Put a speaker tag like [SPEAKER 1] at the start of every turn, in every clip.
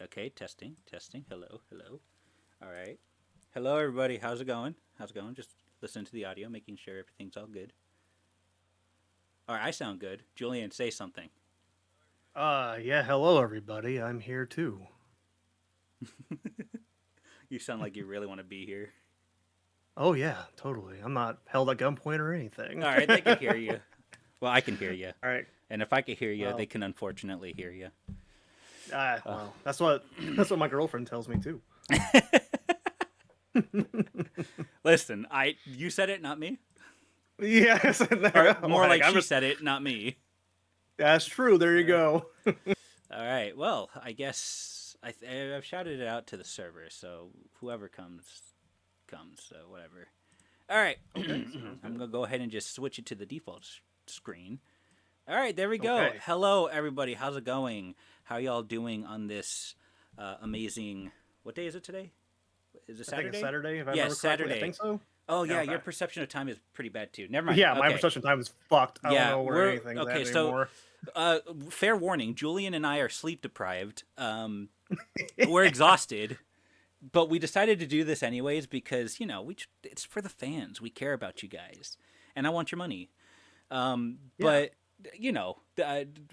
[SPEAKER 1] Okay, testing, testing. Hello, hello. All right. Hello, everybody. How's it going? How's it going? Just listen to the audio, making sure everything's all good. All right, I sound good. Julian, say something.
[SPEAKER 2] Yeah, hello everybody. I'm here too.
[SPEAKER 1] You sound like you really want to be here.
[SPEAKER 2] Oh yeah, totally. I'm not held at gunpoint or
[SPEAKER 1] All
[SPEAKER 2] anything.
[SPEAKER 1] right, they can hear you. Well, I can hear you.
[SPEAKER 2] All right.
[SPEAKER 1] And if I can hear you, they
[SPEAKER 2] Well,
[SPEAKER 1] can unfortunately hear you. Uh,
[SPEAKER 2] well, that's what my girlfriend tells me too.
[SPEAKER 1] Listen, you said it, not me.
[SPEAKER 2] Yes,
[SPEAKER 1] Or
[SPEAKER 2] well,
[SPEAKER 1] more
[SPEAKER 2] heck,
[SPEAKER 1] like she said it, not me.
[SPEAKER 2] that's true. There you go.
[SPEAKER 1] All right. Well, I guess I've shouted it out to the server, so whoever comes. So whatever. All right.
[SPEAKER 2] Okay, sounds
[SPEAKER 1] I'm
[SPEAKER 2] good.
[SPEAKER 1] gonna go ahead and just switch it to the default screen. All right, there we go.
[SPEAKER 2] Okay.
[SPEAKER 1] Hello, everybody. How's it going? How y'all doing on this amazing? What day is it today? Is it
[SPEAKER 2] I think it's
[SPEAKER 1] Saturday?
[SPEAKER 2] Saturday if I
[SPEAKER 1] Yes,
[SPEAKER 2] remember correctly. I
[SPEAKER 1] Saturday.
[SPEAKER 2] think so.
[SPEAKER 1] Oh
[SPEAKER 2] Yeah,
[SPEAKER 1] yeah,
[SPEAKER 2] okay.
[SPEAKER 1] your perception of time is pretty bad too. Never mind.
[SPEAKER 2] Yeah, my
[SPEAKER 1] Okay.
[SPEAKER 2] perception time is fucked. I don't
[SPEAKER 1] Yeah,
[SPEAKER 2] know where
[SPEAKER 1] we're
[SPEAKER 2] anything's
[SPEAKER 1] okay.
[SPEAKER 2] at
[SPEAKER 1] So,
[SPEAKER 2] anymore.
[SPEAKER 1] fair warning: Julian and I are sleep deprived. We're exhausted, but we decided to do this anyways because it's for the fans. We care about you guys, and I want your money.
[SPEAKER 2] Yeah.
[SPEAKER 1] But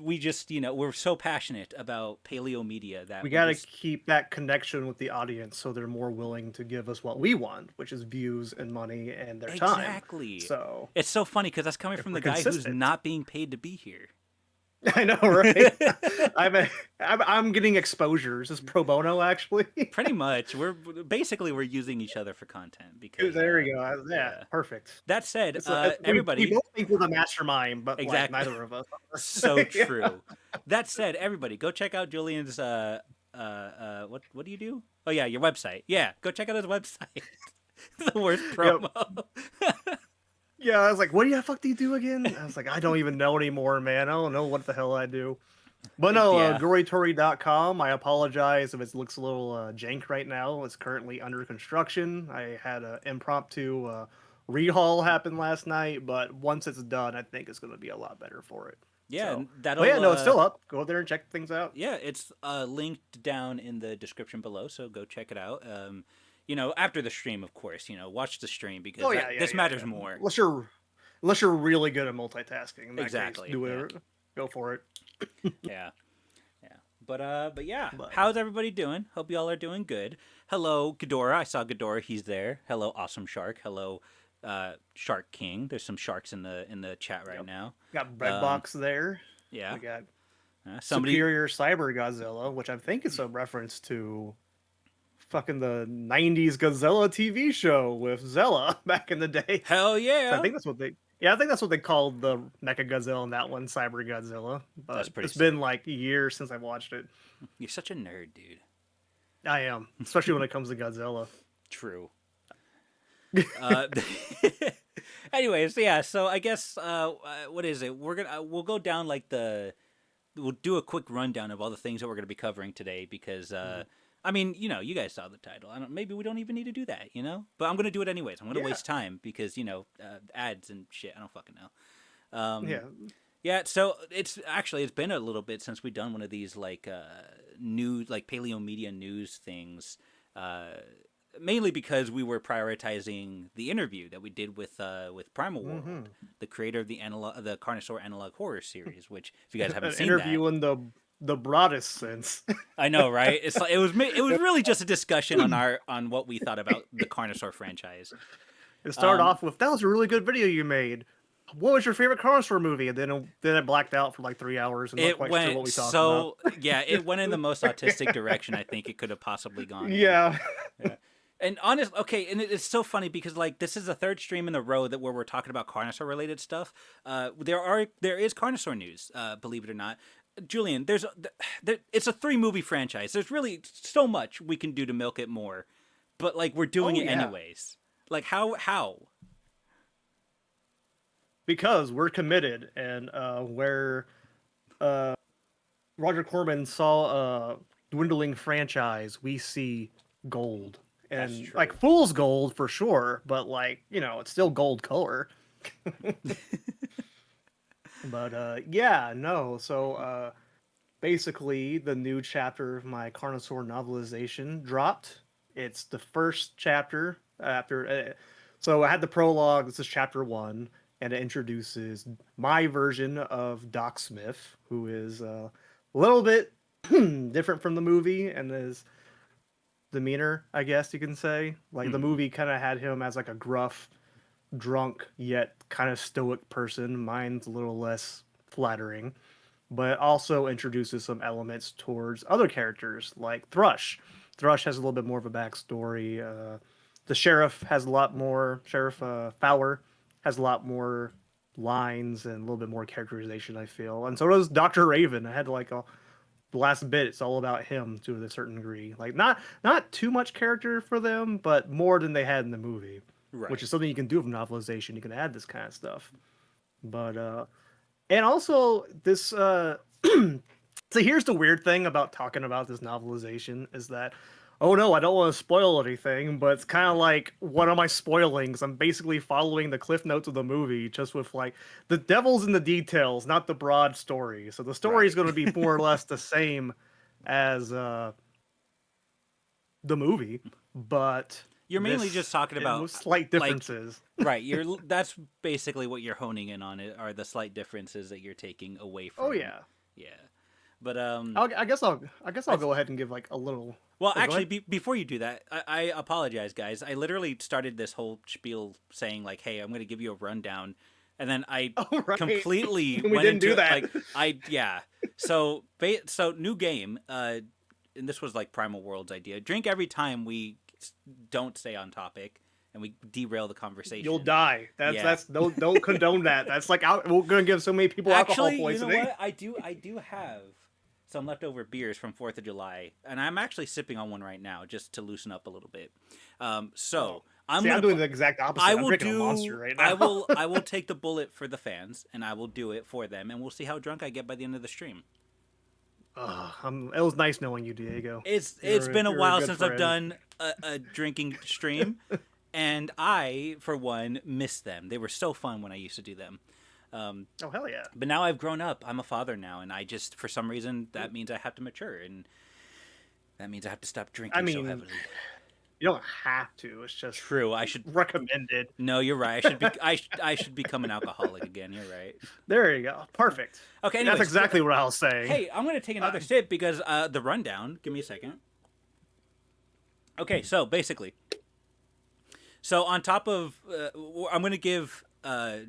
[SPEAKER 1] we just we're so passionate about paleo media that
[SPEAKER 2] We
[SPEAKER 1] we
[SPEAKER 2] got to
[SPEAKER 1] just
[SPEAKER 2] keep that connection with the audience so they're more willing to give us what we want, which is views and money and their time.
[SPEAKER 1] exactly.
[SPEAKER 2] So
[SPEAKER 1] It's so funny because that's coming
[SPEAKER 2] if
[SPEAKER 1] from
[SPEAKER 2] we're
[SPEAKER 1] the guy who's
[SPEAKER 2] consistent,
[SPEAKER 1] not being paid to be here.
[SPEAKER 2] I know, right? I'm, a, I'm getting exposure. Is this pro bono, actually?
[SPEAKER 1] Pretty much, we're using each other for content because
[SPEAKER 2] There we go. Yeah,
[SPEAKER 1] yeah.
[SPEAKER 2] perfect.
[SPEAKER 1] That said,
[SPEAKER 2] We
[SPEAKER 1] everybody,
[SPEAKER 2] both think we're the mastermind, but like
[SPEAKER 1] exactly,
[SPEAKER 2] neither of us
[SPEAKER 1] so
[SPEAKER 2] are. Yeah.
[SPEAKER 1] true. That said, everybody, go check out Julian's. What do you do? Oh yeah, your website. Yeah, go check out his website. The worst
[SPEAKER 2] Yep.
[SPEAKER 1] promo.
[SPEAKER 2] Yeah, I was like, what the fuck do you do again? I was like, I don't even know anymore, man. I don't know what the hell I do. But no,
[SPEAKER 1] Yeah.
[SPEAKER 2] gorytory.com. I apologize if it looks a little jank right now. It's currently under construction. I had an impromptu rehaul happen last night, but once it's done, I think it's going to be a lot better for it.
[SPEAKER 1] Yeah,
[SPEAKER 2] So,
[SPEAKER 1] and
[SPEAKER 2] but yeah,
[SPEAKER 1] that'll
[SPEAKER 2] no, it's still up. Go there and check things out.
[SPEAKER 1] yeah, it's linked down in the description below, so go check it out. After the stream, of course, watch the stream because
[SPEAKER 2] Oh yeah,
[SPEAKER 1] this matters more.
[SPEAKER 2] Unless you're really good at multitasking. In that case,
[SPEAKER 1] Exactly.
[SPEAKER 2] do
[SPEAKER 1] Yeah.
[SPEAKER 2] it. Go for it.
[SPEAKER 1] Yeah. Yeah. But yeah,
[SPEAKER 2] But
[SPEAKER 1] how's everybody doing? Hope y'all are doing good. Hello, Ghidorah. I saw Ghidorah. He's there. Hello, Awesome Shark. Hello, Shark King. There's some sharks in the chat right
[SPEAKER 2] yep,
[SPEAKER 1] now.
[SPEAKER 2] got
[SPEAKER 1] Um,
[SPEAKER 2] Breadbox there.
[SPEAKER 1] yeah.
[SPEAKER 2] We got
[SPEAKER 1] Somebody.
[SPEAKER 2] Superior Cyber Godzilla, which I think is a reference to fucking the '90s Godzilla TV show with Zella back in the day.
[SPEAKER 1] Hell
[SPEAKER 2] So I
[SPEAKER 1] yeah.
[SPEAKER 2] think that's what they. Yeah, I think that's what they called the Mecha Godzilla and that one, Cyber Godzilla.
[SPEAKER 1] That's
[SPEAKER 2] But
[SPEAKER 1] pretty
[SPEAKER 2] it's been
[SPEAKER 1] sick.
[SPEAKER 2] like years since I've watched it.
[SPEAKER 1] You're such a nerd, dude.
[SPEAKER 2] I am, especially when it comes to Godzilla.
[SPEAKER 1] True. Uh, anyways, yeah. So I guess what is it? We'll go down we'll do a quick rundown of all the things that we're gonna be covering today because
[SPEAKER 2] Mhm.
[SPEAKER 1] I mean you guys saw the title. Maybe we don't even need to do that, But I'm gonna do it anyways. I'm gonna
[SPEAKER 2] Yeah,
[SPEAKER 1] waste time because ads and shit. I don't fucking know.
[SPEAKER 2] yeah.
[SPEAKER 1] Yeah. So it's been a little bit since we've done one of these news paleo media news things. Mainly because we were prioritizing the interview that we did with Primal
[SPEAKER 2] hmm
[SPEAKER 1] World, the creator of the Carnosaur analog horror series. Which, if you guys haven't
[SPEAKER 2] An
[SPEAKER 1] seen that,
[SPEAKER 2] interview in the broadest sense.
[SPEAKER 1] I know, right? It was really just a discussion on what we thought about the Carnosaur franchise.
[SPEAKER 2] It started
[SPEAKER 1] Um,
[SPEAKER 2] off with, "That was a really good video you made. What was your favorite Carnosaur movie?" And then it blacked out for like 3 hours and not
[SPEAKER 1] it
[SPEAKER 2] quite sure what
[SPEAKER 1] went
[SPEAKER 2] we talked about.
[SPEAKER 1] so yeah, it went in the most autistic direction I think it could have possibly gone in.
[SPEAKER 2] Yeah.
[SPEAKER 1] Yeah. And honest, okay, and it's so funny because this is the third stream in a row where we're talking about Carnosaur related stuff. There is Carnosaur news, believe it or not. Julian, it's a 3 movie franchise. There's really so much we can do to milk it more, but we're doing
[SPEAKER 2] Oh
[SPEAKER 1] it
[SPEAKER 2] yeah.
[SPEAKER 1] anyways. Like how?
[SPEAKER 2] Because we're committed, and where uh, Roger Corman saw a dwindling franchise, we see gold.
[SPEAKER 1] That's
[SPEAKER 2] And like
[SPEAKER 1] true.
[SPEAKER 2] fool's gold for sure, but it's still gold color. But yeah, no. So basically the new chapter of my Carnosaur novelization dropped. It's the first chapter after. So I had the prologue. This is chapter one, and it introduces my version of Doc Smith, who is a little bit different from the movie and his demeanor, I guess you can say. Like the
[SPEAKER 1] Hmm.
[SPEAKER 2] movie kind of had him as like a gruff, drunk yet kind of stoic person. Mine's a little less flattering, but it also introduces some elements towards other characters like Thrush. Thrush has a little bit more of a backstory. The sheriff has a lot more. Sheriff Fowler has a lot more lines and a little bit more characterization. I feel, and so does Doctor Raven. I had like a the last bit. It's all about him to a certain degree. Like not too much character for them, but more than they had in the movie, which
[SPEAKER 1] Right.
[SPEAKER 2] is something you can do with novelization. You can add this kind of stuff, but and also this so here's the weird thing about talking about this novelization is that oh no, I don't want to spoil anything, but it's kind of like what am I spoiling? 'Cause I'm basically following the cliff notes of the movie just with like the devil's in the details, not the broad story. So the story is
[SPEAKER 1] Right.
[SPEAKER 2] going to be more or less the same as the movie, but
[SPEAKER 1] You're mainly just
[SPEAKER 2] this
[SPEAKER 1] talking about
[SPEAKER 2] with slight
[SPEAKER 1] like
[SPEAKER 2] differences.
[SPEAKER 1] right. That's basically what you're honing in on. It are the slight differences that you're taking away
[SPEAKER 2] Oh
[SPEAKER 1] from.
[SPEAKER 2] yeah.
[SPEAKER 1] Yeah. But
[SPEAKER 2] I guess I'll
[SPEAKER 1] I
[SPEAKER 2] go ahead and give like a little.
[SPEAKER 1] well,
[SPEAKER 2] Oh, go
[SPEAKER 1] actually,
[SPEAKER 2] ahead.
[SPEAKER 1] before you do that, I apologize, guys. I literally started this whole spiel saying like, "Hey, I'm going to give you a rundown," and then I
[SPEAKER 2] Oh right,
[SPEAKER 1] completely
[SPEAKER 2] we
[SPEAKER 1] went
[SPEAKER 2] didn't do
[SPEAKER 1] into
[SPEAKER 2] that.
[SPEAKER 1] like I yeah. So so new game. And this was like Primal World's idea. Drink every time we don't stay on topic and we derail the
[SPEAKER 2] You'll
[SPEAKER 1] conversation.
[SPEAKER 2] die.
[SPEAKER 1] Yeah.
[SPEAKER 2] That's don't condone that. That's like we're gonna give so many people alcohol
[SPEAKER 1] Actually, you know
[SPEAKER 2] poisoning.
[SPEAKER 1] what? I do have some leftover beers from 4th of July, and I'm actually sipping on one right now just to loosen up a little bit.
[SPEAKER 2] Oh,
[SPEAKER 1] So I'm
[SPEAKER 2] see, I'm
[SPEAKER 1] gonna
[SPEAKER 2] doing the exact opposite.
[SPEAKER 1] I
[SPEAKER 2] I'm
[SPEAKER 1] will
[SPEAKER 2] drinking a monster
[SPEAKER 1] do
[SPEAKER 2] right now.
[SPEAKER 1] I will take the bullet for the fans, and I will do it for them, and we'll see how drunk I get by the end of the stream.
[SPEAKER 2] It was nice knowing you, Diego.
[SPEAKER 1] It's been a
[SPEAKER 2] You're a
[SPEAKER 1] while
[SPEAKER 2] good
[SPEAKER 1] since I've
[SPEAKER 2] friend.
[SPEAKER 1] done a drinking stream, and I, for one, miss them. They were so fun when I used to do them.
[SPEAKER 2] Oh hell yeah!
[SPEAKER 1] But now I've grown up. I'm a father now, and I just, for some reason, that means I have to mature, and that means I have to stop
[SPEAKER 2] I
[SPEAKER 1] drinking so
[SPEAKER 2] mean,
[SPEAKER 1] heavily.
[SPEAKER 2] you don't have to. It's just
[SPEAKER 1] True. I should.
[SPEAKER 2] recommended.
[SPEAKER 1] No, you're right. I should be. I should become an alcoholic again. You're right.
[SPEAKER 2] There you go. Perfect.
[SPEAKER 1] Okay.
[SPEAKER 2] That's
[SPEAKER 1] Anyways,
[SPEAKER 2] exactly what I was saying.
[SPEAKER 1] hey, I'm gonna take
[SPEAKER 2] Uh,
[SPEAKER 1] another sip because the rundown. Give me a second. Okay, so basically, so on top of, I'm gonna give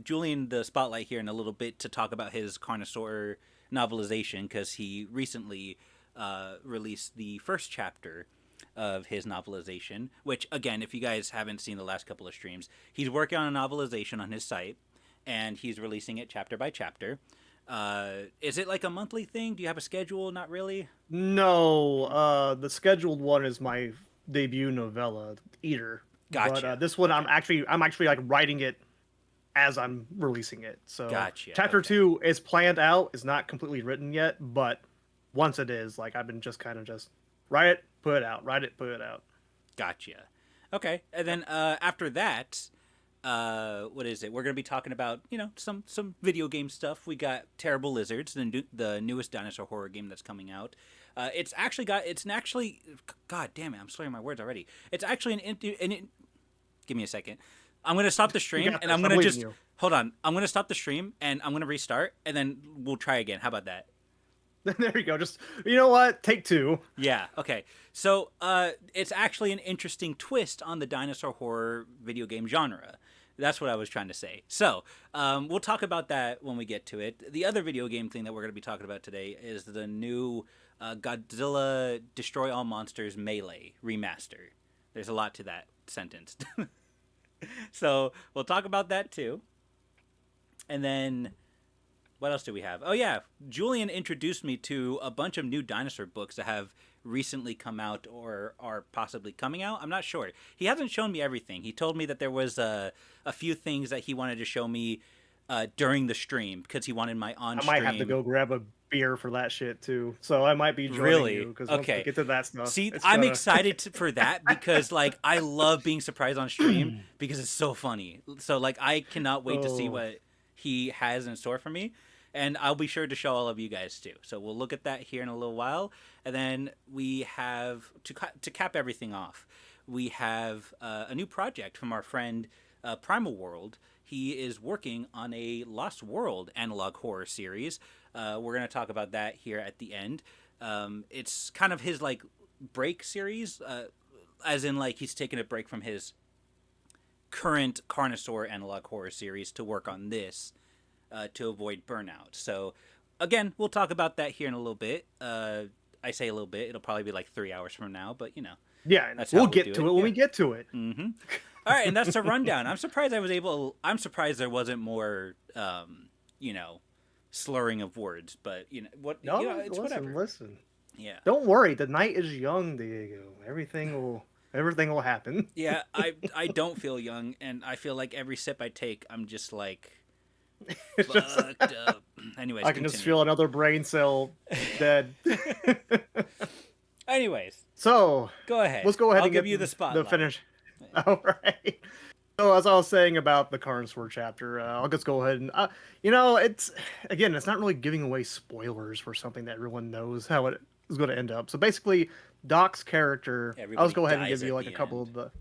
[SPEAKER 1] Julian the spotlight here in a little bit to talk about his Carnosaur novelization because he recently released the first chapter of his novelization. Which, again, if you guys haven't seen the last couple of streams, he's working on a novelization on his site, and he's releasing it chapter by chapter. Is it like a monthly thing? Do you have a schedule? Not really.
[SPEAKER 2] no, the scheduled one is my debut novella, Eater. But
[SPEAKER 1] Gotcha.
[SPEAKER 2] this one,
[SPEAKER 1] Okay.
[SPEAKER 2] I'm actually like writing it as I'm releasing it. So
[SPEAKER 1] Gotcha.
[SPEAKER 2] chapter
[SPEAKER 1] Okay.
[SPEAKER 2] two is planned out. It's not completely written yet, but once it is, like I've been just kind of just write it, put it out, write it, put it out.
[SPEAKER 1] Gotcha. Okay, and then after that, what is it? We're gonna be talking about some video game stuff. We got Terrible Lizards, the newest dinosaur horror game that's coming out. God damn it, I'm slurring my words already. It's actually give me a second. I'm gonna stop the
[SPEAKER 2] You
[SPEAKER 1] stream
[SPEAKER 2] got
[SPEAKER 1] and
[SPEAKER 2] this.
[SPEAKER 1] I'm
[SPEAKER 2] I
[SPEAKER 1] gonna
[SPEAKER 2] believe in
[SPEAKER 1] just
[SPEAKER 2] you.
[SPEAKER 1] hold on. I'm gonna stop the stream and I'm gonna restart and then we'll try again. How about that?
[SPEAKER 2] There you go. Just you know what? Take two.
[SPEAKER 1] Yeah. Okay. So, it's actually an interesting twist on the dinosaur horror video game genre. That's what I was trying to say. So, we'll talk about that when we get to it. The other video game thing that we're going to be talking about today is the new Godzilla Destroy All Monsters Melee remaster. There's a lot to that sentence. So, we'll talk about that too. And then what else do we have? Oh yeah, Julian introduced me to a bunch of new dinosaur books that have recently come out or are possibly coming out. I'm not sure. He hasn't shown me everything. He told me that there was a few things that he wanted to show me during the stream because he wanted my on
[SPEAKER 2] I
[SPEAKER 1] stream.
[SPEAKER 2] might have to go grab a beer for that shit too. So I might be joining
[SPEAKER 1] Really?
[SPEAKER 2] you because once
[SPEAKER 1] Okay.
[SPEAKER 2] we get to that stuff,
[SPEAKER 1] See,
[SPEAKER 2] it's
[SPEAKER 1] I'm
[SPEAKER 2] gonna.
[SPEAKER 1] excited for that because like I love being surprised on stream because it's so funny. So like I cannot wait to see
[SPEAKER 2] Oh,
[SPEAKER 1] what he has in store for me. And I'll be sure to show all of you guys too. So we'll look at that here in a little while, and then we have to cap everything off. We have a new project from our friend Primal World. He is working on a Lost World analog horror series. We're going to talk about that here at the end. It's kind of his like break series, as in like he's taking a break from his current Carnosaur analog horror series to work on this to avoid burnout. So again, we'll talk about that here in a little bit. I say a little bit; it'll probably be like 3 hours from now, but you know.
[SPEAKER 2] Yeah,
[SPEAKER 1] that's
[SPEAKER 2] we'll get to it when we get to it.
[SPEAKER 1] Mm-hmm. All right, and that's the rundown. I'm surprised I'm surprised there wasn't more, slurring of words. But what?
[SPEAKER 2] No,
[SPEAKER 1] it's
[SPEAKER 2] listen,
[SPEAKER 1] whatever.
[SPEAKER 2] listen.
[SPEAKER 1] Yeah.
[SPEAKER 2] Don't worry. The night is young, Diego. Everything will happen.
[SPEAKER 1] Yeah, I don't feel young, and I feel like every sip I take, I'm just like fucked up. Anyways,
[SPEAKER 2] I can just feel another brain cell dead.
[SPEAKER 1] Anyways,
[SPEAKER 2] so
[SPEAKER 1] go ahead.
[SPEAKER 2] Let's go ahead
[SPEAKER 1] I'll
[SPEAKER 2] and
[SPEAKER 1] give
[SPEAKER 2] get
[SPEAKER 1] you the spotlight.
[SPEAKER 2] The finish. All right. So as I was saying about the Carnosaur chapter, I'll just go ahead and it's not really giving away spoilers for something that everyone knows how it is going to end up. So basically, Doc's character. I'll just go ahead and give you like a couple of the.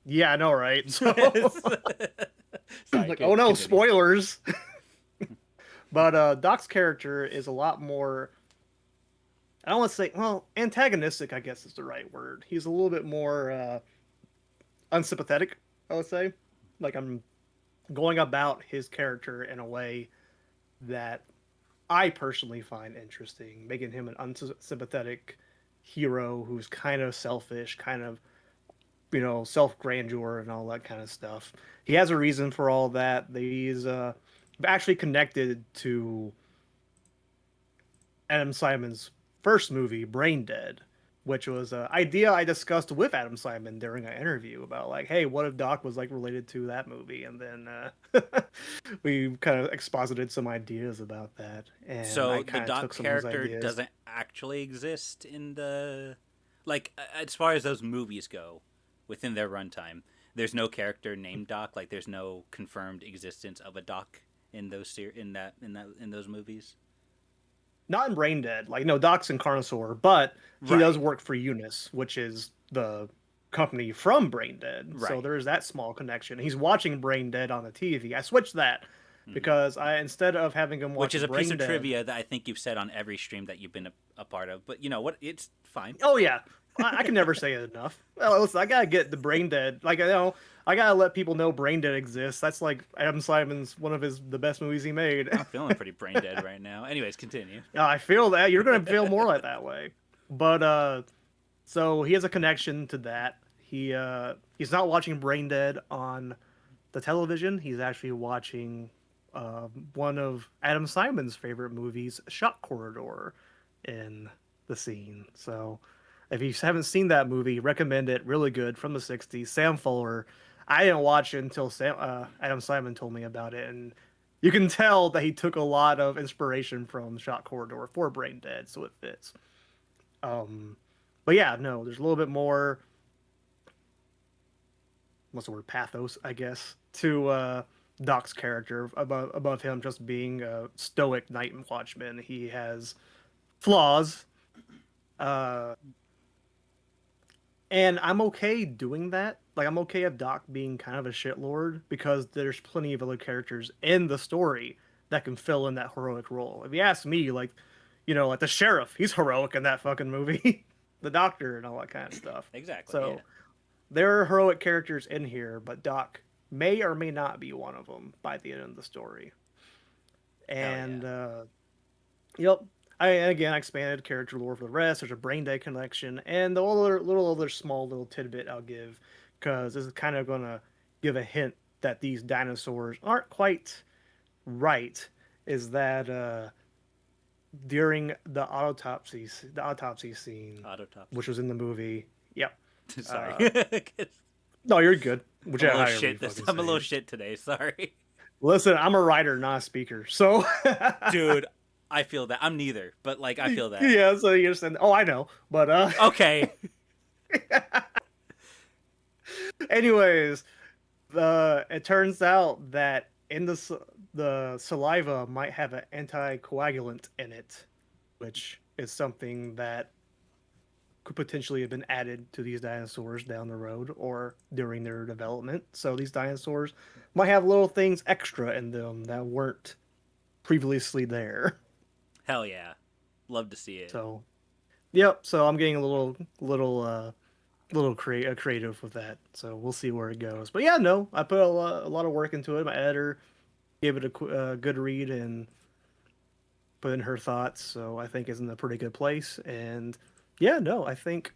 [SPEAKER 2] Yeah, I know, right? So,
[SPEAKER 1] Sorry,
[SPEAKER 2] like, oh no, spoilers. But Doc's character is a lot more. I don't want to say, well, antagonistic, I guess is the right word. He's a little bit more unsympathetic, I would say. Like, I'm going about his character in a way that I personally find interesting, making him an unsympathetic hero who's kind of selfish, kind of, self-grandeur and all that kind of stuff. He has a reason for all that. He's actually connected to Adam Simon's first movie, Brain Dead, which was an idea I discussed with Adam Simon during an interview about like, hey, what if Doc was like related to that movie? And then we kind of exposited some ideas about that. And
[SPEAKER 1] so the Doc character doesn't actually exist in the, like, as far as those movies go, within their runtime. There's no character named Doc. Like, there's no confirmed existence of a Doc in those in those movies.
[SPEAKER 2] Not in Brain Dead. Like, no, Doc's in Carnosaur, but he does work for Eunice, which is the company from Brain Dead. Right. So there's that small connection. He's watching Brain Dead on the TV. I switched that because instead of having him watch,
[SPEAKER 1] which is a piece of trivia that I think you've said on every stream that you've been a part of. But you know what? It's fine.
[SPEAKER 2] Oh yeah, I can never say it enough. Well, listen, I gotta get the Brain Dead. Like, I gotta let people know Brain Dead exists. That's like Adam Simon's one of the best movies he made.
[SPEAKER 1] I'm feeling pretty brain dead right now. Anyways, continue.
[SPEAKER 2] I feel that you're gonna feel more like that way. But so he has a connection to that. He's not watching Brain Dead on the television. He's actually watching one of Adam Simon's favorite movies, Shock Corridor, in the scene. So if you haven't seen that movie, recommend it. Really good, from the 60s. Sam Fuller. I didn't watch it until Adam Simon told me about it, and you can tell that he took a lot of inspiration from Shock Corridor for Brain Dead, so it fits. But yeah, no, there's a little bit more, what's the word, pathos, I guess, to Doc's character above him just being a stoic night watchman. He has flaws. And I'm okay doing that. Like, I'm okay with Doc being kind of a shitlord because there's plenty of other characters in the story that can fill in that heroic role. If you ask me, like the sheriff, he's heroic in that fucking movie. The doctor and all that kind of stuff.
[SPEAKER 1] Exactly.
[SPEAKER 2] So there are heroic characters in here, but Doc may or may not be one of them by the end of the story. And, yep. I expanded character lore for the rest. There's a Brain Dead connection, and the other small little tidbit I'll give, because this is kind of going to give a hint that these dinosaurs aren't quite right, is that during the autopsy scene, which was in the movie, yep.
[SPEAKER 1] Sorry.
[SPEAKER 2] No, you're good.
[SPEAKER 1] I'm a little shit today. Sorry.
[SPEAKER 2] Listen, I'm a writer, not a speaker, so.
[SPEAKER 1] Dude. I feel that. I'm neither, but like I feel that.
[SPEAKER 2] Yeah, so you're saying, oh, I know, but
[SPEAKER 1] okay.
[SPEAKER 2] Anyways, it turns out that in the saliva might have an anticoagulant in it, which is something that could potentially have been added to these dinosaurs down the road or during their development. So these dinosaurs might have little things extra in them that weren't previously there.
[SPEAKER 1] Hell yeah, love to see it.
[SPEAKER 2] So, yep. So I'm getting a little creative with that. So we'll see where it goes. But yeah, no, I put a lot of work into it. My editor gave it a good read and put in her thoughts. So I think it's in a pretty good place. And yeah, no, I think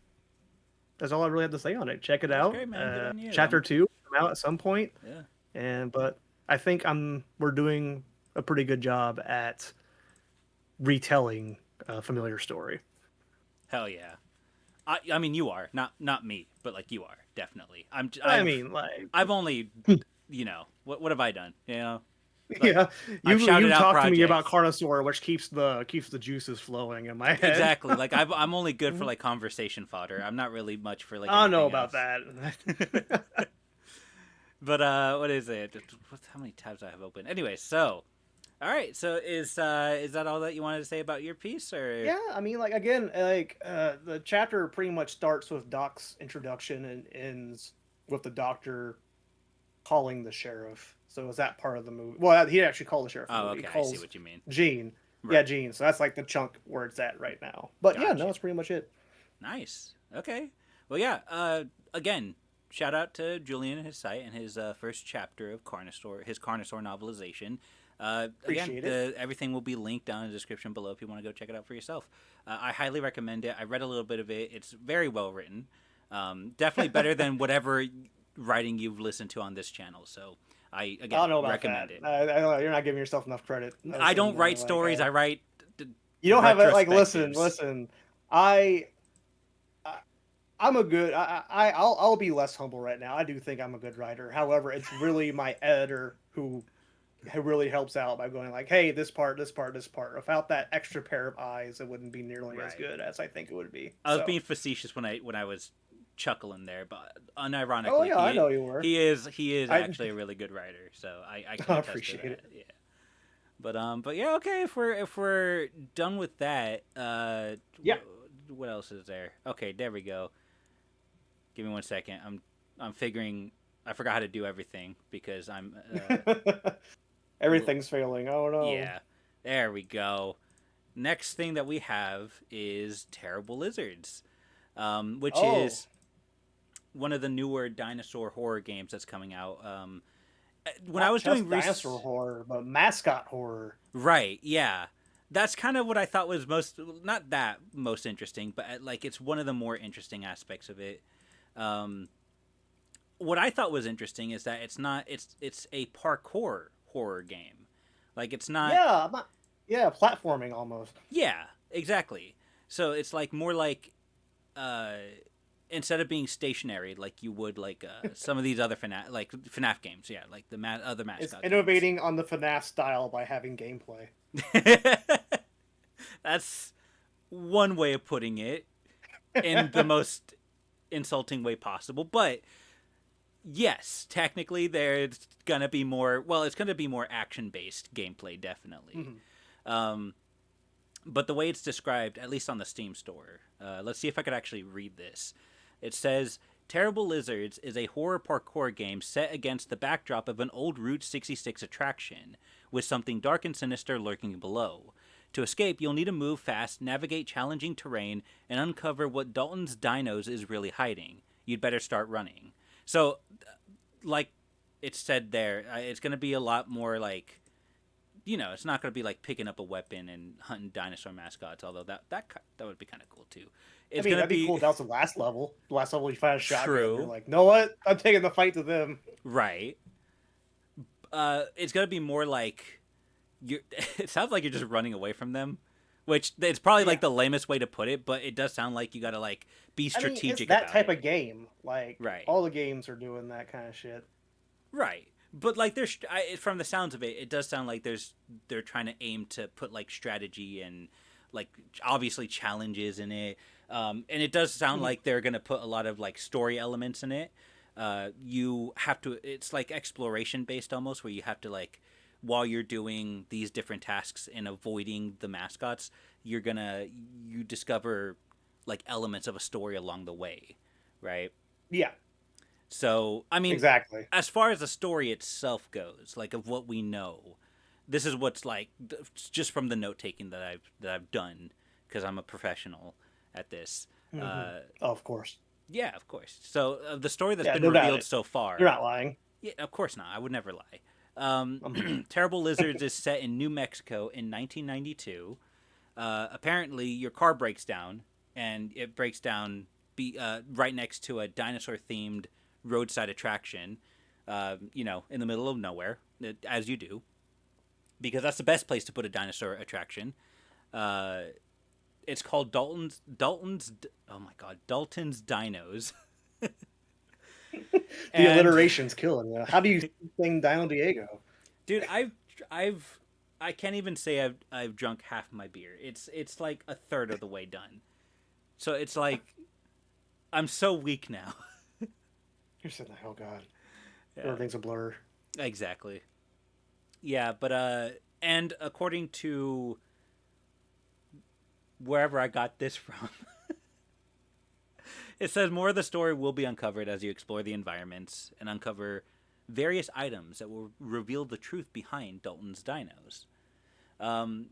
[SPEAKER 2] that's all I really have to say on it. Check it
[SPEAKER 1] That's
[SPEAKER 2] out.
[SPEAKER 1] great, man. Good on you.
[SPEAKER 2] Chapter 2 will come out at some point.
[SPEAKER 1] Yeah.
[SPEAKER 2] And but I think we're doing a pretty good job at retelling a familiar story.
[SPEAKER 1] Hell yeah. I mean, you are not me, but like you are definitely.
[SPEAKER 2] I mean, like,
[SPEAKER 1] I've only, what have I done? Like,
[SPEAKER 2] yeah,
[SPEAKER 1] I've
[SPEAKER 2] you
[SPEAKER 1] shouted out
[SPEAKER 2] talked to me about
[SPEAKER 1] projects.
[SPEAKER 2] Carnosaur, which keeps the juices flowing in my head.
[SPEAKER 1] Exactly. Like I'm only good for like conversation fodder. I'm not really much for like
[SPEAKER 2] I don't know
[SPEAKER 1] anything
[SPEAKER 2] about
[SPEAKER 1] else.
[SPEAKER 2] that.
[SPEAKER 1] But what is it? How many tabs I have open? Anyway, so all right. So is that all that you wanted to say about your piece, or?
[SPEAKER 2] Yeah, I mean, like again, like the chapter pretty much starts with Doc's introduction and ends with the doctor calling the sheriff. So is that part of the movie? Well, he actually called the sheriff.
[SPEAKER 1] Oh,
[SPEAKER 2] He
[SPEAKER 1] okay. I see
[SPEAKER 2] calls
[SPEAKER 1] what you mean.
[SPEAKER 2] Gene. Yeah,
[SPEAKER 1] Right.
[SPEAKER 2] Gene. So that's like the chunk where it's at right now. But yeah, no,
[SPEAKER 1] Gotcha.
[SPEAKER 2] that's pretty much it.
[SPEAKER 1] Nice. Okay. Well, yeah. Again, shout out to Julian and his site and his first chapter of Carnosaur, his Carnosaur novelization. Again,
[SPEAKER 2] Appreciate it.
[SPEAKER 1] everything will be linked down in the description below if you want to go check it out for yourself. I highly recommend it. I read a little bit of it. It's very well written. Definitely better than whatever writing you've listened to on this channel. So I
[SPEAKER 2] I
[SPEAKER 1] again
[SPEAKER 2] don't know about
[SPEAKER 1] recommend
[SPEAKER 2] that.
[SPEAKER 1] it.
[SPEAKER 2] I don't know. You're not giving yourself enough credit.
[SPEAKER 1] I
[SPEAKER 2] Listen,
[SPEAKER 1] don't write
[SPEAKER 2] like
[SPEAKER 1] stories. I write
[SPEAKER 2] you don't have it. Like,
[SPEAKER 1] retrospectives.
[SPEAKER 2] listen. I I'm a good. I'll be less humble right now. I do think I'm a good writer. However, it's really my editor who really helps out by going like, hey, this part, this part, this part. Without that extra pair of eyes, it wouldn't be nearly as
[SPEAKER 1] Right.
[SPEAKER 2] good as I think it would be.
[SPEAKER 1] I was
[SPEAKER 2] So,
[SPEAKER 1] being facetious when I was chuckling there, but
[SPEAKER 2] oh
[SPEAKER 1] unironically,
[SPEAKER 2] yeah, I know you were.
[SPEAKER 1] he is
[SPEAKER 2] I
[SPEAKER 1] actually a really good writer. So I can
[SPEAKER 2] I
[SPEAKER 1] attest to
[SPEAKER 2] appreciate
[SPEAKER 1] that.
[SPEAKER 2] it.
[SPEAKER 1] Yeah. But yeah, okay. If we're done with that,
[SPEAKER 2] Yeah.
[SPEAKER 1] what else is there? Okay, there we go. Give me 1 second. I'm figuring. I forgot how to do everything because I'm.
[SPEAKER 2] Everything's failing. Oh no.
[SPEAKER 1] Yeah, there we go. Next thing that we have is Terrible Lizards, which
[SPEAKER 2] Oh,
[SPEAKER 1] is one of the newer dinosaur horror games that's coming out. When I
[SPEAKER 2] not
[SPEAKER 1] was doing
[SPEAKER 2] just dinosaur horror, but mascot horror.
[SPEAKER 1] right, yeah, that's kind of what I thought was not that most interesting, but like it's one of the more interesting aspects of it. Um, what I thought was interesting is that it's a parkour horror game. Like it's not.
[SPEAKER 2] Yeah, yeah, platforming almost.
[SPEAKER 1] Yeah, exactly. So it's like more like uh instead of being stationary like you would like some of these other FNAF games, yeah, like the other
[SPEAKER 2] It's
[SPEAKER 1] mascot games.
[SPEAKER 2] innovating on the FNAF style by having gameplay.
[SPEAKER 1] That's one way of putting it in the most insulting way possible, but yes, technically there's gonna be more, well, it's gonna be more action based gameplay, definitely.
[SPEAKER 2] Mhm.
[SPEAKER 1] um but the way it's described, at least on the Steam store, let's see if I could actually read this. It says, Terrible Lizards is a horror parkour game set against the backdrop of an old Route 66 attraction, with something dark and sinister lurking below. To escape, you'll need to move fast, navigate challenging terrain, and uncover what Dalton's Dinos is really hiding. You'd better start running. So, like it said there, it's going to be a lot more like, it's not going to be like picking up a weapon and hunting dinosaur mascots. Although that would be kind of cool too.
[SPEAKER 2] I
[SPEAKER 1] It's
[SPEAKER 2] mean,
[SPEAKER 1] going to
[SPEAKER 2] that'd be cool
[SPEAKER 1] be
[SPEAKER 2] if that was the last level. The last level, you find a shotgun. You're
[SPEAKER 1] true,
[SPEAKER 2] like, know what? I'm taking the fight to them.
[SPEAKER 1] right? It's going to be more like you. It sounds like you're just running away from them, which it's probably
[SPEAKER 2] Yeah.
[SPEAKER 1] like the lamest way to put it. But it does sound like you got to like be
[SPEAKER 2] I mean, it's
[SPEAKER 1] strategic
[SPEAKER 2] that
[SPEAKER 1] about
[SPEAKER 2] type
[SPEAKER 1] it,
[SPEAKER 2] of game. Like,
[SPEAKER 1] right?
[SPEAKER 2] all the games are doing that kind of shit.
[SPEAKER 1] Right. But like from the sounds of it, it does sound like they're trying to aim to put like strategy and like obviously challenges in it. And it does sound like they're gonna put a lot of like story elements in it. You have to. It's like exploration based almost, where you have to like while you're doing these different tasks and avoiding the mascots, you discover like elements of a story along the way, right?
[SPEAKER 2] Yeah,
[SPEAKER 1] So, I mean,
[SPEAKER 2] exactly.
[SPEAKER 1] as far as the story itself goes, like of what we know, this is what's like just from the note taking that I've done because I'm a professional at this.
[SPEAKER 2] Hmm.
[SPEAKER 1] Uh,
[SPEAKER 2] Of course.
[SPEAKER 1] yeah, of course. So the story that's
[SPEAKER 2] Yeah,
[SPEAKER 1] been
[SPEAKER 2] no doubt
[SPEAKER 1] revealed
[SPEAKER 2] it.
[SPEAKER 1] so
[SPEAKER 2] You're
[SPEAKER 1] far,
[SPEAKER 2] not lying.
[SPEAKER 1] yeah, of course not. I would never lie.
[SPEAKER 2] Mhm.
[SPEAKER 1] Terrible Lizards is set in New Mexico in 1992. Apparently, your car breaks down, and it breaks down right next to a dinosaur-themed roadside attraction. In the middle of nowhere, as you do, because that's the best place to put a dinosaur attraction. Uh, it's called Dalton's. Oh my God, Dalton's Dinos.
[SPEAKER 2] The
[SPEAKER 1] And
[SPEAKER 2] alliteration's killing you. How do you sing Dino Diego?
[SPEAKER 1] dude, I've I can't even say I've drunk half my beer. It's like a third of the way done. So it's like I'm so weak now.
[SPEAKER 2] You're sitting there, oh god,
[SPEAKER 1] Yeah,
[SPEAKER 2] everything's a blur.
[SPEAKER 1] exactly. Yeah, but and according to wherever I got this from, it says more of the story will be uncovered as you explore the environments and uncover various items that will reveal the truth behind Dalton's dinos. Um,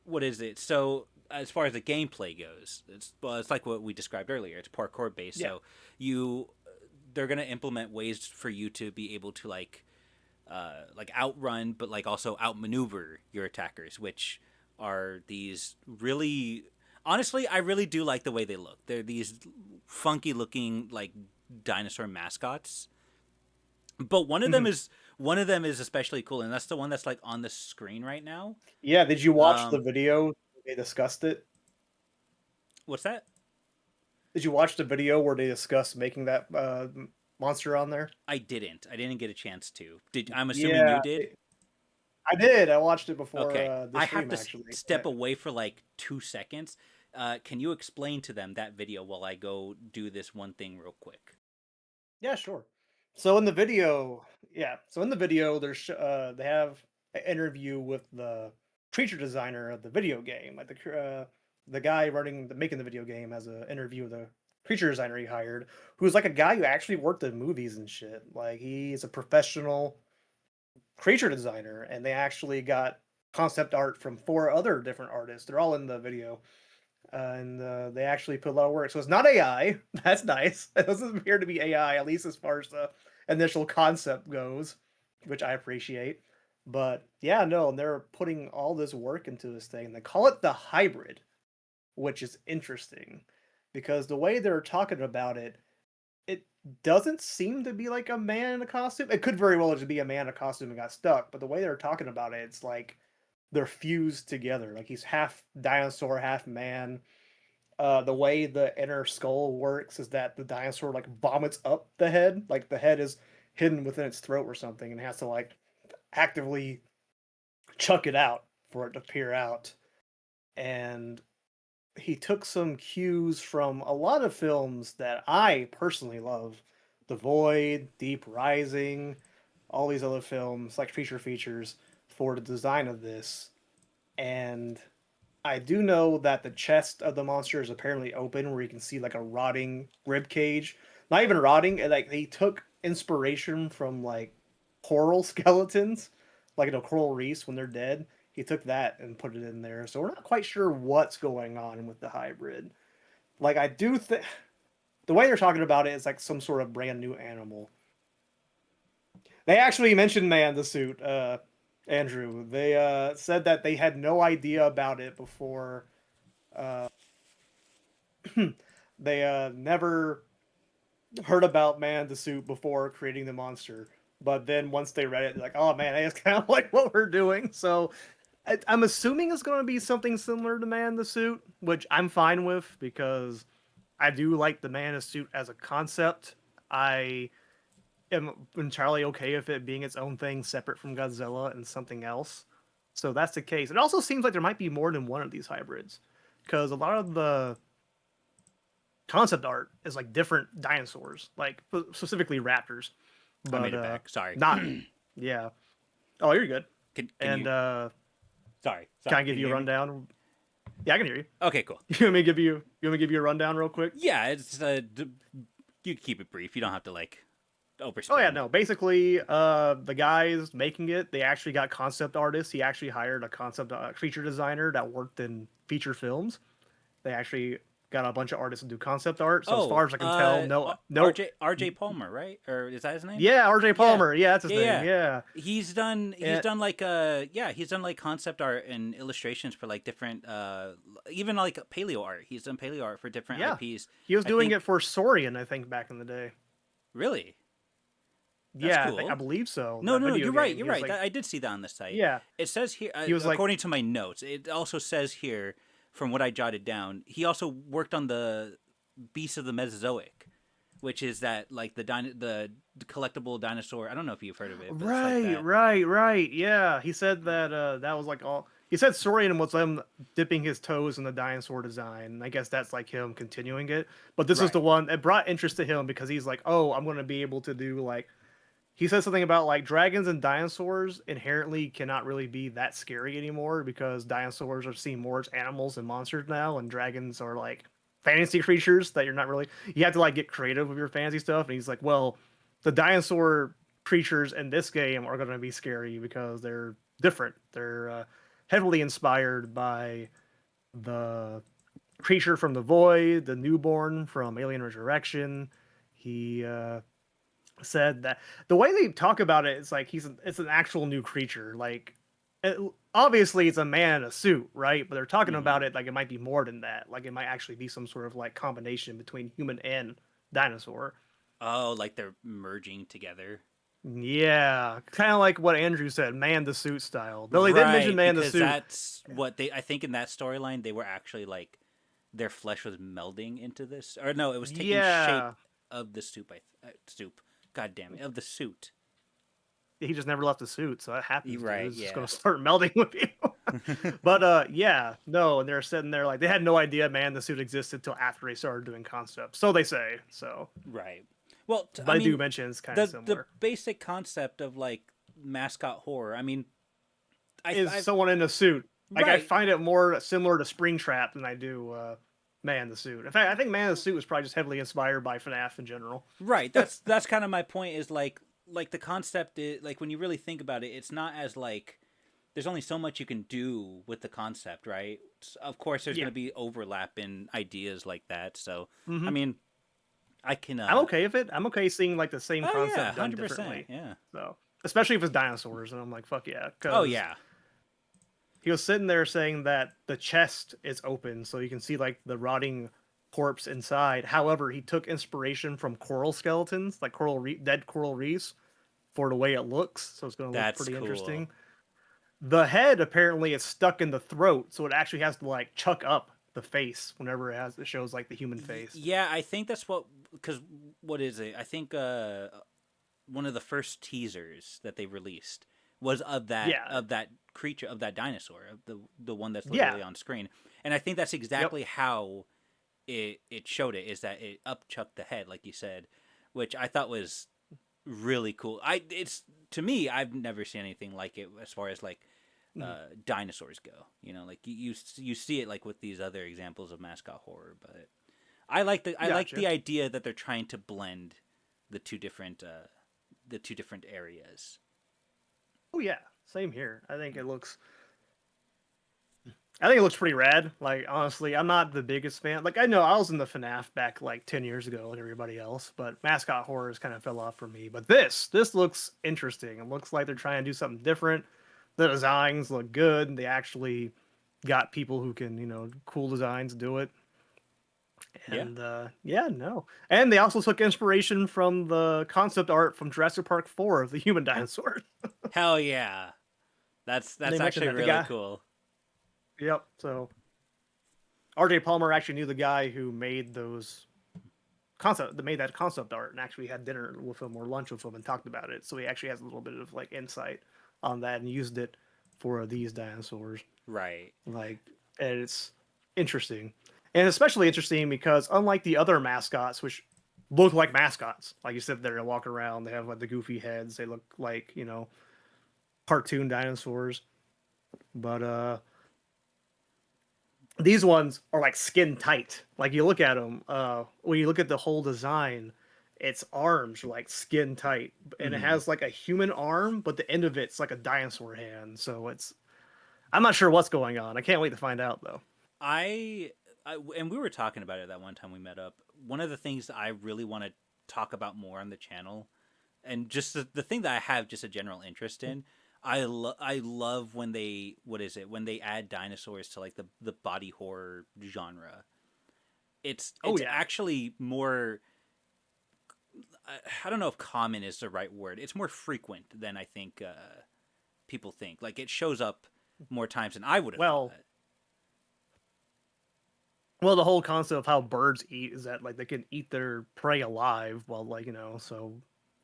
[SPEAKER 1] what is it? So as far as the gameplay goes, it's like what we described earlier. It's parkour based,
[SPEAKER 2] Yeah.
[SPEAKER 1] so you they're gonna implement ways for you to be able to like outrun, but like also outmaneuver your attackers, which are these really. Honestly, I really do like the way they look. They're these funky looking like dinosaur mascots, but
[SPEAKER 2] Mhm.
[SPEAKER 1] one of them is especially cool, and that's the one that's like on the screen right now.
[SPEAKER 2] Yeah, did you watch the
[SPEAKER 1] Um,
[SPEAKER 2] video they discussed it?
[SPEAKER 1] what's that?
[SPEAKER 2] Did you watch the video where they discussed making that monster on there?
[SPEAKER 1] I didn't. I didn't get a chance to. Did I'm assuming you
[SPEAKER 2] Yeah,
[SPEAKER 1] did?
[SPEAKER 2] I did. I watched it before
[SPEAKER 1] Okay.
[SPEAKER 2] the
[SPEAKER 1] I have
[SPEAKER 2] stream
[SPEAKER 1] to
[SPEAKER 2] actually.
[SPEAKER 1] step away for like 2 seconds. Can you explain to them that video while I go do this one thing real quick?
[SPEAKER 2] Yeah, sure. So in the video, they have an interview with the creature designer of the video game. Like the guy making the video game has an interview with the creature designer he hired, who's like a guy who actually worked in movies and shit. Like he's a professional creature designer, and they actually got concept art from four other different artists. They're all in the video, and they actually put a lot of work. So it's not AI. That's nice. It doesn't appear to be AI, at least as far as the initial concept goes, which I appreciate. But yeah, no, and they're putting all this work into this thing. They call it the hybrid, which is interesting because the way they're talking about it, it doesn't seem to be like a man in a costume. It could very well just be a man in a costume and got stuck, but the way they're talking about it, it's like they're fused together. Like he's half dinosaur, half man. The way the inner skull works is that the dinosaur like vomits up the head, like the head is hidden within its throat or something, and has to like actively chuck it out for it to peer out. And he took some cues from a lot of films that I personally love. The Void, Deep Rising, all these other films like features for the design of this. And I do know that the chest of the monster is apparently open, where you can see like a rotting rib cage. Not even rotting, like they took inspiration from like coral skeletons, like in a coral reefs when they're dead. He took that and put it in there, so we're not quite sure what's going on with the hybrid. Like I do think the way they're talking about it is like some sort of brand new animal. They actually mentioned man the suit, Andrew. They said that they had no idea about it before. Uh, they never heard about man the suit before creating the monster, but then once they read it, they're like, "Oh man, it's kind of like what we're doing." So I'm assuming it's going to be something similar to man the suit, which I'm fine with because I do like the man the suit as a concept. I am entirely okay with it being its own thing, separate from Godzilla and something else. So that's the case. It also seems like there might be more than one of these hybrids, because a lot of the concept art is like different dinosaurs, like specifically raptors,
[SPEAKER 1] I made
[SPEAKER 2] but
[SPEAKER 1] it back. Sorry.
[SPEAKER 2] not yeah. Oh, you're good.
[SPEAKER 1] Can
[SPEAKER 2] And
[SPEAKER 1] you? Sorry,
[SPEAKER 2] can
[SPEAKER 1] sorry.
[SPEAKER 2] I give
[SPEAKER 1] Can you
[SPEAKER 2] you a
[SPEAKER 1] hear me?
[SPEAKER 2] rundown? Yeah, I can hear you.
[SPEAKER 1] Okay, cool.
[SPEAKER 2] You want me to give you a rundown real quick?
[SPEAKER 1] Yeah, it's you keep it brief. You don't have to like
[SPEAKER 2] Oh yeah,
[SPEAKER 1] overspend.
[SPEAKER 2] no. Basically, the guys making it, they actually got concept artists. He actually hired a concept creature designer that worked in feature films. They actually got a bunch of artists to do concept art. So as
[SPEAKER 1] Oh,
[SPEAKER 2] far as I can tell, no.
[SPEAKER 1] RJ Palmer, right? Or is that his name?
[SPEAKER 2] Yeah, R.J.
[SPEAKER 1] Yeah,
[SPEAKER 2] Palmer. Yeah, that's his
[SPEAKER 1] yeah,
[SPEAKER 2] name.
[SPEAKER 1] yeah.
[SPEAKER 2] Yeah.
[SPEAKER 1] He's
[SPEAKER 2] And,
[SPEAKER 1] done like he's done like concept art and illustrations for like different even like paleo art. He's done paleo art for different
[SPEAKER 2] yeah,
[SPEAKER 1] IPs.
[SPEAKER 2] he was
[SPEAKER 1] I
[SPEAKER 2] doing
[SPEAKER 1] think
[SPEAKER 2] it for Saurian, I think, back in the day.
[SPEAKER 1] really that's
[SPEAKER 2] Yeah, I
[SPEAKER 1] cool.
[SPEAKER 2] believe so.
[SPEAKER 1] No,
[SPEAKER 2] That
[SPEAKER 1] no, no.
[SPEAKER 2] video
[SPEAKER 1] You're right.
[SPEAKER 2] game.
[SPEAKER 1] You're
[SPEAKER 2] He was
[SPEAKER 1] right.
[SPEAKER 2] like,
[SPEAKER 1] I did see that on the site.
[SPEAKER 2] yeah,
[SPEAKER 1] It says here,
[SPEAKER 2] he was like,
[SPEAKER 1] according to my notes, it also says here from what I jotted down. He also worked on the Beast of the Mesozoic, which is that like the collectible dinosaur. I don't know if you've heard of it, but it's like
[SPEAKER 2] right,
[SPEAKER 1] that.
[SPEAKER 2] right, right. Yeah, he said that that was like all. He said Saurian was him dipping his toes in the dinosaur design. I guess that's like him continuing it. But this is the
[SPEAKER 1] Right.
[SPEAKER 2] one that brought interest to him because he's like, oh, I'm going to be able to do like. He said something about like dragons and dinosaurs inherently cannot really be that scary anymore because dinosaurs are seen more as animals and monsters now, and dragons are like fantasy creatures that you're not really. You have to like get creative with your fantasy stuff. And he's like, well, the dinosaur creatures in this game are going to be scary because they're different. They're heavily inspired by the creature from the void, the newborn from Alien Resurrection. He said that the way they talk about it is like it's an actual new creature. Like, it, obviously it's a man in a suit, right? But they're talking
[SPEAKER 1] Hmm.
[SPEAKER 2] about it like it might be more than that. Like it might actually be some sort of like combination between human and dinosaur.
[SPEAKER 1] Oh, like they're merging together.
[SPEAKER 2] Yeah, kind of like what Andrew said, man the suit style. Though they did mention
[SPEAKER 1] Right,
[SPEAKER 2] man the
[SPEAKER 1] because
[SPEAKER 2] suit.
[SPEAKER 1] that's what they. I think in that storyline they were actually like their flesh was melding into this, or no, it was taking shape
[SPEAKER 2] Yeah,
[SPEAKER 1] of the soup. Soup. God damn it, of the suit.
[SPEAKER 2] he just never left the suit, so that happens, dude.
[SPEAKER 1] Right.
[SPEAKER 2] It's just
[SPEAKER 1] Yeah.
[SPEAKER 2] gonna start melding with you. But yeah, no, and they're sitting there like they had no idea, man, the suit existed till after they started doing concepts. So they say. So,
[SPEAKER 1] Right. Well, I
[SPEAKER 2] but I do
[SPEAKER 1] mean,
[SPEAKER 2] mention it's kind of
[SPEAKER 1] the
[SPEAKER 2] similar.
[SPEAKER 1] basic concept of like mascot horror. I mean,
[SPEAKER 2] Is
[SPEAKER 1] I
[SPEAKER 2] someone in a suit? Like I
[SPEAKER 1] right,
[SPEAKER 2] find it more similar to Springtrap than I do Man the Suit. In fact, I think Man the Suit was probably just heavily inspired by FNAF in general.
[SPEAKER 1] right. That's kind of my point. Is like the concept is like when you really think about it, it's not as like there's only so much you can do with the concept, right? Of course, there's going
[SPEAKER 2] Yeah.
[SPEAKER 1] to be overlap in ideas like that. So, I
[SPEAKER 2] Hmm.
[SPEAKER 1] mean, I can.
[SPEAKER 2] I'm okay with it. I'm okay seeing like the same
[SPEAKER 1] Oh yeah,
[SPEAKER 2] concept done
[SPEAKER 1] 100%.
[SPEAKER 2] differently.
[SPEAKER 1] Yeah.
[SPEAKER 2] So, especially if it's dinosaurs, and I'm like, fuck yeah,
[SPEAKER 1] Oh
[SPEAKER 2] because
[SPEAKER 1] yeah.
[SPEAKER 2] he was sitting there saying that the chest is open, so you can see like the rotting corpse inside. However, he took inspiration from coral skeletons, like dead coral reefs, for the way it looks. So it's going to look
[SPEAKER 1] That's
[SPEAKER 2] pretty
[SPEAKER 1] cool.
[SPEAKER 2] interesting. The head apparently is stuck in the throat, so it actually has to like chuck up the face whenever it shows like the human face.
[SPEAKER 1] Yeah, I think that's what because what is it? I think one of the first teasers that they released was
[SPEAKER 2] Yeah,
[SPEAKER 1] of that creature of that dinosaur, of the one that's
[SPEAKER 2] yeah,
[SPEAKER 1] literally on screen. And I think that's
[SPEAKER 2] yep.
[SPEAKER 1] exactly how it showed it is that it upchucked the head like you said, which I thought was really cool. I it's to me I've never seen anything like it as far as like
[SPEAKER 2] Mm,
[SPEAKER 1] dinosaurs go. You know, like you see it like with these other examples of mascot horror, but I like
[SPEAKER 2] gotcha.
[SPEAKER 1] the idea that they're trying to blend the two different areas.
[SPEAKER 2] Oh yeah, same here. I think it looks pretty rad. Like honestly, I'm not the biggest fan. Like I know I was in the FNAF back like 10 years ago like everybody else, but mascot horrors kind of fell off for me. But this looks interesting. It looks like they're trying to do something different. The designs look good. They actually got people who can, cool designs do it.
[SPEAKER 1] Yeah.
[SPEAKER 2] And yeah, no. And they also took inspiration from the concept art from Jurassic Park 4 of the human dinosaurs.
[SPEAKER 1] Hell yeah.
[SPEAKER 2] They
[SPEAKER 1] That's
[SPEAKER 2] mentioned
[SPEAKER 1] actually
[SPEAKER 2] that the
[SPEAKER 1] really
[SPEAKER 2] guy.
[SPEAKER 1] cool.
[SPEAKER 2] Yep. So RJ Palmer actually knew the guy who made that made that concept art and actually had dinner with him or lunch with him and talked about it. So he actually has a little bit of like insight on that and used it for these dinosaurs.
[SPEAKER 1] Right.
[SPEAKER 2] Like, and it's interesting. And especially interesting because unlike the other mascots, which look like mascots, like you sit there and walk around, they have like the goofy heads, they look like, cartoon dinosaurs. But these ones are like skin tight. Like you look at them, when you look at the whole design, its arms are like skin tight, and it
[SPEAKER 1] Hmm.
[SPEAKER 2] has like a human arm, but the end of it's like a dinosaur hand. So it's I'm not sure what's going on. I can't wait to find out though.
[SPEAKER 1] I, and we were talking about it that one time we met up. One of the things that I really want to talk about more on the channel, and just the thing that I have just a general interest in. I love when they, what is it, when they add dinosaurs to like the body horror genre.
[SPEAKER 2] Oh
[SPEAKER 1] It's
[SPEAKER 2] yeah,
[SPEAKER 1] actually more, I don't know if common is the right word. It's more frequent than I think people think. Like it shows up more times than I would have thought.
[SPEAKER 2] well, well, the whole concept of how birds eat is that like they can eat their prey alive, while like so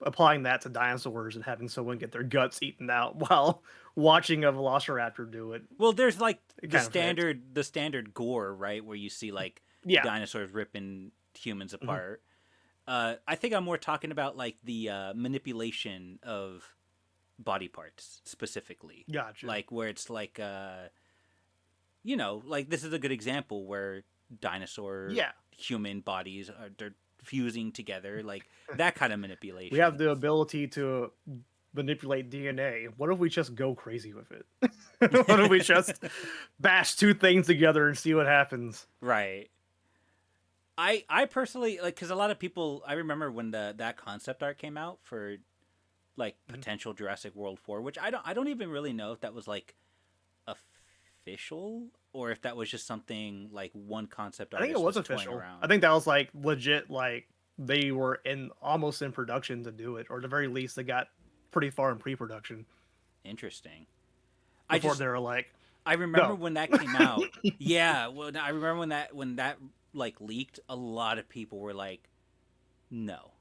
[SPEAKER 2] applying that to dinosaurs and having someone get their guts eaten out while watching a velociraptor do it,
[SPEAKER 1] Well, there's like
[SPEAKER 2] it kind of fits.
[SPEAKER 1] the standard gore, right, where you see like
[SPEAKER 2] Yeah.
[SPEAKER 1] dinosaurs ripping humans
[SPEAKER 2] Mhm.
[SPEAKER 1] apart. I think I'm more talking about like the manipulation of body parts specifically,
[SPEAKER 2] Gotcha.
[SPEAKER 1] like where it's like like this is a good example where dinosaur
[SPEAKER 2] Yeah.
[SPEAKER 1] human bodies are they're fusing together, like that kind of
[SPEAKER 2] We have
[SPEAKER 1] manipulation.
[SPEAKER 2] the ability to manipulate DNA. What if we just go crazy with it? What if we just bash two things together and see what happens?
[SPEAKER 1] Right. I personally like because a lot of people I remember when that concept art came out for like
[SPEAKER 2] Mhm.
[SPEAKER 1] potential Jurassic World 4, which I don't even really know if that was like official or if that was just something like one concept
[SPEAKER 2] I think it
[SPEAKER 1] artist
[SPEAKER 2] was
[SPEAKER 1] was toying
[SPEAKER 2] official. I
[SPEAKER 1] around.
[SPEAKER 2] think that was like legit, like they were in almost in production to do it, or at the very least, they got pretty far in pre-production
[SPEAKER 1] Interesting. I
[SPEAKER 2] before
[SPEAKER 1] just
[SPEAKER 2] they were like,
[SPEAKER 1] I remember
[SPEAKER 2] "Go."
[SPEAKER 1] when that came out. Yeah, well, I remember when that like leaked. A lot of people were like, "No,"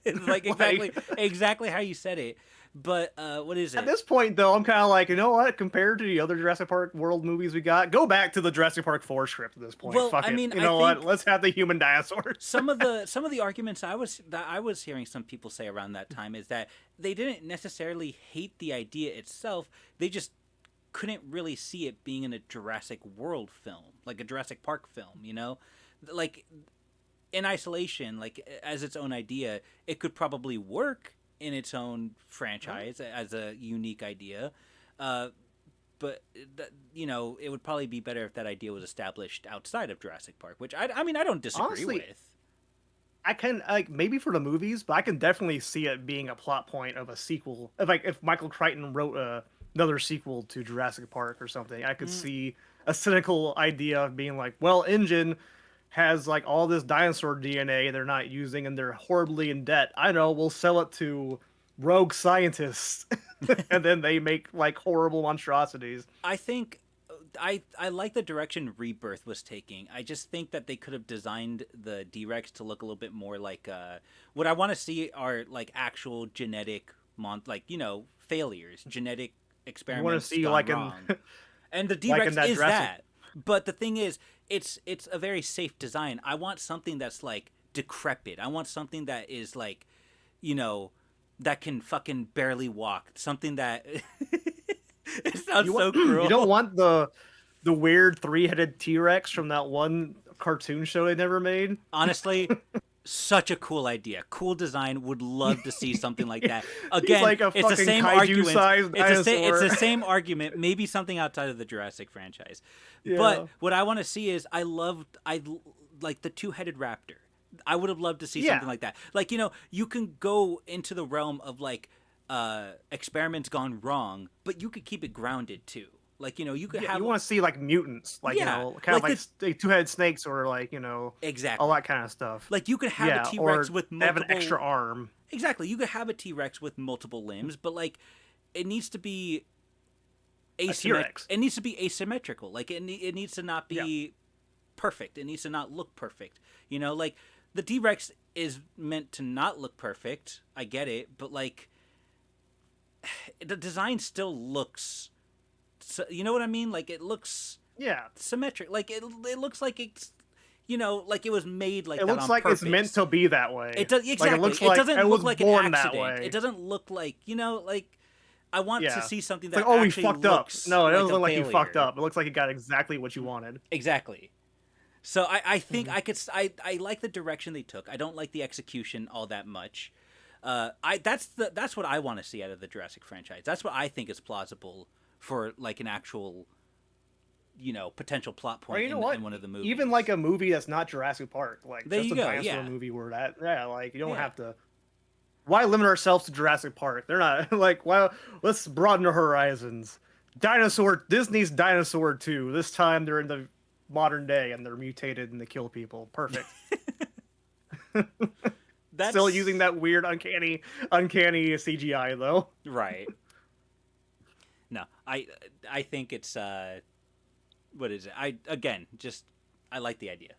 [SPEAKER 1] it's like
[SPEAKER 2] Like
[SPEAKER 1] exactly how you said it. But what is
[SPEAKER 2] at
[SPEAKER 1] it?
[SPEAKER 2] this point, though, I'm kind of like, you know what? Compared to the other Jurassic Park World movies we got, go back to the Jurassic Park 4 script at this point.
[SPEAKER 1] Well,
[SPEAKER 2] Fuck
[SPEAKER 1] I
[SPEAKER 2] it.
[SPEAKER 1] mean,
[SPEAKER 2] You
[SPEAKER 1] I
[SPEAKER 2] know what?
[SPEAKER 1] think
[SPEAKER 2] Let's have the human dinosaurs.
[SPEAKER 1] some of the arguments I was hearing some people say around that time is that they didn't necessarily hate the idea itself. They just couldn't really see it being in a Jurassic World film, like a Jurassic Park film, Like in isolation, like as its own idea, it could probably work in its own franchise as a unique idea. Uh, but it would probably be better if that idea was established outside of Jurassic Park, which I mean I don't disagree
[SPEAKER 2] Honestly,
[SPEAKER 1] with.
[SPEAKER 2] I can like maybe for the movies, but I can definitely see it being a plot point of a sequel. If Michael Crichton wrote another sequel to Jurassic Park or something, I could
[SPEAKER 1] Mm,
[SPEAKER 2] see a cynical idea of being like, well, Engine has like all this dinosaur DNA they're not using and they're horribly in debt. I know, we'll sell it to rogue scientists and then they make like horrible monstrosities.
[SPEAKER 1] I think I like the direction Rebirth was taking. I just think that they could have designed the D-Rex to look a little bit more like what I want to see are like actual genetic like failures, genetic
[SPEAKER 2] You want to
[SPEAKER 1] experiments
[SPEAKER 2] see
[SPEAKER 1] gone
[SPEAKER 2] like in
[SPEAKER 1] wrong. And the
[SPEAKER 2] like in
[SPEAKER 1] D-Rex
[SPEAKER 2] that
[SPEAKER 1] is
[SPEAKER 2] Jurassic.
[SPEAKER 1] that. But the thing is, it's a very safe design. I want something that's like decrepit. I want something that is like, you know, that can fucking barely walk. Something that it sounds
[SPEAKER 2] You want
[SPEAKER 1] so
[SPEAKER 2] you don't
[SPEAKER 1] cruel.
[SPEAKER 2] want the weird three-headed T-Rex from that one cartoon show they never made.
[SPEAKER 1] Honestly, such a cool idea. Cool design. Would love to see something like that.
[SPEAKER 2] He's
[SPEAKER 1] Again,
[SPEAKER 2] like a
[SPEAKER 1] it's the
[SPEAKER 2] fucking
[SPEAKER 1] same argument.
[SPEAKER 2] kaiju-sized
[SPEAKER 1] It's
[SPEAKER 2] dinosaur.
[SPEAKER 1] the same argument. Maybe something outside of the Jurassic franchise. But
[SPEAKER 2] Yeah.
[SPEAKER 1] what I want to see is I like the two-headed raptor. I would have loved to see something
[SPEAKER 2] Yeah.
[SPEAKER 1] like that. Like you can go into the realm of like experiments gone wrong, but you could keep it grounded too. Like you could
[SPEAKER 2] Yeah,
[SPEAKER 1] have
[SPEAKER 2] you want to see like mutants, like
[SPEAKER 1] yeah,
[SPEAKER 2] kind of
[SPEAKER 1] like
[SPEAKER 2] like
[SPEAKER 1] the
[SPEAKER 2] two-headed snakes or like all
[SPEAKER 1] exactly.
[SPEAKER 2] that kind of stuff.
[SPEAKER 1] Like you could have a
[SPEAKER 2] Yeah,
[SPEAKER 1] T Rex
[SPEAKER 2] or
[SPEAKER 1] with
[SPEAKER 2] they have an
[SPEAKER 1] multiple.
[SPEAKER 2] extra arm.
[SPEAKER 1] Exactly, you could have a T Rex with multiple limbs, but like it needs to be
[SPEAKER 2] A
[SPEAKER 1] asymmetric.
[SPEAKER 2] T-Rex.
[SPEAKER 1] It needs to be asymmetrical. Like it needs to not
[SPEAKER 2] Yeah.
[SPEAKER 1] be perfect. It needs to not look perfect. Like the T Rex is meant to not look perfect. I get it, but like the design still looks. You know what I mean? Like it looks
[SPEAKER 2] Yeah.
[SPEAKER 1] symmetric. Like it looks like it's like it was made like
[SPEAKER 2] It
[SPEAKER 1] that
[SPEAKER 2] looks
[SPEAKER 1] on
[SPEAKER 2] like it's meant
[SPEAKER 1] purpose.
[SPEAKER 2] to be that way.
[SPEAKER 1] It does
[SPEAKER 2] Like it
[SPEAKER 1] exactly.
[SPEAKER 2] looks
[SPEAKER 1] It
[SPEAKER 2] like
[SPEAKER 1] doesn't
[SPEAKER 2] it
[SPEAKER 1] look
[SPEAKER 2] was
[SPEAKER 1] like an
[SPEAKER 2] born that
[SPEAKER 1] accident.
[SPEAKER 2] way.
[SPEAKER 1] It doesn't look like like I want to
[SPEAKER 2] Yeah.
[SPEAKER 1] see something
[SPEAKER 2] It's
[SPEAKER 1] that
[SPEAKER 2] like, oh, he
[SPEAKER 1] actually
[SPEAKER 2] fucked up.
[SPEAKER 1] looks
[SPEAKER 2] No, it
[SPEAKER 1] like
[SPEAKER 2] doesn't
[SPEAKER 1] a
[SPEAKER 2] look like he fucked
[SPEAKER 1] failure.
[SPEAKER 2] up. It looks like he got exactly what you wanted.
[SPEAKER 1] Exactly. So I think I like the direction they took. I don't like the execution all that much. That's what I want to see out of the Jurassic franchise. That's what I think is plausible for like an actual, potential plot
[SPEAKER 2] Or
[SPEAKER 1] point
[SPEAKER 2] you know what?
[SPEAKER 1] in one of the movies.
[SPEAKER 2] Even like a movie that's not Jurassic Park, like
[SPEAKER 1] There
[SPEAKER 2] just
[SPEAKER 1] you
[SPEAKER 2] a
[SPEAKER 1] go,
[SPEAKER 2] dinosaur
[SPEAKER 1] yeah.
[SPEAKER 2] movie where that, yeah, like you don't
[SPEAKER 1] Yeah.
[SPEAKER 2] have to. Why limit ourselves to Jurassic Park? They're not like, well, let's broaden our horizons. Disney's Dinosaur 2. This time they're in the modern day and they're mutated and they kill people. Perfect.
[SPEAKER 1] That's
[SPEAKER 2] Still using that weird uncanny CGI though.
[SPEAKER 1] right. No, I think it's what is it? I like the idea.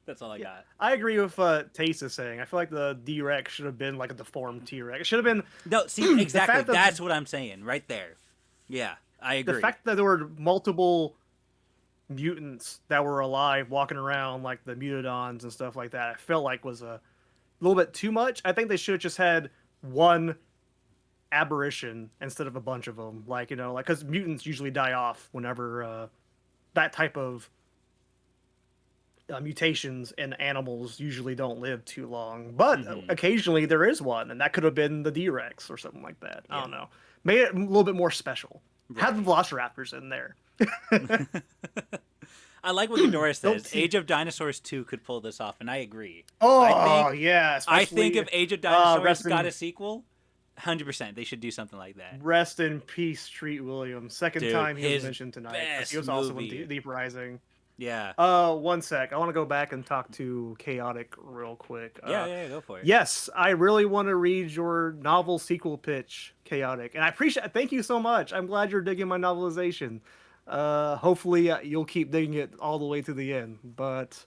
[SPEAKER 1] That's all I got.
[SPEAKER 2] I agree with Taste is saying. I feel like the D-Rex should have been like a deformed T-Rex. It should have been
[SPEAKER 1] No, see, exactly.
[SPEAKER 2] fact that-
[SPEAKER 1] That's what I'm saying right there. Yeah, I agree.
[SPEAKER 2] the fact that there were multiple mutants that were alive walking around, like the mutodons and stuff like that, I felt like was a little bit too much. I think they should have just had one aberration instead of a bunch of them. Like, like, because mutants usually die off whenever that type of mutations in animals usually don't live too long. But occasionally there is one, and that could have been the D-Rex or something like that. I don't know. Made it a little bit more special.
[SPEAKER 1] Right.
[SPEAKER 2] Have the Velociraptors in there.
[SPEAKER 1] I like what Ghidorah says.
[SPEAKER 2] see-
[SPEAKER 1] Age of Dinosaurs 2 could pull this off, and I agree.
[SPEAKER 2] Oh,
[SPEAKER 1] I think,
[SPEAKER 2] yeah.
[SPEAKER 1] I think if Age of Dinosaurs
[SPEAKER 2] rest
[SPEAKER 1] got
[SPEAKER 2] in-
[SPEAKER 1] a sequel, 100% they should do something like that.
[SPEAKER 2] Rest in peace, Treat Williams. Second
[SPEAKER 1] Dude,
[SPEAKER 2] time he was
[SPEAKER 1] his
[SPEAKER 2] mentioned tonight.
[SPEAKER 1] best
[SPEAKER 2] He was also
[SPEAKER 1] movie.
[SPEAKER 2] in Deep Rising.
[SPEAKER 1] Yeah.
[SPEAKER 2] One sec. I want to go back and talk to Chaotic real quick.
[SPEAKER 1] Yeah, go for it.
[SPEAKER 2] Yes, I really want to read your novel sequel pitch, Chaotic, and I appreciate. Thank you so much. I'm glad you're digging my novelization. Hopefully, you'll keep digging it all the way to the end, but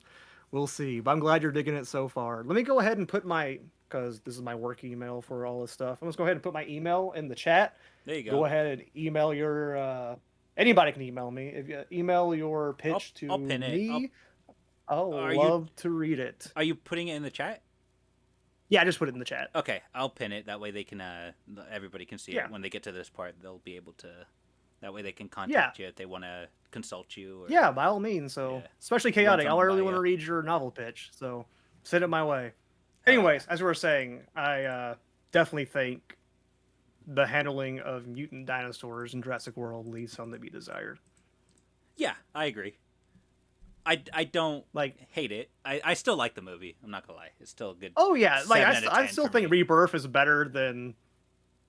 [SPEAKER 2] we'll see. But I'm glad you're digging it so far. Let me go ahead and put because this is my work email for all this stuff. I'm just go ahead and put my email in the chat.
[SPEAKER 1] There you go.
[SPEAKER 2] Go ahead and email your. Anybody can email me. If you email your pitch
[SPEAKER 1] I'll
[SPEAKER 2] to
[SPEAKER 1] pin it.
[SPEAKER 2] me, I'll
[SPEAKER 1] Are you-
[SPEAKER 2] love to read it.
[SPEAKER 1] Are you putting it in the chat?
[SPEAKER 2] Yeah, I just put it in the chat.
[SPEAKER 1] Okay, I'll pin it. That way they can, everybody can see
[SPEAKER 2] Yeah.
[SPEAKER 1] it. When they get to this part, they'll be able to. That way they can contact you if they want to consult you. Or,
[SPEAKER 2] Yeah, by all means. So,
[SPEAKER 1] Yeah.
[SPEAKER 2] especially Chaotic, I
[SPEAKER 1] something
[SPEAKER 2] really
[SPEAKER 1] by
[SPEAKER 2] want to
[SPEAKER 1] you.
[SPEAKER 2] read your novel pitch. So, send it my way. Anyways, as we were saying, I definitely think the handling of mutant dinosaurs in Jurassic World leaves some to be desired.
[SPEAKER 1] Yeah, I agree. I don't
[SPEAKER 2] Like,
[SPEAKER 1] hate it. I still like the movie. I'm not gonna lie. It's still a good.
[SPEAKER 2] oh yeah, like
[SPEAKER 1] 7 out of
[SPEAKER 2] I
[SPEAKER 1] 10
[SPEAKER 2] still
[SPEAKER 1] for
[SPEAKER 2] think
[SPEAKER 1] me.
[SPEAKER 2] Rebirth is better than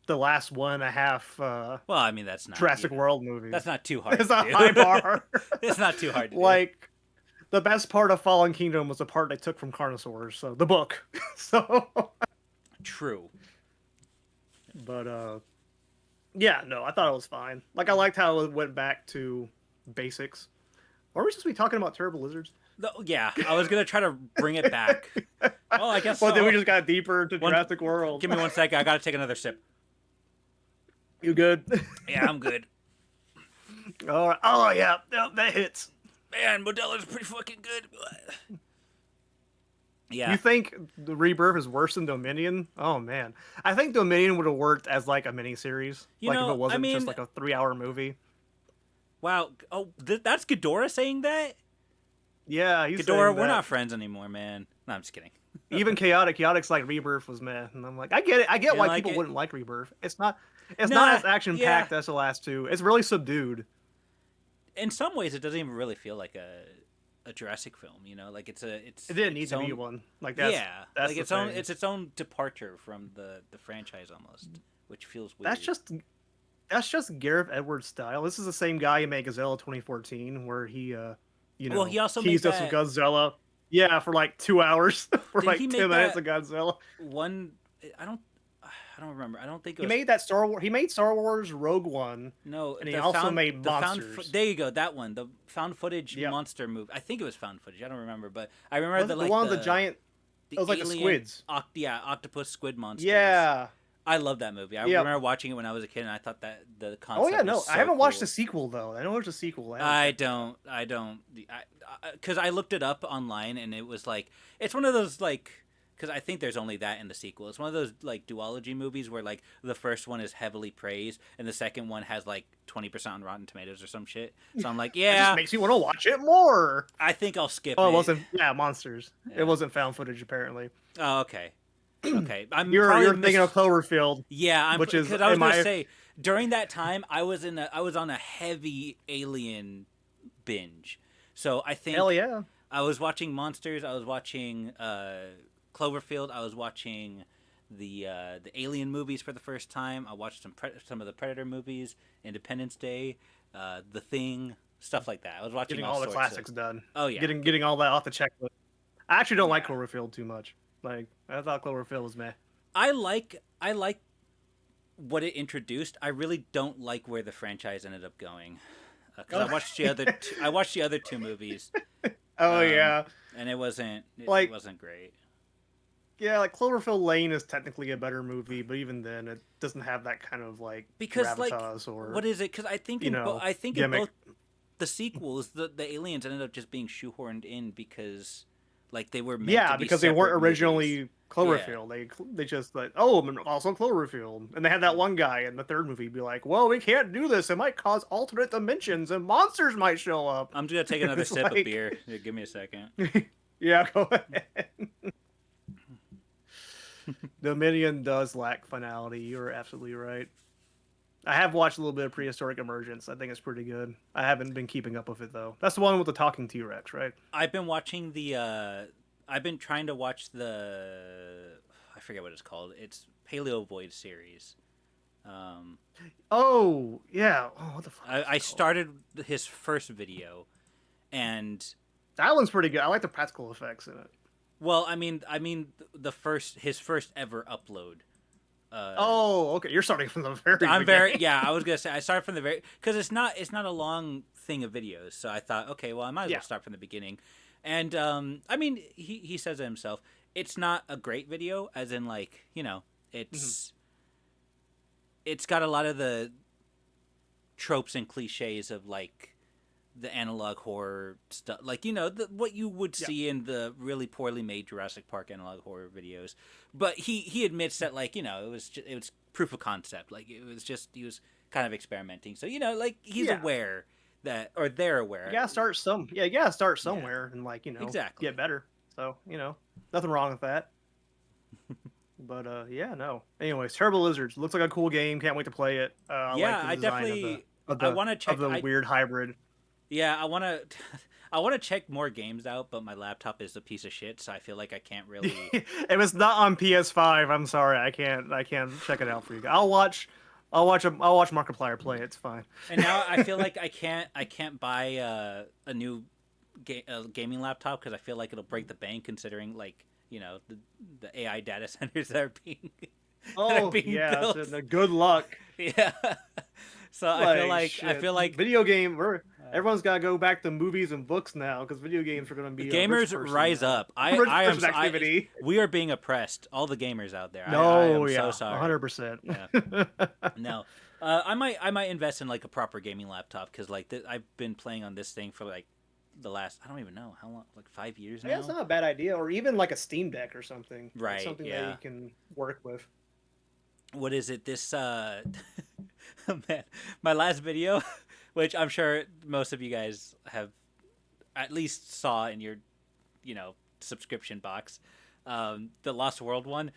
[SPEAKER 2] the last 1.5
[SPEAKER 1] Well, I mean that's not
[SPEAKER 2] Jurassic
[SPEAKER 1] even-
[SPEAKER 2] World movies.
[SPEAKER 1] That's not too hard.
[SPEAKER 2] It's
[SPEAKER 1] to
[SPEAKER 2] a
[SPEAKER 1] do.
[SPEAKER 2] high bar.
[SPEAKER 1] It's not too hard to do.
[SPEAKER 2] Like, the best part of Fallen Kingdom was the part they took from Carnosaurs, so the book. So,
[SPEAKER 1] True.
[SPEAKER 2] but yeah, no, I thought it was fine. Like, I liked how it went back to basics. Or are we supposed to be talking about terrible lizards?
[SPEAKER 1] Yeah, I was gonna try to bring it back. Oh, I guess.
[SPEAKER 2] Well,
[SPEAKER 1] so.
[SPEAKER 2] then we just got deeper into
[SPEAKER 1] One-
[SPEAKER 2] Jurassic World.
[SPEAKER 1] Give me 1 second. I gotta take another sip.
[SPEAKER 2] You good?
[SPEAKER 1] Yeah, I'm good.
[SPEAKER 2] All right. Oh yeah, that hits.
[SPEAKER 1] Man, Modella's pretty fucking good. Yeah.
[SPEAKER 2] You think the Rebirth is worse than Dominion? Oh man, I think Dominion would have worked as like a miniseries,
[SPEAKER 1] You
[SPEAKER 2] like
[SPEAKER 1] know,
[SPEAKER 2] if it wasn't
[SPEAKER 1] I
[SPEAKER 2] just
[SPEAKER 1] mean-
[SPEAKER 2] like a 3-hour movie.
[SPEAKER 1] Wow. Oh, that's Ghidorah saying that?
[SPEAKER 2] Yeah, he's
[SPEAKER 1] Ghidorah,
[SPEAKER 2] saying
[SPEAKER 1] we're
[SPEAKER 2] that.
[SPEAKER 1] not friends anymore, man. No, I'm just kidding.
[SPEAKER 2] Even Chaotic's like Rebirth was meh, and I'm like, I get it. I get
[SPEAKER 1] You
[SPEAKER 2] why
[SPEAKER 1] like
[SPEAKER 2] people
[SPEAKER 1] it?
[SPEAKER 2] wouldn't like Rebirth. It's not as
[SPEAKER 1] Nah,
[SPEAKER 2] action packed as the last two. It's really subdued.
[SPEAKER 1] In some ways, it doesn't even really feel like a Jurassic film. You know, like it's
[SPEAKER 2] It didn't need
[SPEAKER 1] its
[SPEAKER 2] to be
[SPEAKER 1] own-
[SPEAKER 2] one. Like that's
[SPEAKER 1] yeah,
[SPEAKER 2] that's
[SPEAKER 1] like
[SPEAKER 2] the
[SPEAKER 1] its own.
[SPEAKER 2] thing.
[SPEAKER 1] It's its own departure from the franchise almost, which feels weird.
[SPEAKER 2] That's just Gareth Edwards' style. This is the same guy who made Godzilla 2014, where he
[SPEAKER 1] Well, he also
[SPEAKER 2] teased
[SPEAKER 1] made
[SPEAKER 2] us with
[SPEAKER 1] that-
[SPEAKER 2] Godzilla. Yeah, for like 2 hours, for
[SPEAKER 1] Did
[SPEAKER 2] like
[SPEAKER 1] he
[SPEAKER 2] 10
[SPEAKER 1] make
[SPEAKER 2] minutes
[SPEAKER 1] that-
[SPEAKER 2] of Godzilla.
[SPEAKER 1] one. I don't remember. I don't think it
[SPEAKER 2] He
[SPEAKER 1] was.
[SPEAKER 2] made that Star Wars. He made Star Wars Rogue One.
[SPEAKER 1] No,
[SPEAKER 2] and he
[SPEAKER 1] the
[SPEAKER 2] also
[SPEAKER 1] found-
[SPEAKER 2] made
[SPEAKER 1] the found
[SPEAKER 2] Monsters.
[SPEAKER 1] there you go, that one, the found footage
[SPEAKER 2] Yep.
[SPEAKER 1] monster movie. I think it was found footage. I don't remember, but I remember
[SPEAKER 2] Was it
[SPEAKER 1] the
[SPEAKER 2] the one with the giant?
[SPEAKER 1] the
[SPEAKER 2] it was like the
[SPEAKER 1] alien
[SPEAKER 2] squids.
[SPEAKER 1] Octopus squid monsters.
[SPEAKER 2] Yeah.
[SPEAKER 1] I love that movie. I
[SPEAKER 2] Yep.
[SPEAKER 1] remember watching it when I was a kid, and I thought that the concept.
[SPEAKER 2] Oh yeah, no,
[SPEAKER 1] was so
[SPEAKER 2] I haven't watched
[SPEAKER 1] cool.
[SPEAKER 2] the sequel though. I know there's a sequel.
[SPEAKER 1] I don't, because I looked it up online, and it was like it's one of those like because I think there's only that in the sequel. It's one of those like duology movies where like the first one is heavily praised and the second one has like 20% on Rotten Tomatoes or some shit. So I'm like,
[SPEAKER 2] It just
[SPEAKER 1] yeah,
[SPEAKER 2] makes me want to watch it more.
[SPEAKER 1] I think I'll skip
[SPEAKER 2] Oh, it
[SPEAKER 1] it.
[SPEAKER 2] wasn't. Yeah, monsters. It
[SPEAKER 1] Yeah.
[SPEAKER 2] wasn't found footage apparently.
[SPEAKER 1] Oh, okay. Okay. I'm
[SPEAKER 2] You're
[SPEAKER 1] probably
[SPEAKER 2] thinking of Cloverfield,
[SPEAKER 1] Yeah, I'm
[SPEAKER 2] which is
[SPEAKER 1] because I was
[SPEAKER 2] in
[SPEAKER 1] gonna
[SPEAKER 2] my
[SPEAKER 1] say during that time I was on a heavy Alien binge. So I
[SPEAKER 2] hell
[SPEAKER 1] think
[SPEAKER 2] yeah.
[SPEAKER 1] I was watching Monsters. I was watching Cloverfield. I was watching the Alien movies for the first time. I watched some of the Predator movies, Independence Day, The Thing, stuff like that. I was watching
[SPEAKER 2] Getting
[SPEAKER 1] all
[SPEAKER 2] all the
[SPEAKER 1] sorts
[SPEAKER 2] classics
[SPEAKER 1] of.
[SPEAKER 2] done.
[SPEAKER 1] Oh yeah,
[SPEAKER 2] Getting all that off the checklist. I actually don't like
[SPEAKER 1] yeah.
[SPEAKER 2] Cloverfield too much. Like I thought Cloverfield was meh.
[SPEAKER 1] I like what it introduced. I really don't like where the franchise ended up going because I watched the other two movies,
[SPEAKER 2] Oh
[SPEAKER 1] um,
[SPEAKER 2] yeah.
[SPEAKER 1] and it
[SPEAKER 2] Like
[SPEAKER 1] wasn't great.
[SPEAKER 2] yeah, like Cloverfield Lane is technically a better movie, but even then, it doesn't have that kind of like
[SPEAKER 1] Because like
[SPEAKER 2] gravitas or
[SPEAKER 1] what is it? Because I think in
[SPEAKER 2] gimmick.
[SPEAKER 1] both the sequels, the aliens ended up just being shoehorned in because like they were meant to
[SPEAKER 2] Yeah,
[SPEAKER 1] be
[SPEAKER 2] because they weren't
[SPEAKER 1] separate movies.
[SPEAKER 2] originally
[SPEAKER 1] Yeah.
[SPEAKER 2] Cloverfield. They just like, oh, I'm also Cloverfield, and they had that one guy in the third movie be like, well, we can't do this. It might cause alternate dimensions, and monsters might show up.
[SPEAKER 1] I'm just gonna take another
[SPEAKER 2] It's
[SPEAKER 1] sip of
[SPEAKER 2] like,
[SPEAKER 1] beer. Here, give me a second.
[SPEAKER 2] yeah, go ahead. Dominion does lack finality. You're absolutely right. I have watched a little bit of Prehistoric Emergence. I think it's pretty good. I haven't been keeping up with it though. That's the one with the talking T-Rex, right?
[SPEAKER 1] I've been watching I've been trying to watch the. I forget what it's called. It's Paleo Void series. Um,
[SPEAKER 2] Oh yeah. Oh, what the fuck?
[SPEAKER 1] I started his first video, and
[SPEAKER 2] That one's pretty good. I like the practical effects in it.
[SPEAKER 1] well, I mean his first ever upload.
[SPEAKER 2] Oh, okay. You're starting from the very
[SPEAKER 1] I'm
[SPEAKER 2] beginning.
[SPEAKER 1] yeah. I was gonna say I started from the very because it's not a long thing of videos. So I thought, okay, well, I might as
[SPEAKER 2] Yeah.
[SPEAKER 1] well start from the beginning. And I mean, he says it himself. It's not a great video, as in like
[SPEAKER 2] Mhm.
[SPEAKER 1] it's got a lot of the tropes and cliches of like the analog horror stuff, like what you would
[SPEAKER 2] Yeah.
[SPEAKER 1] see in the really poorly made Jurassic Park analog horror videos. But he admits that like it was proof of concept, like it was just he was kind of experimenting. So like he's
[SPEAKER 2] Yeah.
[SPEAKER 1] aware that or they're aware.
[SPEAKER 2] You gotta start you gotta start
[SPEAKER 1] Yeah,
[SPEAKER 2] somewhere and like,
[SPEAKER 1] exactly.
[SPEAKER 2] get better. So, nothing wrong with that. But yeah, no. Anyways, Terrible Lizards looks like a cool game. Can't wait to play it. I like
[SPEAKER 1] Yeah,
[SPEAKER 2] the
[SPEAKER 1] I
[SPEAKER 2] design
[SPEAKER 1] definitely
[SPEAKER 2] of
[SPEAKER 1] I
[SPEAKER 2] the
[SPEAKER 1] want to check.
[SPEAKER 2] of the weird hybrid.
[SPEAKER 1] Yeah, I want to. I want to check more games out, but my laptop is a piece of shit, so I feel like I can't really.
[SPEAKER 2] If it's not on PS5, I'm sorry, I can't check it out for you. I'll watch Markiplier play it. It's fine.
[SPEAKER 1] And now I feel like I can't buy a new gaming laptop because I feel like it'll break the bank, considering like the AI data centers that are being that are
[SPEAKER 2] Oh
[SPEAKER 1] being
[SPEAKER 2] yeah,
[SPEAKER 1] built.
[SPEAKER 2] so good luck.
[SPEAKER 1] Yeah. So I
[SPEAKER 2] Shit.
[SPEAKER 1] feel like
[SPEAKER 2] video game. Everyone's got to go back to movies and books now because video games are going to be a rich
[SPEAKER 1] gamers
[SPEAKER 2] person,
[SPEAKER 1] rise up. I
[SPEAKER 2] rich
[SPEAKER 1] I am
[SPEAKER 2] person activity.
[SPEAKER 1] we are being oppressed. All the gamers out there. I
[SPEAKER 2] No,
[SPEAKER 1] am
[SPEAKER 2] yeah,
[SPEAKER 1] so sorry.
[SPEAKER 2] 100%.
[SPEAKER 1] Yeah. No, I might invest in like a proper gaming laptop because like I've been playing on this thing for like the last I don't even know how long, like 5 years now.
[SPEAKER 2] Yeah, it's not a bad idea, or even like a Steam Deck or something. Like
[SPEAKER 1] Right,
[SPEAKER 2] something
[SPEAKER 1] yeah.
[SPEAKER 2] that you can work with.
[SPEAKER 1] What is it? This man, my last video, which I'm sure most of you guys have at least saw in your subscription box, the Lost World one.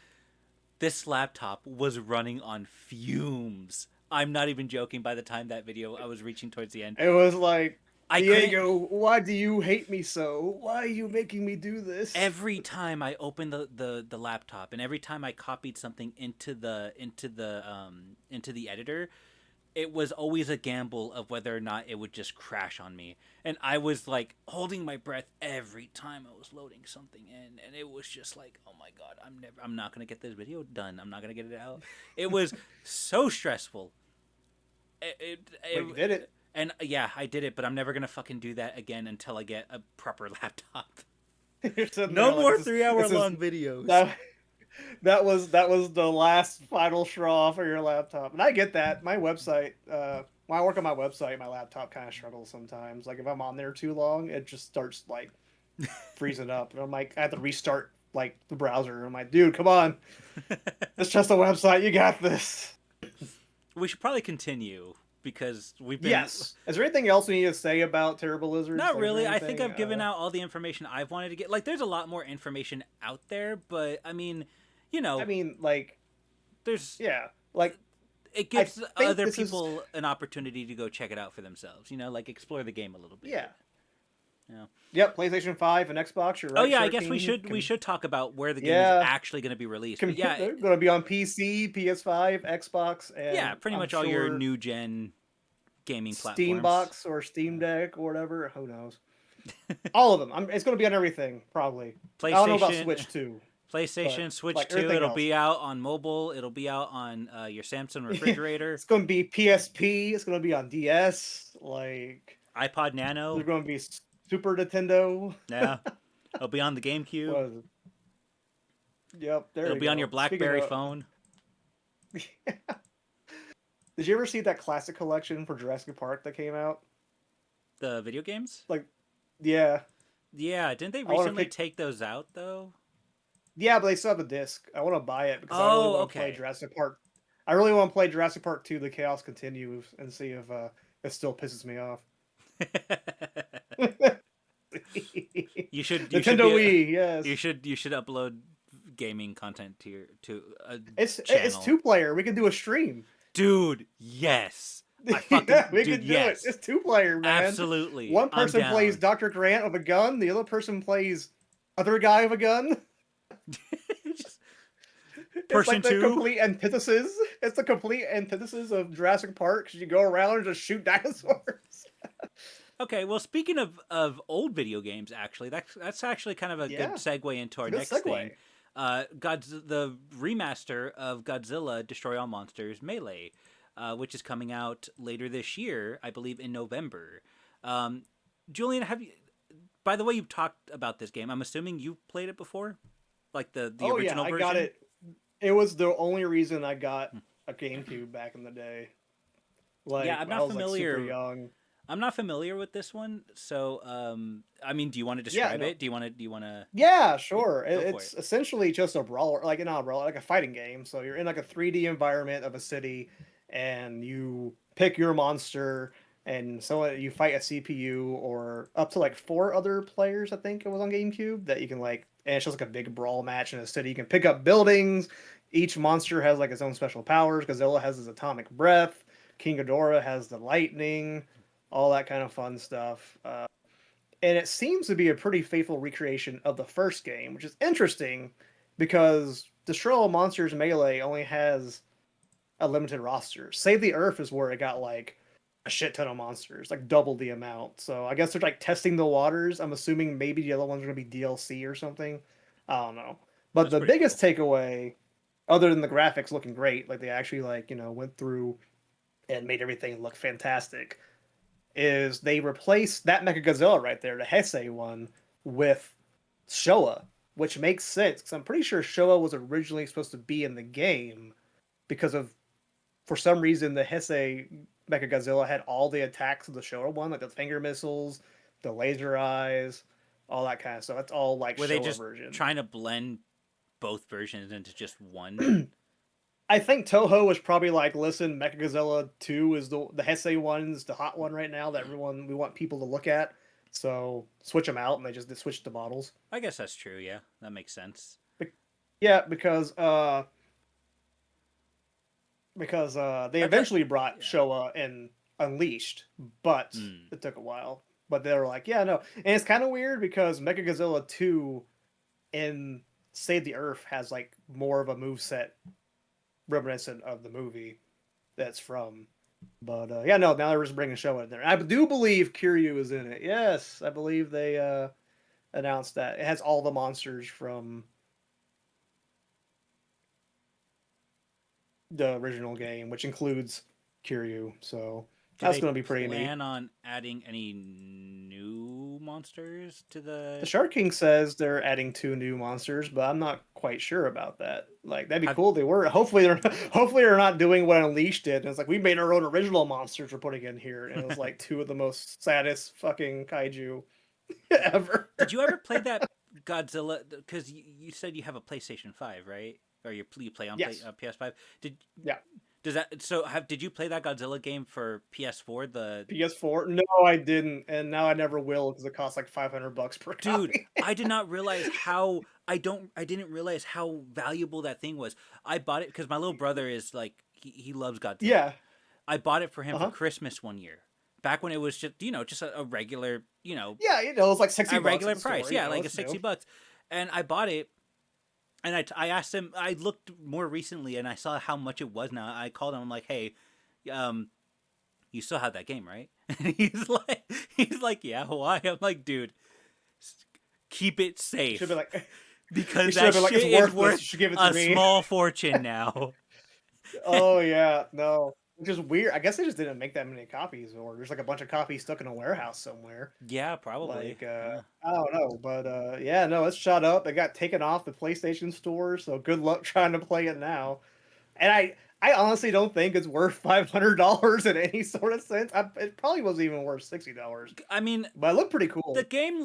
[SPEAKER 1] This laptop was running on fumes. I'm not even joking. By the time that video, I was reaching towards the end.
[SPEAKER 2] It was like,
[SPEAKER 1] I couldn't.
[SPEAKER 2] Diego, why do you hate me so? Why are you making me do this?
[SPEAKER 1] Every time I opened the laptop and every time I copied something into the editor, it was always a gamble of whether or not it would just crash on me. And I was like holding my breath every time I was loading something in, and it was just like, oh my god, I'm not gonna get this video done. I'm not gonna get it out. It was so stressful.
[SPEAKER 2] Wait, you did it.
[SPEAKER 1] And yeah, I did it, but I'm never gonna fucking do that again until I get a proper laptop.
[SPEAKER 2] You're sitting
[SPEAKER 1] No
[SPEAKER 2] there like,
[SPEAKER 1] more
[SPEAKER 2] this is-
[SPEAKER 1] 3 hour
[SPEAKER 2] this is-
[SPEAKER 1] long videos.
[SPEAKER 2] That was the last final straw for your laptop, and I get that. My website, when I work on my website, my laptop kind of struggles sometimes. Like if I'm on there too long, it just starts like freezing up, and I'm like, I have to restart like the browser. I'm like, dude, come on, it's just a website. You got this.
[SPEAKER 1] We should probably continue because we've been.
[SPEAKER 2] Yes. Is there anything else we need to say about Terrible Lizards?
[SPEAKER 1] Not
[SPEAKER 2] Like, is there
[SPEAKER 1] really. I think
[SPEAKER 2] anything?
[SPEAKER 1] I've given out all the information I've wanted to get. Like, there's a lot more information out there, but I mean, you
[SPEAKER 2] I
[SPEAKER 1] know,
[SPEAKER 2] mean, like,
[SPEAKER 1] there's
[SPEAKER 2] yeah, like
[SPEAKER 1] it
[SPEAKER 2] I
[SPEAKER 1] gives
[SPEAKER 2] think
[SPEAKER 1] other
[SPEAKER 2] this is
[SPEAKER 1] people an opportunity to go check it out for themselves. You know, like explore the game a little bit.
[SPEAKER 2] yeah.
[SPEAKER 1] You know.
[SPEAKER 2] Yep, PlayStation 5 and Xbox. You're
[SPEAKER 1] Oh
[SPEAKER 2] right.
[SPEAKER 1] yeah, I
[SPEAKER 2] Shark
[SPEAKER 1] guess we
[SPEAKER 2] King.
[SPEAKER 1] should talk about where the game is
[SPEAKER 2] Yeah,
[SPEAKER 1] actually going to be released. But yeah,
[SPEAKER 2] they're going to be on PC, PS5, Xbox,
[SPEAKER 1] yeah,
[SPEAKER 2] and
[SPEAKER 1] pretty
[SPEAKER 2] I'm
[SPEAKER 1] much all your
[SPEAKER 2] sure
[SPEAKER 1] new gen gaming
[SPEAKER 2] Steam
[SPEAKER 1] platforms.
[SPEAKER 2] Box or Steam Deck or whatever. Who knows? All of them. It's going to be on everything probably. I don't know about
[SPEAKER 1] PlayStation,
[SPEAKER 2] Switch too, but
[SPEAKER 1] PlayStation, Switch
[SPEAKER 2] like
[SPEAKER 1] 2.
[SPEAKER 2] everything
[SPEAKER 1] It'll
[SPEAKER 2] else.
[SPEAKER 1] be out on mobile. It'll be out on your Samsung refrigerator,
[SPEAKER 2] It's going to be PSP. It's going to be on DS. Like
[SPEAKER 1] iPod
[SPEAKER 2] there's
[SPEAKER 1] Nano.
[SPEAKER 2] going to be Super Nintendo.
[SPEAKER 1] Yeah, it'll be on the GameCube.
[SPEAKER 2] What is it? Yep, there
[SPEAKER 1] It'll
[SPEAKER 2] you
[SPEAKER 1] be on
[SPEAKER 2] go.
[SPEAKER 1] your
[SPEAKER 2] Speaking
[SPEAKER 1] BlackBerry
[SPEAKER 2] of,
[SPEAKER 1] phone.
[SPEAKER 2] did you ever see that classic collection for Jurassic Park that came out?
[SPEAKER 1] The video games.
[SPEAKER 2] Like, yeah,
[SPEAKER 1] Yeah, didn't they
[SPEAKER 2] I want to
[SPEAKER 1] recently
[SPEAKER 2] pick.
[SPEAKER 1] take those out though?
[SPEAKER 2] Yeah, but they still have the disc. I want to buy it because I really
[SPEAKER 1] Oh,
[SPEAKER 2] want to play
[SPEAKER 1] okay.
[SPEAKER 2] Jurassic Park. I really want to play Jurassic Park 2: The Chaos Continues and see if it still pisses me off.
[SPEAKER 1] You should
[SPEAKER 2] Nintendo
[SPEAKER 1] be
[SPEAKER 2] Wii, yes.
[SPEAKER 1] you should upload gaming content to a
[SPEAKER 2] It's
[SPEAKER 1] channel.
[SPEAKER 2] 2-player. We can do a stream.
[SPEAKER 1] Dude, yes. I
[SPEAKER 2] Yeah,
[SPEAKER 1] fucking
[SPEAKER 2] we
[SPEAKER 1] dude,
[SPEAKER 2] can do it.
[SPEAKER 1] yes.
[SPEAKER 2] It's 2-player, man.
[SPEAKER 1] Absolutely.
[SPEAKER 2] One
[SPEAKER 1] I'm
[SPEAKER 2] person plays
[SPEAKER 1] down.
[SPEAKER 2] Dr. Grant with a gun. The other person plays other guy with a gun.
[SPEAKER 1] Just
[SPEAKER 2] It's
[SPEAKER 1] person
[SPEAKER 2] like the
[SPEAKER 1] 2.
[SPEAKER 2] complete antithesis. It's the complete antithesis of Jurassic Park because you go around and just shoot dinosaurs.
[SPEAKER 1] Okay, well speaking of old video games actually, that's actually kind of a good
[SPEAKER 2] Yeah,
[SPEAKER 1] segue into
[SPEAKER 2] it's
[SPEAKER 1] our
[SPEAKER 2] a good
[SPEAKER 1] next
[SPEAKER 2] segue.
[SPEAKER 1] thing. The remaster of Godzilla Destroy All Monsters Melee, which is coming out later this year, I believe in November. Um, Julian, have you? By the way, you've talked about this game. I'm assuming you played it before, like the
[SPEAKER 2] Oh yeah,
[SPEAKER 1] original
[SPEAKER 2] I
[SPEAKER 1] version.
[SPEAKER 2] got it. It was the only reason I got a GameCube back in the day.
[SPEAKER 1] Yeah,
[SPEAKER 2] Like
[SPEAKER 1] I'm
[SPEAKER 2] I
[SPEAKER 1] not
[SPEAKER 2] was like super
[SPEAKER 1] familiar.
[SPEAKER 2] young.
[SPEAKER 1] I'm not familiar with this one, so I mean, do you want to
[SPEAKER 2] Yeah,
[SPEAKER 1] describe
[SPEAKER 2] no.
[SPEAKER 1] it? Do you want to?
[SPEAKER 2] Yeah,
[SPEAKER 1] Yeah,
[SPEAKER 2] sure.
[SPEAKER 1] go for it.
[SPEAKER 2] It's essentially just a brawler, like not a brawler, like a fighting game. So you're in like a 3D environment of a city, and you pick your monster, and so you fight a CPU or up to like 4 other players. I think it was on GameCube that you can like, and it's just like a big brawl match in a city. You can pick up buildings. Each monster has like its own special powers. Godzilla has his atomic breath. King Ghidorah has the lightning. All that kind of fun stuff. And it seems to be a pretty faithful recreation of the first game, which is interesting because Destroy All Monsters Melee only has a limited roster. Save the Earth is where it got like a shit ton of monsters, like double the amount. So I guess they're like testing the waters. I'm assuming maybe the other ones are gonna be DLC or something. I don't know. But
[SPEAKER 1] That's
[SPEAKER 2] the
[SPEAKER 1] pretty cool.
[SPEAKER 2] biggest takeaway, other than the graphics looking great, like they actually like, went through and made everything look fantastic, is they replaced that Mechagodzilla right there, the Heisei one, with Showa, which makes sense because I'm pretty sure Showa was originally supposed to be in the game because of, for some reason, the Heisei Mechagodzilla had all the attacks of the Showa one, like the finger missiles, the laser eyes, all that kind of stuff. That's all like
[SPEAKER 1] Were they
[SPEAKER 2] Showa
[SPEAKER 1] just
[SPEAKER 2] version.
[SPEAKER 1] trying to blend both versions into just one?
[SPEAKER 2] I think Toho was probably like, listen, Mechagodzilla 2 is the Heisei one's the hot one right now that we want people to look at. So switch them out, and they switched the models.
[SPEAKER 1] I guess that's true. Yeah, that makes sense.
[SPEAKER 2] Yeah, because they
[SPEAKER 1] That's a,
[SPEAKER 2] eventually brought
[SPEAKER 1] yeah.
[SPEAKER 2] Showa and Unleashed, but
[SPEAKER 1] Hmm.
[SPEAKER 2] it took a while. But they were like, yeah, no, and it's kind of weird because Mechagodzilla 2 in Save the Earth has like more of a move set reminiscent of the movie that's from. But yeah, no, now they're just bringing Showa in there. I do believe Kiryu is in it. Yes, I believe they announced that it has all the monsters from the original game, which includes Kiryu. So
[SPEAKER 1] Do
[SPEAKER 2] that's
[SPEAKER 1] they
[SPEAKER 2] going to be pretty neat.
[SPEAKER 1] plan on adding any new monsters to
[SPEAKER 2] The
[SPEAKER 1] the?
[SPEAKER 2] Shark King says they're adding 2 new monsters, but I'm not quite sure about that. Like that'd be
[SPEAKER 1] Have
[SPEAKER 2] cool if they were. Hopefully they're not doing what Unleashed did. And it's like we made our own original monsters we're putting in here, and it was like 2 of the most saddest fucking kaiju ever.
[SPEAKER 1] Did you ever play that Godzilla, because you said you have a PlayStation 5, right? Or you play on
[SPEAKER 2] Yes.
[SPEAKER 1] PS5. Did
[SPEAKER 2] Yeah.
[SPEAKER 1] does that so have did you play that Godzilla game for PS4? The
[SPEAKER 2] PS4? No, I didn't, and now I never will because it costs like $500 per
[SPEAKER 1] Dude,
[SPEAKER 2] copy.
[SPEAKER 1] I did not realize how I didn't realize how valuable that thing was. I bought it because my little brother is like he loves Godzilla.
[SPEAKER 2] Yeah.
[SPEAKER 1] I bought it for him for
[SPEAKER 2] Uh-huh.
[SPEAKER 1] Christmas one year. Back when it was just, just a regular,
[SPEAKER 2] Yeah, it's like 60
[SPEAKER 1] a
[SPEAKER 2] bucks at
[SPEAKER 1] regular
[SPEAKER 2] the
[SPEAKER 1] price.
[SPEAKER 2] store,
[SPEAKER 1] Yeah, like a
[SPEAKER 2] it's new.
[SPEAKER 1] 60 bucks. And I bought it and I asked him, I looked more recently and I saw how much it was now. I called him, I'm like, "Hey, um you still have that game, right?" And he's like, "Yeah, why?" I'm like, "Dude, keep it
[SPEAKER 2] You should
[SPEAKER 1] safe
[SPEAKER 2] be like, you
[SPEAKER 1] because
[SPEAKER 2] should
[SPEAKER 1] that
[SPEAKER 2] have been like,
[SPEAKER 1] shit
[SPEAKER 2] it's
[SPEAKER 1] is
[SPEAKER 2] worthless. You
[SPEAKER 1] worth
[SPEAKER 2] should give it to
[SPEAKER 1] a
[SPEAKER 2] me.
[SPEAKER 1] small fortune now."
[SPEAKER 2] Oh yeah, no. Which is weird. I guess they just didn't make that many copies, or there's like a bunch of copies stuck in a warehouse somewhere.
[SPEAKER 1] Yeah, probably.
[SPEAKER 2] Like,
[SPEAKER 1] Yeah.
[SPEAKER 2] I don't know, but yeah, no, it's shut up. It got taken off the PlayStation Store, so good luck trying to play it now. And I honestly don't think it's worth $500 in any sort of sense. It probably wasn't even worth $60,
[SPEAKER 1] I mean,
[SPEAKER 2] but it looked pretty cool.
[SPEAKER 1] the game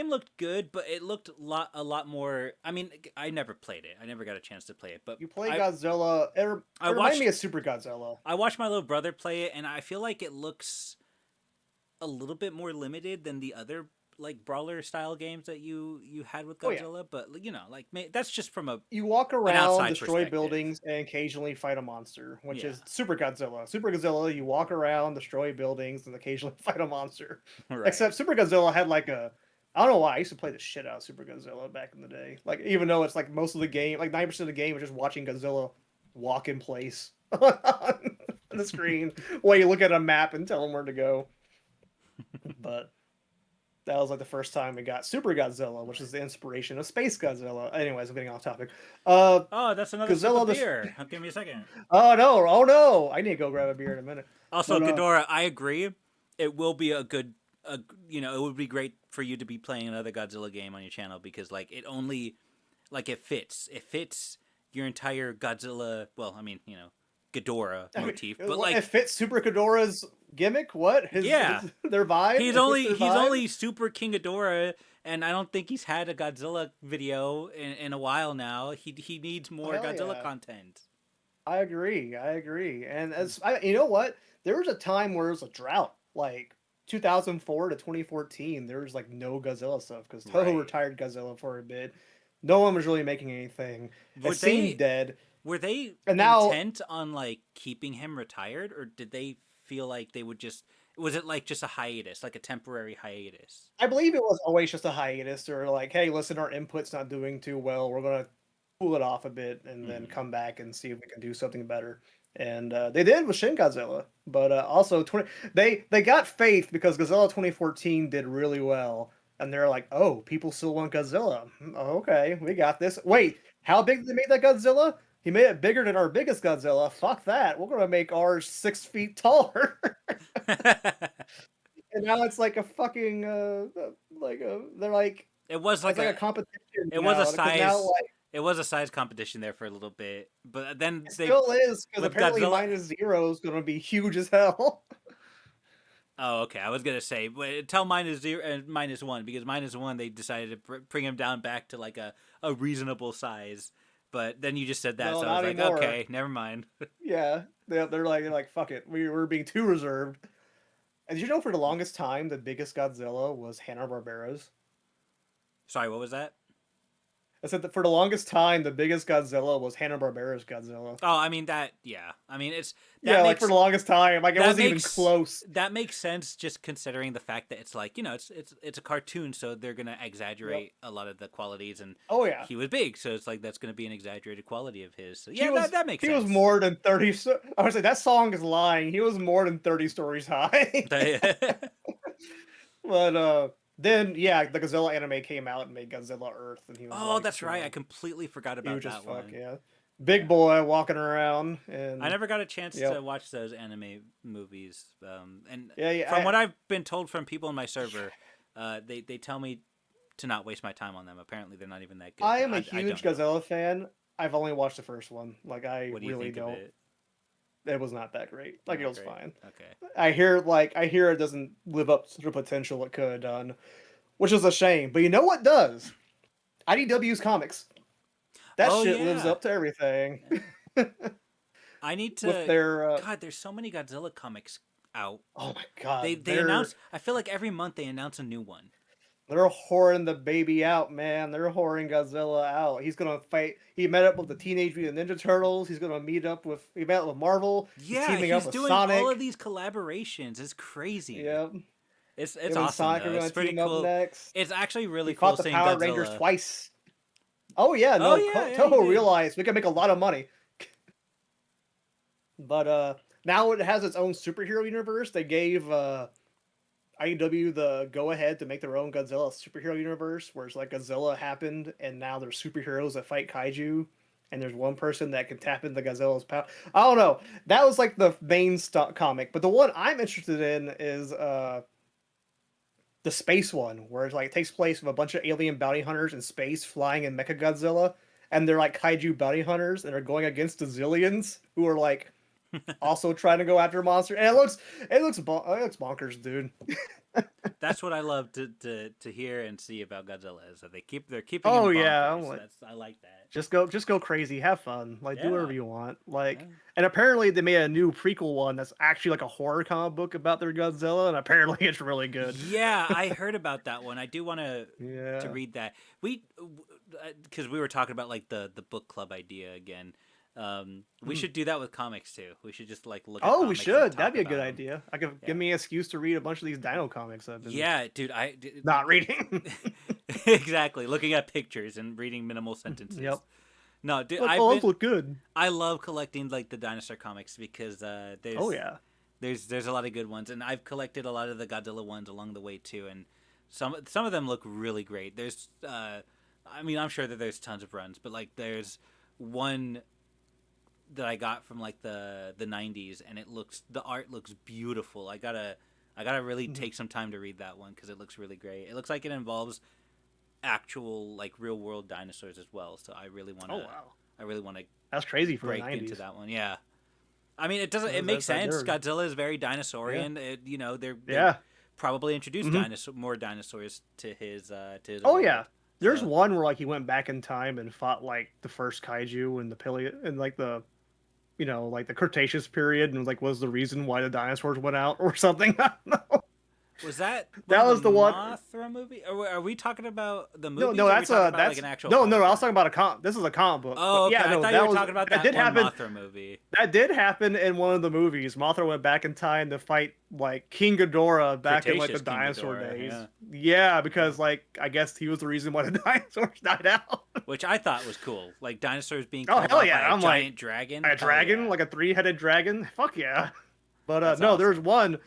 [SPEAKER 1] looked good, but it looked a lot more. I mean, I never played it. I never got a chance to play it, but
[SPEAKER 2] You play Godzilla.
[SPEAKER 1] I
[SPEAKER 2] It reminded me
[SPEAKER 1] watched
[SPEAKER 2] of Super Godzilla.
[SPEAKER 1] I watched my little brother play it, and I feel like it looks a little bit more limited than the other like brawler style games that you had with
[SPEAKER 2] Oh yeah.
[SPEAKER 1] Godzilla. But that's just from
[SPEAKER 2] You walk
[SPEAKER 1] an
[SPEAKER 2] around,
[SPEAKER 1] outside
[SPEAKER 2] destroy
[SPEAKER 1] perspective.
[SPEAKER 2] buildings, and occasionally fight a monster, which
[SPEAKER 1] Yeah,
[SPEAKER 2] is Super Godzilla. Super Godzilla, you walk around, destroy buildings, and occasionally fight a monster.
[SPEAKER 1] right.
[SPEAKER 2] Except Super Godzilla had like I don't know why, I used to play the shit out of Super Godzilla back in the day. Like, even though it's like most of the game, like 90% of the game is just watching Godzilla walk in place on the screen while you look at a map and tell him where to go. But that was like the first time we got Super Godzilla, which is the inspiration of Space Godzilla. Anyways, I'm getting off topic. Uh,
[SPEAKER 1] Oh, that's another sip
[SPEAKER 2] Godzilla
[SPEAKER 1] of
[SPEAKER 2] the.
[SPEAKER 1] beer. Give me a second.
[SPEAKER 2] Oh no! Oh no! I need to go grab a beer in a minute.
[SPEAKER 1] Also,
[SPEAKER 2] But
[SPEAKER 1] Ghidorah, I agree. It will be a good, it would be great for you to be playing another Godzilla game on your channel because it fits. It fits your entire Godzilla. Well, I mean, Ghidorah
[SPEAKER 2] I mean,
[SPEAKER 1] motif, but
[SPEAKER 2] it fits Super Ghidorah's gimmick. What
[SPEAKER 1] yeah,
[SPEAKER 2] their vibe?
[SPEAKER 1] he's
[SPEAKER 2] It fits their
[SPEAKER 1] he's
[SPEAKER 2] vibe?
[SPEAKER 1] only Super King Ghidorah, and I don't think he's had a Godzilla video in a while now. He needs more
[SPEAKER 2] Hell
[SPEAKER 1] Godzilla
[SPEAKER 2] yeah!
[SPEAKER 1] content.
[SPEAKER 2] I agree. I agree. And you know what? There was a time where it was a drought, like 2004 to 2014. There was like no Godzilla stuff because Toho
[SPEAKER 1] Right.
[SPEAKER 2] retired Godzilla for a bit. No one was really making anything. It
[SPEAKER 1] Were
[SPEAKER 2] seemed
[SPEAKER 1] they
[SPEAKER 2] dead.
[SPEAKER 1] Were they
[SPEAKER 2] And now
[SPEAKER 1] intent on like keeping him retired, or did they feel like they would just? Was it like just a hiatus, like a temporary hiatus?
[SPEAKER 2] I believe it was always just a hiatus, or like, hey, listen, our input's not doing too well. We're gonna cool it off a bit and then
[SPEAKER 1] Hmm.
[SPEAKER 2] come back and see if we can do something better. And they did with Shin Godzilla, but also they got faith because Godzilla 2014 did really well, and they're like, oh, people still want Godzilla. Okay, we got this. Wait, how big did they make that Godzilla? He made it bigger than our biggest Godzilla. Fuck that. We're gonna make ours 6 feet taller. And now it's like a fucking they're like
[SPEAKER 1] it was
[SPEAKER 2] it's
[SPEAKER 1] like
[SPEAKER 2] like a
[SPEAKER 1] a
[SPEAKER 2] competition
[SPEAKER 1] it was a
[SPEAKER 2] now because now
[SPEAKER 1] size
[SPEAKER 2] like
[SPEAKER 1] it was a size competition there for a little bit, but then
[SPEAKER 2] it
[SPEAKER 1] they
[SPEAKER 2] still is because
[SPEAKER 1] with
[SPEAKER 2] apparently
[SPEAKER 1] Godzilla.
[SPEAKER 2] -0 is going to be huge as hell.
[SPEAKER 1] Oh, okay. I was gonna say, but tell -0 and -1 because -1 they decided to bring him down back to like a reasonable size. But then you just said that,
[SPEAKER 2] No,
[SPEAKER 1] so I was
[SPEAKER 2] not
[SPEAKER 1] like,
[SPEAKER 2] anymore.
[SPEAKER 1] okay, never mind.
[SPEAKER 2] Yeah, they're like fuck it, we're being too reserved. And did you know for the longest time the biggest Godzilla was Hanna Barbera's?
[SPEAKER 1] Sorry, what was that?
[SPEAKER 2] I said that for the longest time the biggest Godzilla was Hanna Barbera's Godzilla.
[SPEAKER 1] Oh, I mean that. Yeah, I mean it's that
[SPEAKER 2] Yeah, like for
[SPEAKER 1] makes
[SPEAKER 2] the longest time, like it
[SPEAKER 1] that
[SPEAKER 2] wasn't even
[SPEAKER 1] makes
[SPEAKER 2] close.
[SPEAKER 1] that makes sense just considering the fact that it's like it's a cartoon, so they're gonna
[SPEAKER 2] Yep.
[SPEAKER 1] exaggerate a lot of the qualities, and
[SPEAKER 2] Oh yeah.
[SPEAKER 1] he was big, so it's like that's gonna be an exexaggerated quality of his. So
[SPEAKER 2] He
[SPEAKER 1] yeah,
[SPEAKER 2] was
[SPEAKER 1] that makes
[SPEAKER 2] he was
[SPEAKER 1] sense.
[SPEAKER 2] more than 30 I would say that song is lying. He was more than 30 stories high. But then yeah, the Godzilla anime came out and made Godzilla Earth and he was
[SPEAKER 1] Oh,
[SPEAKER 2] like,
[SPEAKER 1] that's right. I completely forgot about
[SPEAKER 2] huge as
[SPEAKER 1] that
[SPEAKER 2] fuck,
[SPEAKER 1] one.
[SPEAKER 2] yeah. Big
[SPEAKER 1] Yeah.
[SPEAKER 2] boy walking around
[SPEAKER 1] I
[SPEAKER 2] and
[SPEAKER 1] never got a chance to
[SPEAKER 2] yep.
[SPEAKER 1] watch those anime movies. And
[SPEAKER 2] Yeah, yeah,
[SPEAKER 1] from what I've been told from people in my server, they tell me to not waste my time on them. Apparently, they're not even that good,
[SPEAKER 2] I
[SPEAKER 1] but
[SPEAKER 2] am a
[SPEAKER 1] I
[SPEAKER 2] huge
[SPEAKER 1] don't know.
[SPEAKER 2] Godzilla fan. I've only watched the first one. Like I
[SPEAKER 1] What do you
[SPEAKER 2] really
[SPEAKER 1] think of
[SPEAKER 2] don't.
[SPEAKER 1] it?
[SPEAKER 2] It was not that great. Like it
[SPEAKER 1] Not
[SPEAKER 2] was
[SPEAKER 1] great.
[SPEAKER 2] fine.
[SPEAKER 1] Okay.
[SPEAKER 2] I hear it doesn't live up to the potential it could have done, which is a shame. But you know what does? IDW's comics. That
[SPEAKER 1] Oh
[SPEAKER 2] shit lives
[SPEAKER 1] yeah.
[SPEAKER 2] up to everything.
[SPEAKER 1] Yeah. I need
[SPEAKER 2] With
[SPEAKER 1] to.
[SPEAKER 2] their
[SPEAKER 1] God, there's so many Godzilla comics out.
[SPEAKER 2] oh my god,
[SPEAKER 1] They announce. I feel like every month they announce a new one.
[SPEAKER 2] they're whoring the baby out, man. They're whoring Godzilla out. He's gonna fight. He met up with the Teenage Mutant Ninja Turtles. He's gonna meet up with. He met up with Marvel. He's
[SPEAKER 1] Yeah,
[SPEAKER 2] teaming up
[SPEAKER 1] he's
[SPEAKER 2] with
[SPEAKER 1] doing all of
[SPEAKER 2] Sonic.
[SPEAKER 1] these collaborations. It's crazy.
[SPEAKER 2] Yep.
[SPEAKER 1] It's
[SPEAKER 2] Him and
[SPEAKER 1] awesome
[SPEAKER 2] Sonic are
[SPEAKER 1] though.
[SPEAKER 2] gonna
[SPEAKER 1] It's pretty
[SPEAKER 2] team up
[SPEAKER 1] cool.
[SPEAKER 2] next.
[SPEAKER 1] It's actually
[SPEAKER 2] He
[SPEAKER 1] really cool
[SPEAKER 2] fought the
[SPEAKER 1] seeing
[SPEAKER 2] Power Rangers
[SPEAKER 1] Godzilla.
[SPEAKER 2] twice. Oh yeah,
[SPEAKER 1] Oh
[SPEAKER 2] no,
[SPEAKER 1] yeah, yeah, he
[SPEAKER 2] Toho
[SPEAKER 1] did.
[SPEAKER 2] realized we can make a lot of money. But now it has its own superhero universe. They gave IDW the go ahead to make their own Godzilla superhero universe, where it's like Godzilla happened, and now there's superheroes that fight kaiju, and there's one person that can tap into Godzilla's power. I don't know. That was like the main stock comic, but the one I'm interested in is the space one, where it's like it takes place with a bunch of alien bounty hunters in space flying in Mechagodzilla, and they're like kaiju bounty hunters, and they're going against the Zillions, who are like also trying to go after a monster. And it looks bonkers, dude.
[SPEAKER 1] That's what I love to hear and see about Godzilla is that they're keeping
[SPEAKER 2] Oh
[SPEAKER 1] him
[SPEAKER 2] yeah, I'm
[SPEAKER 1] bonkers.
[SPEAKER 2] like,
[SPEAKER 1] I like that.
[SPEAKER 2] just go crazy, have fun, like do
[SPEAKER 1] Yeah.
[SPEAKER 2] whatever you want, like.
[SPEAKER 1] Yeah.
[SPEAKER 2] And apparently they made a new prequel one that's actually like a horror comic book about their Godzilla, and apparently it's really good.
[SPEAKER 1] Yeah, I heard about that one. I do want to
[SPEAKER 2] Yeah.
[SPEAKER 1] read that. We because we were talking about like the book club idea again. We should do that with comics too. We should just like look at
[SPEAKER 2] Oh, we
[SPEAKER 1] comics and
[SPEAKER 2] should.
[SPEAKER 1] talk
[SPEAKER 2] That'd be a good
[SPEAKER 1] about 'em.
[SPEAKER 2] idea. I could
[SPEAKER 1] Yeah.
[SPEAKER 2] give me an excuse to read a bunch of these Dino comics I've been
[SPEAKER 1] Yeah, dude,
[SPEAKER 2] not reading.
[SPEAKER 1] exactly looking at pictures and reading minimal sentences.
[SPEAKER 2] Yep.
[SPEAKER 1] No, dude,
[SPEAKER 2] Look, oh, those look good.
[SPEAKER 1] I love collecting like the dinosaur comics because
[SPEAKER 2] Oh yeah.
[SPEAKER 1] there's a lot of good ones, and I've collected a lot of the Godzilla ones along the way too, and some of them look really great. There's I mean, I'm sure that there's tons of runs, but like there's one that I got from like the 90s, and the art looks beautiful. I gotta really take some time to read that one because it looks really great. It looks like it involves actual like real world dinosaurs as well. So
[SPEAKER 2] Oh wow.
[SPEAKER 1] I really want to
[SPEAKER 2] That's crazy for the
[SPEAKER 1] break into
[SPEAKER 2] 90s.
[SPEAKER 1] that one. Yeah. I mean, it doesn't. It
[SPEAKER 2] That's
[SPEAKER 1] makes
[SPEAKER 2] like
[SPEAKER 1] sense.
[SPEAKER 2] they're
[SPEAKER 1] Godzilla is very dinosaurian. It, you know, they
[SPEAKER 2] yeah.
[SPEAKER 1] probably introduced
[SPEAKER 2] Mhm.
[SPEAKER 1] more dinosaurs to his
[SPEAKER 2] Oh
[SPEAKER 1] world.
[SPEAKER 2] yeah. There's
[SPEAKER 1] So
[SPEAKER 2] one where like he went back in time and fought like the first kaiju and the Paleo and like the like the Cretaceous period and like was the reason why the dinosaurs went out or something. I don't know.
[SPEAKER 1] was that one
[SPEAKER 2] That
[SPEAKER 1] of
[SPEAKER 2] was
[SPEAKER 1] the
[SPEAKER 2] the one.
[SPEAKER 1] Mothra movie? Are we talking about the
[SPEAKER 2] No,
[SPEAKER 1] movies?
[SPEAKER 2] no,
[SPEAKER 1] Or are we
[SPEAKER 2] that's
[SPEAKER 1] talking about like
[SPEAKER 2] that's
[SPEAKER 1] an actual
[SPEAKER 2] no, no.
[SPEAKER 1] comic
[SPEAKER 2] I was
[SPEAKER 1] book?
[SPEAKER 2] talking about this is a comic book.
[SPEAKER 1] Oh,
[SPEAKER 2] But
[SPEAKER 1] okay.
[SPEAKER 2] yeah,
[SPEAKER 1] I
[SPEAKER 2] no,
[SPEAKER 1] thought you
[SPEAKER 2] that
[SPEAKER 1] were
[SPEAKER 2] was
[SPEAKER 1] talking about
[SPEAKER 2] that
[SPEAKER 1] that
[SPEAKER 2] did
[SPEAKER 1] one
[SPEAKER 2] happen.
[SPEAKER 1] Mothra movie.
[SPEAKER 2] That did happen in one of the movies. Mothra went back in time to fight like King Ghidorah back in like the
[SPEAKER 1] Cretaceous King
[SPEAKER 2] dinosaur
[SPEAKER 1] Ghidorah,
[SPEAKER 2] days.
[SPEAKER 1] yeah.
[SPEAKER 2] Yeah, because like I guess he was the reason why the dinosaurs died out.
[SPEAKER 1] Which I thought was cool. Like dinosaurs being
[SPEAKER 2] Oh
[SPEAKER 1] killed
[SPEAKER 2] hell
[SPEAKER 1] off
[SPEAKER 2] yeah!
[SPEAKER 1] by a
[SPEAKER 2] I'm like
[SPEAKER 1] giant dragon.
[SPEAKER 2] a
[SPEAKER 1] Hell
[SPEAKER 2] dragon,
[SPEAKER 1] yeah.
[SPEAKER 2] like a three-headed dragon. Fuck yeah! But
[SPEAKER 1] That's
[SPEAKER 2] no, there's
[SPEAKER 1] awesome.
[SPEAKER 2] one.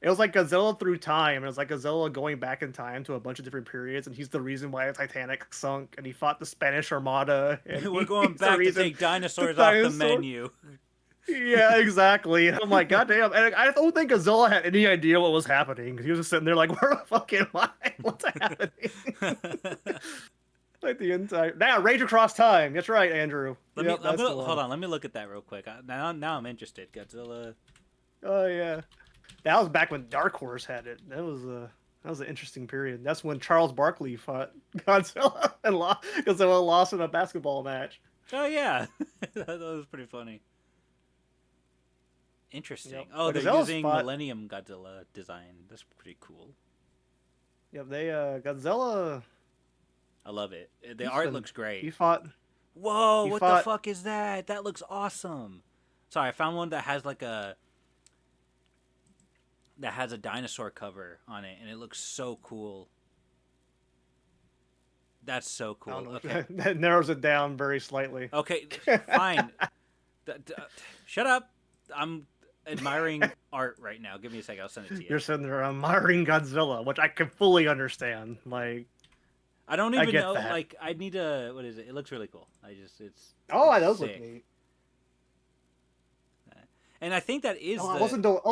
[SPEAKER 2] It was like Godzilla through time. And it was like Godzilla going back in time to a bunch of different periods, and he's the reason why the Titanic sunk. And he fought the Spanish Armada. And
[SPEAKER 1] We're going
[SPEAKER 2] he's the
[SPEAKER 1] back to
[SPEAKER 2] reason
[SPEAKER 1] take dinosaurs
[SPEAKER 2] the
[SPEAKER 1] off the
[SPEAKER 2] dinosaur-
[SPEAKER 1] menu.
[SPEAKER 2] Yeah, exactly. And I'm like, goddamn. And I don't think Godzilla had any idea what was happening. He was just sitting there like, where the fuck am I? What's happening? Like the entire Rage Across Time. That's right, Andrew. Yep, that's the one.
[SPEAKER 1] Hold on. Let me look at that real quick. Now I'm interested. Godzilla.
[SPEAKER 2] Oh yeah, that was back when Dark Horse had it. That was an interesting period. That's when Charles Barkley fought Godzilla and Godzilla lost in a basketball match.
[SPEAKER 1] Oh yeah, that was pretty funny. Interesting.
[SPEAKER 2] Yep.
[SPEAKER 1] Oh,
[SPEAKER 2] But
[SPEAKER 1] they're
[SPEAKER 2] Godzilla's
[SPEAKER 1] using
[SPEAKER 2] fought-
[SPEAKER 1] Millennium Godzilla design. That's pretty cool.
[SPEAKER 2] Yep, they Godzilla.
[SPEAKER 1] I love it. The
[SPEAKER 2] He's
[SPEAKER 1] art
[SPEAKER 2] been-
[SPEAKER 1] looks great.
[SPEAKER 2] He fought.
[SPEAKER 1] Whoa!
[SPEAKER 2] he
[SPEAKER 1] What
[SPEAKER 2] fought-
[SPEAKER 1] the fuck is that? That looks awesome. Sorry, I found one that has like a dinosaur cover on it, and it looks so cool. That's so
[SPEAKER 2] I don't
[SPEAKER 1] cool.
[SPEAKER 2] know.
[SPEAKER 1] Okay.
[SPEAKER 2] That narrows it down very slightly.
[SPEAKER 1] Okay, fine. Shut up. I'm admiring art right now. Give me a second. I'll send it to you.
[SPEAKER 2] You're sitting there admiring Godzilla, which I can fully understand. Like,
[SPEAKER 1] I don't
[SPEAKER 2] I
[SPEAKER 1] even
[SPEAKER 2] get
[SPEAKER 1] know.
[SPEAKER 2] that.
[SPEAKER 1] Like, I need a. What is it? It looks really cool. It's.
[SPEAKER 2] oh,
[SPEAKER 1] it's
[SPEAKER 2] those look
[SPEAKER 1] sick.
[SPEAKER 2] neat.
[SPEAKER 1] And I think that is.
[SPEAKER 2] Oh,
[SPEAKER 1] the,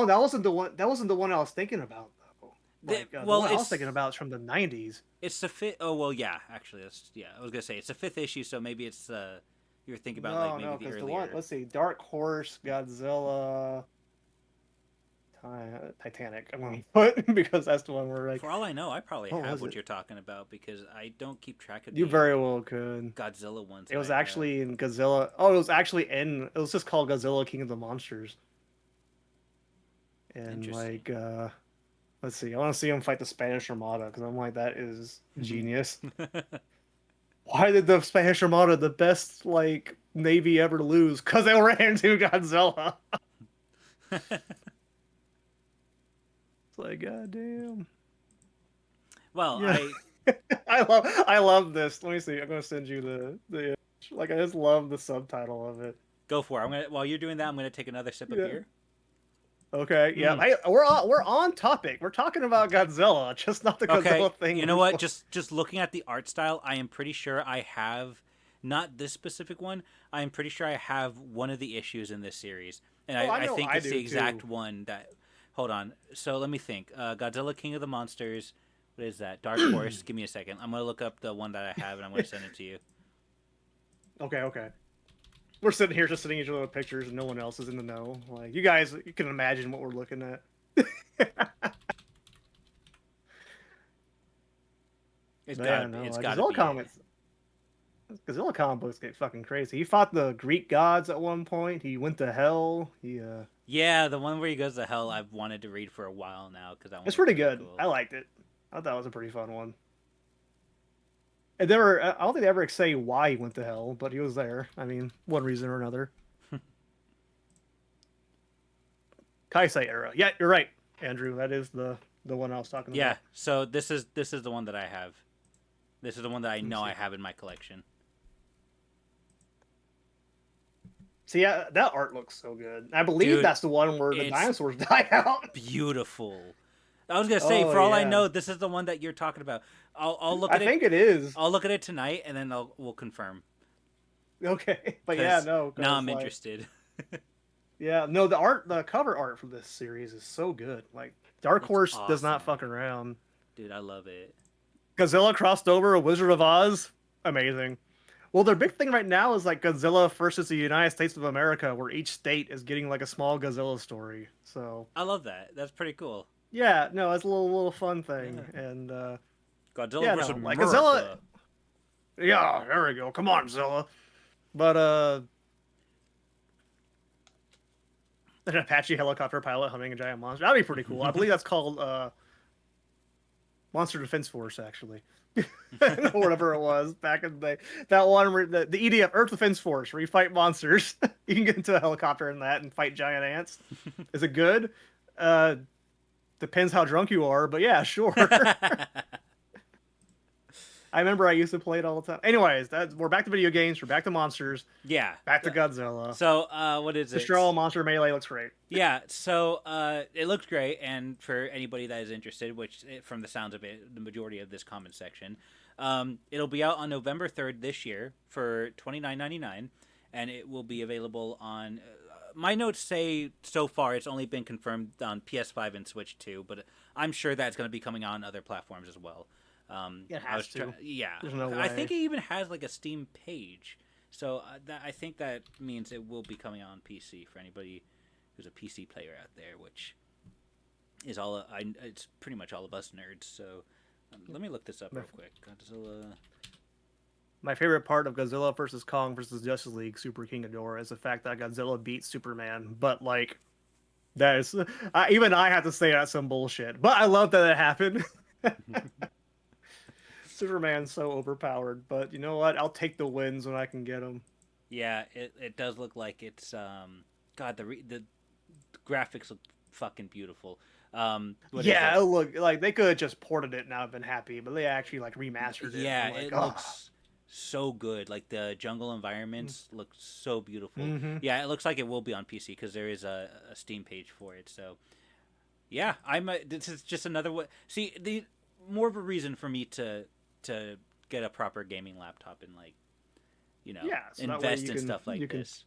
[SPEAKER 2] that wasn't the one. That wasn't the one I was thinking about though. Like, the
[SPEAKER 1] well,
[SPEAKER 2] one I was
[SPEAKER 1] it's-
[SPEAKER 2] thinking about is from the '90s.
[SPEAKER 1] It's the fifth. Oh well, yeah. Actually, I was gonna say it's the fifth issue, so maybe it's. You were thinking about like maybe the
[SPEAKER 2] because
[SPEAKER 1] earlier.
[SPEAKER 2] the one. Let's see, Dark Horse, Godzilla, Titanic. I'm going to put because that's the one where like,
[SPEAKER 1] For all I know, I probably
[SPEAKER 2] what
[SPEAKER 1] have
[SPEAKER 2] was
[SPEAKER 1] what
[SPEAKER 2] it?
[SPEAKER 1] you're talking about because I don't keep track of
[SPEAKER 2] You
[SPEAKER 1] the
[SPEAKER 2] very well could.
[SPEAKER 1] Godzilla ones
[SPEAKER 2] It
[SPEAKER 1] that
[SPEAKER 2] was
[SPEAKER 1] I have.
[SPEAKER 2] actually in Godzilla. Oh, it was actually in. It was just called Godzilla King of the Monsters. And
[SPEAKER 1] Interesting.
[SPEAKER 2] like, let's see. I want to see him fight the Spanish Armada because I'm like, that is genius. Why did the Spanish Armada, the best like navy ever, lose? Because they ran into Godzilla. It's like, goddamn.
[SPEAKER 1] Well,
[SPEAKER 2] Yeah, I love this. Let me see. I'm gonna send you the like. I just love the subtitle of it.
[SPEAKER 1] go for it. I'm gonna while you're doing that, I'm gonna take another sip of
[SPEAKER 2] Yeah.
[SPEAKER 1] beer.
[SPEAKER 2] Okay. Yeah.
[SPEAKER 1] Mm.
[SPEAKER 2] Hey, we're on topic. We're talking about Godzilla, just not the
[SPEAKER 1] Okay,
[SPEAKER 2] Godzilla thing
[SPEAKER 1] you
[SPEAKER 2] in
[SPEAKER 1] know what?
[SPEAKER 2] response.
[SPEAKER 1] Just looking at the art style, I am pretty sure I have not this specific one. I am pretty sure I have one of the issues in this series, and
[SPEAKER 2] Oh, I
[SPEAKER 1] I
[SPEAKER 2] know
[SPEAKER 1] think
[SPEAKER 2] I
[SPEAKER 1] it's the
[SPEAKER 2] do
[SPEAKER 1] exact
[SPEAKER 2] too.
[SPEAKER 1] one that. Hold on. So let me think. Godzilla King of the Monsters. What is that? Dark Horse. Give me a second. I'm gonna look up the one that I have, and I'm gonna send it to you.
[SPEAKER 2] Okay. Okay. We're sitting here just sending each other pictures, and no one else is in the know. Like you guys, you can imagine what we're looking at.
[SPEAKER 1] It's
[SPEAKER 2] But
[SPEAKER 1] gotta
[SPEAKER 2] yeah,
[SPEAKER 1] be.
[SPEAKER 2] no,
[SPEAKER 1] It's
[SPEAKER 2] like
[SPEAKER 1] gotta
[SPEAKER 2] Godzilla
[SPEAKER 1] be it.
[SPEAKER 2] comics. Godzilla comic books get fucking crazy. He fought the Greek gods at one point. He went to hell.
[SPEAKER 1] Yeah, the one where he goes to hell. I've wanted to read for a while now because that one
[SPEAKER 2] It's
[SPEAKER 1] looks
[SPEAKER 2] pretty
[SPEAKER 1] really
[SPEAKER 2] good.
[SPEAKER 1] cool.
[SPEAKER 2] I liked it. I thought it was a pretty fun one. And never, I don't think they ever say why he went to hell, but he was there. I mean, one reason or another. Kaisei era. Yeah, you're right, Andrew. That is the one I was talking
[SPEAKER 1] Yeah.
[SPEAKER 2] about.
[SPEAKER 1] So this is the one that I have. This is the one that I
[SPEAKER 2] Let me
[SPEAKER 1] know I
[SPEAKER 2] see.
[SPEAKER 1] have in my collection.
[SPEAKER 2] See, yeah, that art looks so good. I believe
[SPEAKER 1] Dude,
[SPEAKER 2] that's the one where the
[SPEAKER 1] it's
[SPEAKER 2] dinosaurs die out.
[SPEAKER 1] beautiful. I was gonna say,
[SPEAKER 2] Oh
[SPEAKER 1] for all I
[SPEAKER 2] yeah,
[SPEAKER 1] know, this is the one that you're talking about. I'll look
[SPEAKER 2] I
[SPEAKER 1] at it.
[SPEAKER 2] think it is.
[SPEAKER 1] I'll look at it tonight, and then we'll confirm.
[SPEAKER 2] Okay, but yeah,
[SPEAKER 1] Cause
[SPEAKER 2] no,
[SPEAKER 1] now
[SPEAKER 2] because
[SPEAKER 1] I'm
[SPEAKER 2] like,
[SPEAKER 1] interested.
[SPEAKER 2] yeah, no, the cover art for this series is so good. Like, Dark
[SPEAKER 1] It's
[SPEAKER 2] Horse does not
[SPEAKER 1] awesome,
[SPEAKER 2] fuck around.
[SPEAKER 1] dude. I love it.
[SPEAKER 2] Godzilla crossed over a Wizard of Oz, amazing. Well, their big thing right now is like Godzilla versus the United States of America, where each state is getting like a small Godzilla story. So
[SPEAKER 1] I love that. That's pretty cool.
[SPEAKER 2] yeah, no, it's a little fun thing,
[SPEAKER 1] Yeah.
[SPEAKER 2] and
[SPEAKER 1] Godzilla
[SPEAKER 2] yeah,
[SPEAKER 1] versus
[SPEAKER 2] no, like Godzilla.
[SPEAKER 1] America.
[SPEAKER 2] Yeah, there we go. Come on, Zilla. But an Apache helicopter pilot hunting a giant monster. That'd be pretty cool. I believe that's called Monster Defense Force, actually. Or whatever it was back in the day. That one, where the EDF, Earth Defense Force, where you fight monsters. You can get into a helicopter in that and fight giant ants. Is it good? Uh, Depends how drunk you are, but yeah, sure. I remember I used to play it all the time. Anyways, we're back to video games. We're back to monsters.
[SPEAKER 1] Yeah.
[SPEAKER 2] Back to Godzilla.
[SPEAKER 1] So what is it?
[SPEAKER 2] Destroy All Monster Melee looks great.
[SPEAKER 1] Yeah, so it looks great, and for anybody that is interested, which from the sounds of it, the majority of this comment section, it'll be out on November 3rd this year for $29.99, and it will be available on. My notes say so far it's only been confirmed on PS5 and Switch 2, but I'm sure that's going to be coming on other platforms as well.
[SPEAKER 2] It has to.
[SPEAKER 1] Yeah,
[SPEAKER 2] There's no
[SPEAKER 1] I think
[SPEAKER 2] way.
[SPEAKER 1] it even has like a Steam page, so I think that means it will be coming out on PC for anybody who's a PC player out there, which is it's pretty much all of us nerds. So let me look this up real quick. Godzilla.
[SPEAKER 2] My favorite part of Godzilla versus Kong versus Justice League Super King Ghidorah is the fact that Godzilla beat Superman. But like, that is even I have to say that's some bullshit. But I love that it happened. Superman's so overpowered, but you know what? I'll take the wins when I can get them.
[SPEAKER 1] Yeah, it does look like it's God, the graphics look fucking beautiful. What is
[SPEAKER 2] Yeah,
[SPEAKER 1] it?
[SPEAKER 2] look, like they could have just ported it and I've been happy, but they actually like remastered it.
[SPEAKER 1] Yeah,
[SPEAKER 2] I'm like,
[SPEAKER 1] it
[SPEAKER 2] oh.
[SPEAKER 1] looks so good. Like the jungle environments look so beautiful.
[SPEAKER 2] Mm-hmm.
[SPEAKER 1] Yeah, it looks like it will be on PC because there is a Steam page for it. So yeah, this is just another way. See, the more of a reason for me to get a proper gaming laptop and like
[SPEAKER 2] Yeah, so that way
[SPEAKER 1] invest
[SPEAKER 2] you
[SPEAKER 1] in
[SPEAKER 2] can
[SPEAKER 1] stuff like
[SPEAKER 2] you can
[SPEAKER 1] this.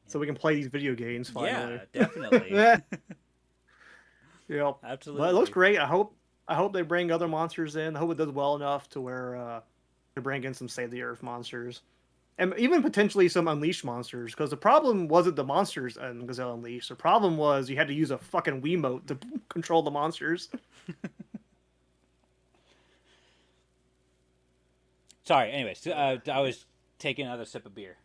[SPEAKER 2] so we can play these video games finally.
[SPEAKER 1] Yeah, definitely.
[SPEAKER 2] Yep. But it looks
[SPEAKER 1] Absolutely.
[SPEAKER 2] great. I hope they bring other monsters in. I hope it does well enough to where they bring in some Save the Earth monsters. and even potentially some Unleashed monsters. Because the problem wasn't the monsters in Gazelle Unleashed. The problem was you had to use a fucking Wiimote to control the monsters.
[SPEAKER 1] Sorry. Anyways, I was taking another sip of beer,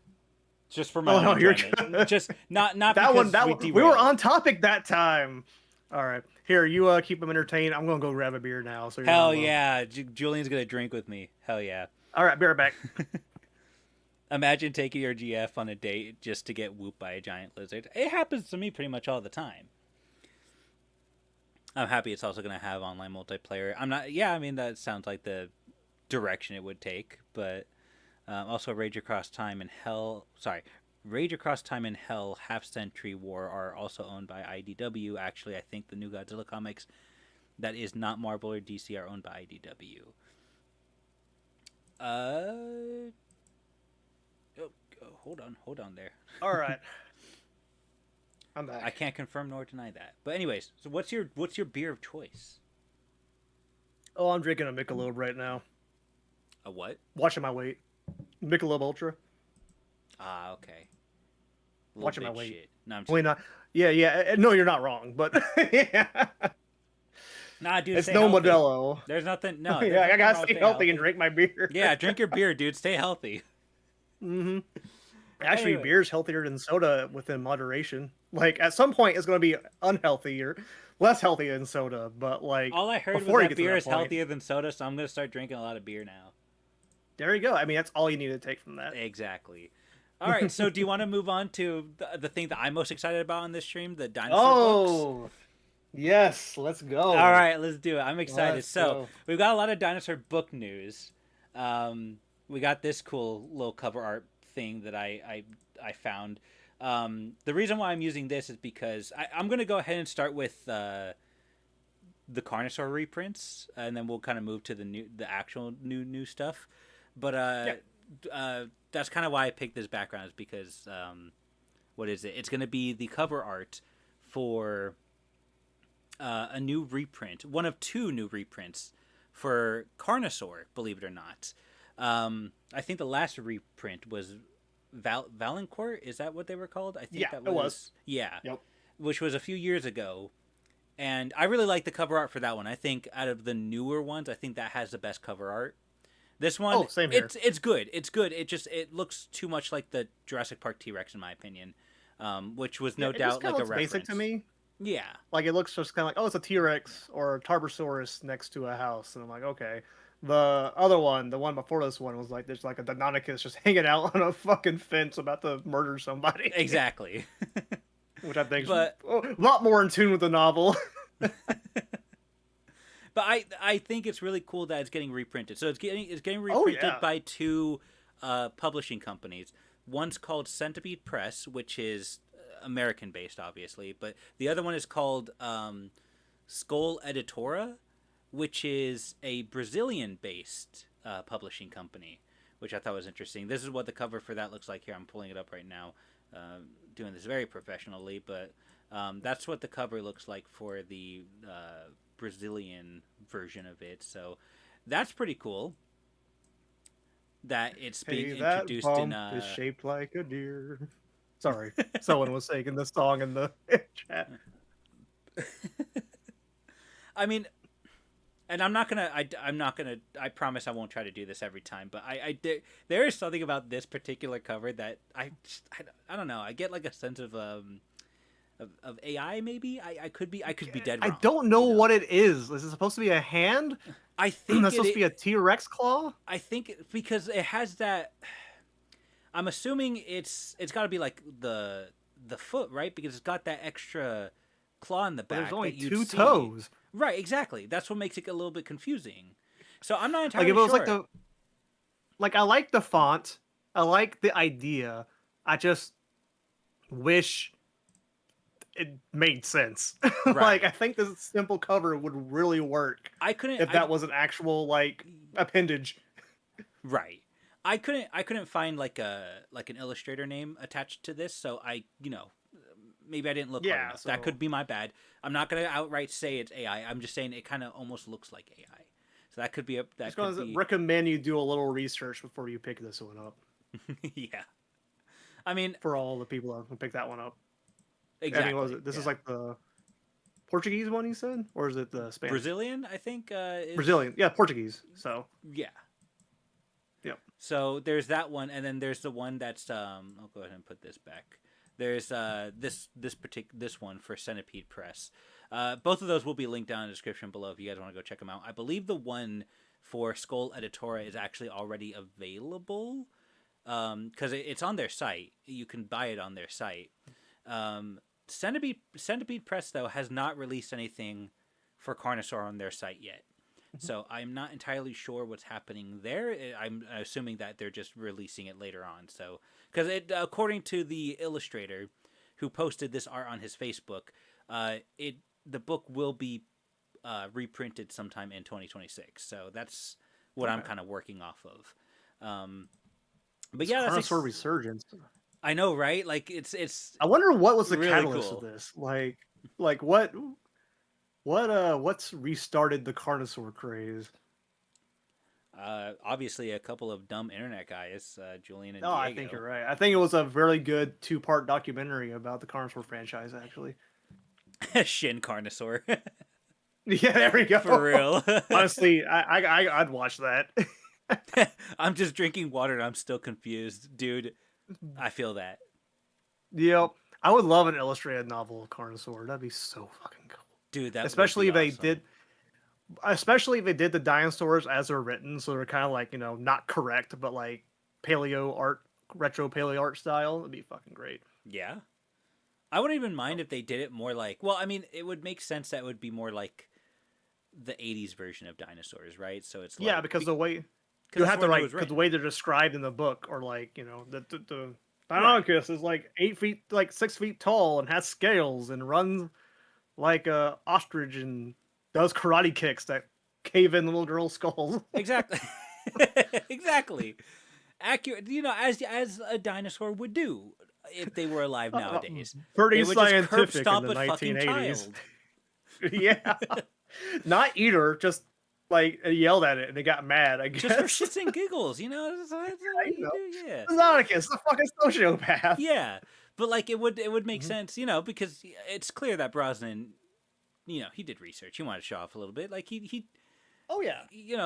[SPEAKER 1] just for my
[SPEAKER 2] Oh
[SPEAKER 1] own
[SPEAKER 2] no, you're
[SPEAKER 1] enjoyment.
[SPEAKER 2] good.
[SPEAKER 1] Just not
[SPEAKER 2] That
[SPEAKER 1] because
[SPEAKER 2] one,
[SPEAKER 1] we
[SPEAKER 2] we were
[SPEAKER 1] derailed.
[SPEAKER 2] on topic that time. All right, here you keep them entertained. I'm gonna go grab a beer now, so you're not
[SPEAKER 1] Hell
[SPEAKER 2] alone.
[SPEAKER 1] yeah, Julian's gonna drink with me. Hell yeah.
[SPEAKER 2] All right, be right back.
[SPEAKER 1] Imagine taking your GF on a date just to get whooped by a giant lizard. It happens to me pretty much all the time. I'm happy it's also going to have online multiplayer. I'm not. Yeah, I mean that sounds like the direction it would take, but also Rage Across Time and Hell. Sorry, Rage Across Time and Hell, Half Century War are also owned by IDW. Actually, I think the new Godzilla comics that is not Marvel or DC are owned by IDW. Hold on there.
[SPEAKER 2] All right, I'm back.
[SPEAKER 1] I can't confirm nor deny that. But anyways, so what's your beer of choice?
[SPEAKER 2] Oh, I'm drinking a Michelob right now.
[SPEAKER 1] A what?
[SPEAKER 2] Watching my weight. Michelob Ultra.
[SPEAKER 1] Ah, okay.
[SPEAKER 2] Watching my weight.
[SPEAKER 1] Shit. No, I'm just
[SPEAKER 2] Wait, not. Yeah, yeah. No, you're not wrong, but yeah.
[SPEAKER 1] Nah, dude,
[SPEAKER 2] It's
[SPEAKER 1] stay
[SPEAKER 2] no
[SPEAKER 1] healthy.
[SPEAKER 2] Modelo.
[SPEAKER 1] There's nothing. No.
[SPEAKER 2] Yeah,
[SPEAKER 1] there's
[SPEAKER 2] I
[SPEAKER 1] nothing
[SPEAKER 2] gotta
[SPEAKER 1] wrong with
[SPEAKER 2] stay
[SPEAKER 1] staying
[SPEAKER 2] healthy and drink my beer.
[SPEAKER 1] Yeah, drink your beer, dude. Stay healthy.
[SPEAKER 2] Mm-hmm. Actually,
[SPEAKER 1] Anyway.
[SPEAKER 2] beer's healthier than soda within moderation. Like at some point, it's going to be unhealthy or less healthy than soda. But like
[SPEAKER 1] All I heard was
[SPEAKER 2] before you
[SPEAKER 1] that
[SPEAKER 2] get to
[SPEAKER 1] beer
[SPEAKER 2] that
[SPEAKER 1] is
[SPEAKER 2] point,
[SPEAKER 1] healthier than soda, so I'm gonna start drinking a lot of beer now.
[SPEAKER 2] there you go. I mean, that's all you need to take from that.
[SPEAKER 1] Exactly. All right. So, do you want to move on to the thing that I'm most excited about on this stream, the dinosaur books?
[SPEAKER 2] Oh, yes. Let's go.
[SPEAKER 1] All right, let's do it. I'm excited.
[SPEAKER 2] Let's
[SPEAKER 1] So
[SPEAKER 2] go.
[SPEAKER 1] we've got a lot of dinosaur book news. We got this cool little cover art thing that I found. The reason why I'm using this is because I'm going to go ahead and start with the Carnosaur reprints, and then we'll kind of move to the actual new stuff. But that's kind of why I picked this background, is because what is it? It's going to be the cover art for a new reprint, one of two new reprints for Carnosaur, believe it or not. I think the last reprint was Valancourt. Is that what they were called? I think
[SPEAKER 2] Yeah,
[SPEAKER 1] that
[SPEAKER 2] it was.
[SPEAKER 1] Yeah,
[SPEAKER 2] Yep.
[SPEAKER 1] which was a few years ago. And I really like the cover art for that one. I think out of the newer ones, I think that has the best cover art. This one,
[SPEAKER 2] Oh, same here.
[SPEAKER 1] it's good. It's good. It looks too much like the Jurassic Park T-Rex in my opinion, which was no
[SPEAKER 2] It just
[SPEAKER 1] doubt
[SPEAKER 2] kinda
[SPEAKER 1] like a
[SPEAKER 2] looks
[SPEAKER 1] reference.
[SPEAKER 2] basic to me.
[SPEAKER 1] Yeah,
[SPEAKER 2] Like it looks just kind of like, oh, it's a T-Rex or a Tarbosaurus next to a house, and I'm like, okay. The other one, the one before this one, was like there's like a Deinonychus just hanging out on a fucking fence about to murder somebody.
[SPEAKER 1] exactly.
[SPEAKER 2] Which I think is
[SPEAKER 1] But-
[SPEAKER 2] a lot more in tune with the novel.
[SPEAKER 1] But I think it's really cool that it's getting reprinted. So it's getting
[SPEAKER 2] Oh,
[SPEAKER 1] reprinted
[SPEAKER 2] yeah.
[SPEAKER 1] by two publishing companies. One's called Centipede Press, which is American based, obviously, but the other one is called Skull Editora, which is a Brazilian based publishing company, which I thought was interesting. This is what the cover for that looks like here. I'm pulling it up right now, doing this very professionally, but that's what the cover looks like for the Brazilian version of it. So that's pretty cool that it's being
[SPEAKER 2] Hey, that
[SPEAKER 1] introduced
[SPEAKER 2] bump
[SPEAKER 1] in
[SPEAKER 2] is shaped like a deer. Sorry, someone was singing the song in the chat.
[SPEAKER 1] I mean, and I'm not gonna I promise I won't try to do this every time, but there is something about this particular cover that I don't know, I get like a sense of AI. Maybe I could be dead wrong.
[SPEAKER 2] I don't know what it is. Is it supposed to be a hand?
[SPEAKER 1] I think
[SPEAKER 2] That's supposed to be a T-Rex claw?
[SPEAKER 1] I think because it has that. I'm assuming it's got to be like the foot, right? Because it's got that extra claw in the
[SPEAKER 2] But
[SPEAKER 1] back.
[SPEAKER 2] there's only
[SPEAKER 1] that you'd
[SPEAKER 2] two
[SPEAKER 1] see.
[SPEAKER 2] toes.
[SPEAKER 1] Right, exactly. That's what makes it a little bit confusing. So I'm not
[SPEAKER 2] Like
[SPEAKER 1] entirely
[SPEAKER 2] if it was
[SPEAKER 1] sure.
[SPEAKER 2] like I like the font. I like the idea. I just wish it made sense.
[SPEAKER 1] Right.
[SPEAKER 2] Like I think this simple cover would really work
[SPEAKER 1] I couldn't.
[SPEAKER 2] if that was an actual like appendage.
[SPEAKER 1] Right. I couldn't find like an illustrator name attached to this, so maybe I didn't look hard
[SPEAKER 2] Yeah,
[SPEAKER 1] enough. That
[SPEAKER 2] so-
[SPEAKER 1] could be my bad. I'm not gonna outright say it's AI. I'm just saying it kind of almost looks like AI. So that could be
[SPEAKER 2] Just gonna recommend you do a little research before you pick this one up.
[SPEAKER 1] Yeah. I mean,
[SPEAKER 2] for all the people who picked that one up. I mean, what was
[SPEAKER 1] exactly.
[SPEAKER 2] it? This is
[SPEAKER 1] Yeah.
[SPEAKER 2] like the Portuguese one you said, or is it the Spanish?
[SPEAKER 1] Brazilian, I think, is.
[SPEAKER 2] Brazilian, yeah, Portuguese. So,
[SPEAKER 1] Yeah.
[SPEAKER 2] yep.
[SPEAKER 1] So there's that one, and then there's the one that's I'll go ahead and put this back. There's this one for Centipede Press. Both of those will be linked down in the description below if you guys want to go check them out. I believe the one for Skull Editora is actually already available because it's on their site. You can buy it on their site. Centipede Press though has not released anything for Carnosaur on their site yet. So I'm not entirely sure what's happening there. I'm assuming that they're just releasing it later on. So because according to the illustrator who posted this art on his Facebook, the book will be reprinted sometime in 2026. So that's what I'm kind of working off of. But yeah, that's
[SPEAKER 2] Carnosaur Resurgence.
[SPEAKER 1] I know, right? Like it's.
[SPEAKER 2] I wonder what was the
[SPEAKER 1] really
[SPEAKER 2] catalyst
[SPEAKER 1] cool.
[SPEAKER 2] of this. Like what's restarted the Carnosaur craze?
[SPEAKER 1] Obviously, a couple of dumb internet guys, Julian and
[SPEAKER 2] No,
[SPEAKER 1] Diego.
[SPEAKER 2] I think you're right. I think it was a very good 2-part documentary about the Carnosaur franchise, actually.
[SPEAKER 1] Shin Carnosaur.
[SPEAKER 2] Yeah, there we go.
[SPEAKER 1] For real.
[SPEAKER 2] Honestly, I'd watch that.
[SPEAKER 1] I'm just drinking water and I'm still confused. Dude, I feel that.
[SPEAKER 2] Yep. I would love an illustrated novel of Carnosaur. That'd be so fucking cool.
[SPEAKER 1] Dude, that
[SPEAKER 2] especially
[SPEAKER 1] would be
[SPEAKER 2] if they did the dinosaurs as they're written, so they're kind of like, not correct, but like paleo art, retro paleo art style. It'd be fucking great.
[SPEAKER 1] Yeah. I wouldn't even mind if they did it more like, well, I mean, it would make sense that it would be more like the 80s version of dinosaurs, right? So it's like,
[SPEAKER 2] yeah, because the way you have to like, because the way they're described in the book, or like, the Deinonychus is like 8 feet, like 6 feet tall, and has scales and runs like a ostrich and does karate kicks that cave in little girls' skulls.
[SPEAKER 1] Exactly. Exactly. Accurate, as a dinosaur would do if they were alive nowadays.
[SPEAKER 2] Pretty
[SPEAKER 1] they would just curb
[SPEAKER 2] scientific
[SPEAKER 1] stomp
[SPEAKER 2] in the
[SPEAKER 1] a fucking
[SPEAKER 2] 1980s.
[SPEAKER 1] child.
[SPEAKER 2] Yeah. Not eat her, just like yelled at it and they got mad, I guess.
[SPEAKER 1] Just for shits and giggles, that's what you do, yeah.
[SPEAKER 2] Deinonychus, the fucking sociopath.
[SPEAKER 1] Yeah. But like it would make sense, because it's clear that Brosnan, he did research. He wanted to show off a little bit. Like he
[SPEAKER 2] Oh yeah.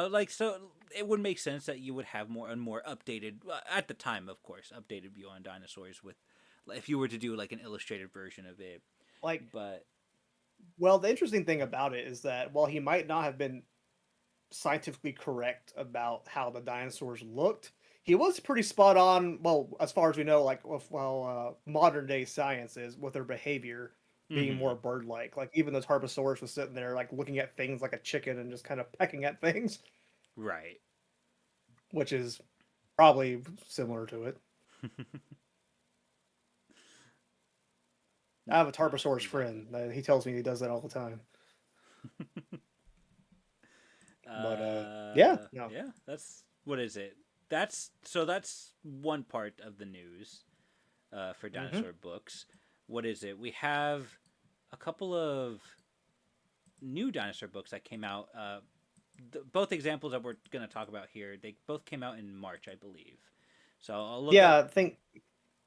[SPEAKER 1] like so it would make sense that you would have more updated, at the time, of course, updated view on dinosaurs with, if you were to do like an illustrated version of it.
[SPEAKER 2] Well, the interesting thing about it is that while he might not have been scientifically correct about how the dinosaurs looked, he was pretty spot on. Well, as far as we know, like modern day science is with their behavior being more bird-like. Like even the Tarbosaurus was sitting there like looking at things like a chicken and just kind of pecking at things,
[SPEAKER 1] Right.
[SPEAKER 2] which is probably similar to it. I have a Tarbosaurus friend. He tells me he does that all the time. But yeah, no.
[SPEAKER 1] Yeah, that's, what is it? That's one part of the news for Dinosaur Books. What is it? We have a couple of new Dinosaur books that came out. Both examples that we're going to talk about here, they both came out in March, I believe. So I'll look
[SPEAKER 2] I think.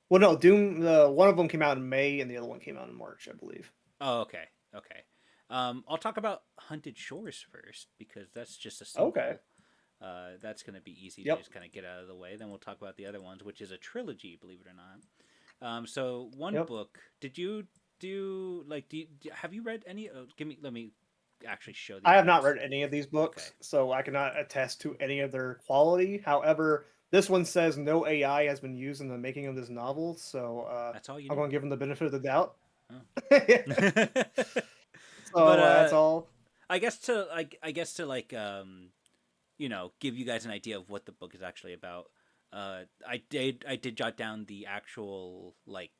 [SPEAKER 2] Well, no, one of them came out in May, and the other one came out in March, I believe.
[SPEAKER 1] Oh, okay. I'll talk about Hunted Shores first, because that's just a sequel.
[SPEAKER 2] Okay.
[SPEAKER 1] That's going to be easy to just kind of get out of the way. Then we'll talk about the other ones, which is a trilogy, believe it or not. So one book. Did you have you read any? Let me actually show.
[SPEAKER 2] I have not read any of these books, so I cannot attest to any of their quality. However, this one says no AI has been used in the making of this novel, so
[SPEAKER 1] that's all you
[SPEAKER 2] I'm going to give them the benefit of the doubt.
[SPEAKER 1] Oh.
[SPEAKER 2] So that's all.
[SPEAKER 1] I guess to give you guys an idea of what the book is actually about. I did jot down the actual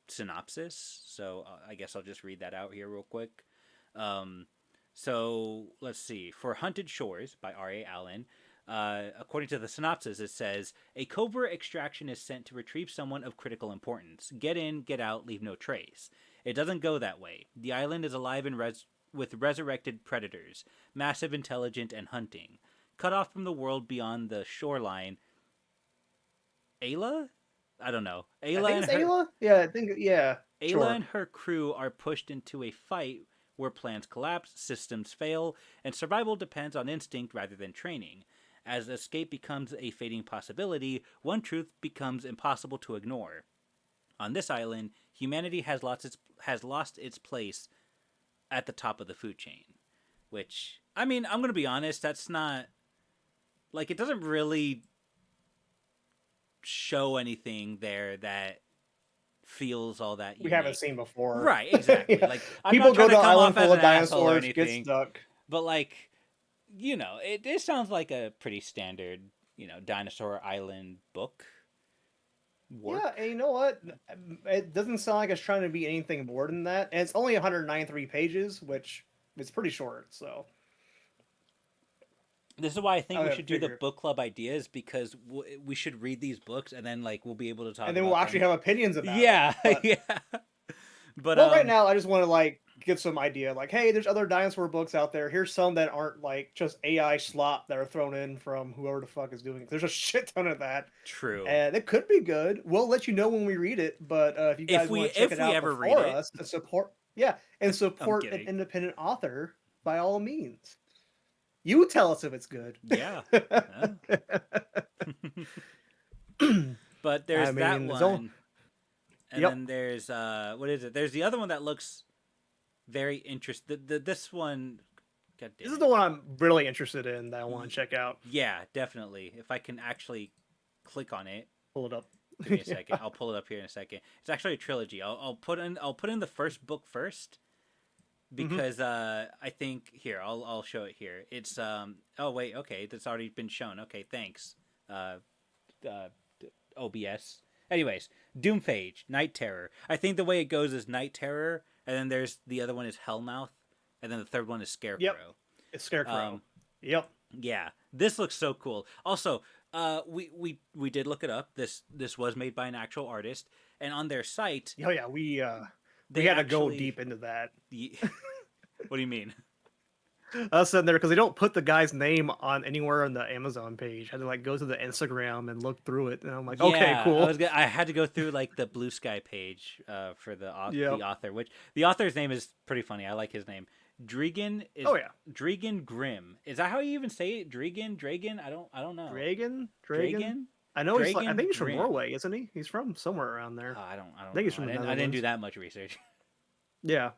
[SPEAKER 1] synopsis, so I guess I'll just read that out here real quick. So let's see. For Hunted Shores by R.A. Allen, according to the synopsis, it says, a covert extraction is sent to retrieve someone of critical importance. Get in, get out, leave no trace. It doesn't go that way. The island is alive and with resurrected predators, massive, intelligent, and hunting. Cut off from the world beyond the shoreline, Ayla I don't know.
[SPEAKER 2] I think it's Ayla. Yeah, I think yeah.
[SPEAKER 1] Ayla
[SPEAKER 2] Sure.
[SPEAKER 1] and her crew are pushed into a fight where plans collapse, systems fail, and survival depends on instinct rather than training. As escape becomes a fading possibility, one truth becomes impossible to ignore. On this island, humanity has lost its place at the top of the food chain. Which, I mean, I'm gonna be honest, that's not like it doesn't really show anything there that feels all that
[SPEAKER 2] We haven't
[SPEAKER 1] unique.
[SPEAKER 2] seen before.
[SPEAKER 1] Right, exactly.
[SPEAKER 2] Yeah.
[SPEAKER 1] Like I'm not
[SPEAKER 2] People go
[SPEAKER 1] trying
[SPEAKER 2] to
[SPEAKER 1] to
[SPEAKER 2] an
[SPEAKER 1] come
[SPEAKER 2] island
[SPEAKER 1] off as
[SPEAKER 2] full
[SPEAKER 1] an
[SPEAKER 2] of
[SPEAKER 1] asshole or
[SPEAKER 2] dinosaurs, get
[SPEAKER 1] anything,
[SPEAKER 2] stuck.
[SPEAKER 1] but like, it sounds like a pretty standard, dinosaur island book
[SPEAKER 2] Yeah,
[SPEAKER 1] work.
[SPEAKER 2] and you know what? It doesn't sound like it's trying to be anything more than that. And it's only 193 pages, which is pretty short. So
[SPEAKER 1] This is why I think we
[SPEAKER 2] I
[SPEAKER 1] should do the
[SPEAKER 2] figure.
[SPEAKER 1] book club ideas because we should read these books and then like we'll be able to
[SPEAKER 2] And
[SPEAKER 1] talk
[SPEAKER 2] then we'll
[SPEAKER 1] about
[SPEAKER 2] actually
[SPEAKER 1] them.
[SPEAKER 2] have opinions about it.
[SPEAKER 1] Yeah,
[SPEAKER 2] But
[SPEAKER 1] yeah. But
[SPEAKER 2] well, right now I just want to like get some idea. Like, hey, there's other dinosaur books out there. Here's some that aren't like just AI slop that are thrown in from whoever the fuck is doing it. There's a shit ton of that.
[SPEAKER 1] true.
[SPEAKER 2] And it could be good. We'll let you know when we read it, but if you
[SPEAKER 1] If
[SPEAKER 2] guys
[SPEAKER 1] we
[SPEAKER 2] want to check
[SPEAKER 1] if
[SPEAKER 2] it
[SPEAKER 1] we
[SPEAKER 2] out
[SPEAKER 1] ever read
[SPEAKER 2] before
[SPEAKER 1] it,
[SPEAKER 2] us to support, yeah, and
[SPEAKER 1] I'm
[SPEAKER 2] support an
[SPEAKER 1] kidding.
[SPEAKER 2] independent author, by all means. You tell us if it's good.
[SPEAKER 1] Yeah. Huh? But
[SPEAKER 2] I
[SPEAKER 1] there's that
[SPEAKER 2] mean, it's all.
[SPEAKER 1] one, and
[SPEAKER 2] Yep.
[SPEAKER 1] then there's what is it? There's the other one that looks very interesting. This one, god
[SPEAKER 2] This
[SPEAKER 1] damn
[SPEAKER 2] is
[SPEAKER 1] it.
[SPEAKER 2] the one I'm really interested in that I want to check out.
[SPEAKER 1] Yeah, definitely. If I can actually click on it,
[SPEAKER 2] Pull it up.
[SPEAKER 1] give me a
[SPEAKER 2] Yeah.
[SPEAKER 1] second. I'll pull it up here in a second. It's actually a trilogy. I'll put in the first book first
[SPEAKER 2] Hmm.
[SPEAKER 1] because I think here I'll show it here. It's oh wait, okay, that's already been shown. Okay, thanks. Uh, uh OBS. Anyways, Doomphage, Night Terror. I think the way it goes is Night Terror, and then there's the other one is Hellmouth, and then the third one is
[SPEAKER 2] Yep.
[SPEAKER 1] Scarecrow.
[SPEAKER 2] It's Scarecrow.
[SPEAKER 1] Um,
[SPEAKER 2] Yep.
[SPEAKER 1] yeah, this looks so cool. Also, we did look it up. This was made by an actual artist, and on their site,
[SPEAKER 2] Oh yeah. We
[SPEAKER 1] they
[SPEAKER 2] had to go
[SPEAKER 1] actually.
[SPEAKER 2] deep into that.
[SPEAKER 1] What do you mean?
[SPEAKER 2] I was sitting there because they don't put the guy's name on anywhere on the Amazon page. I had to like go to the Instagram and look through it, and I'm like, okay,
[SPEAKER 1] Yeah,
[SPEAKER 2] cool.
[SPEAKER 1] I had to go through like the Blue Sky page for the
[SPEAKER 2] Yep.
[SPEAKER 1] author, which the author's name is pretty funny. I like his name. Dregan is
[SPEAKER 2] Oh yeah.
[SPEAKER 1] Dregan Grimm. Is that how you even say it? Dragon? I don't know.
[SPEAKER 2] Dragon.
[SPEAKER 1] Dragon?
[SPEAKER 2] I know he's like. I
[SPEAKER 1] Dragon
[SPEAKER 2] think he's from
[SPEAKER 1] Grimm.
[SPEAKER 2] Norway, isn't he? He's from somewhere around there.
[SPEAKER 1] I
[SPEAKER 2] I
[SPEAKER 1] don't
[SPEAKER 2] think
[SPEAKER 1] know.
[SPEAKER 2] he's from the
[SPEAKER 1] I didn't do
[SPEAKER 2] Netherlands.
[SPEAKER 1] that much research.
[SPEAKER 2] Yeah.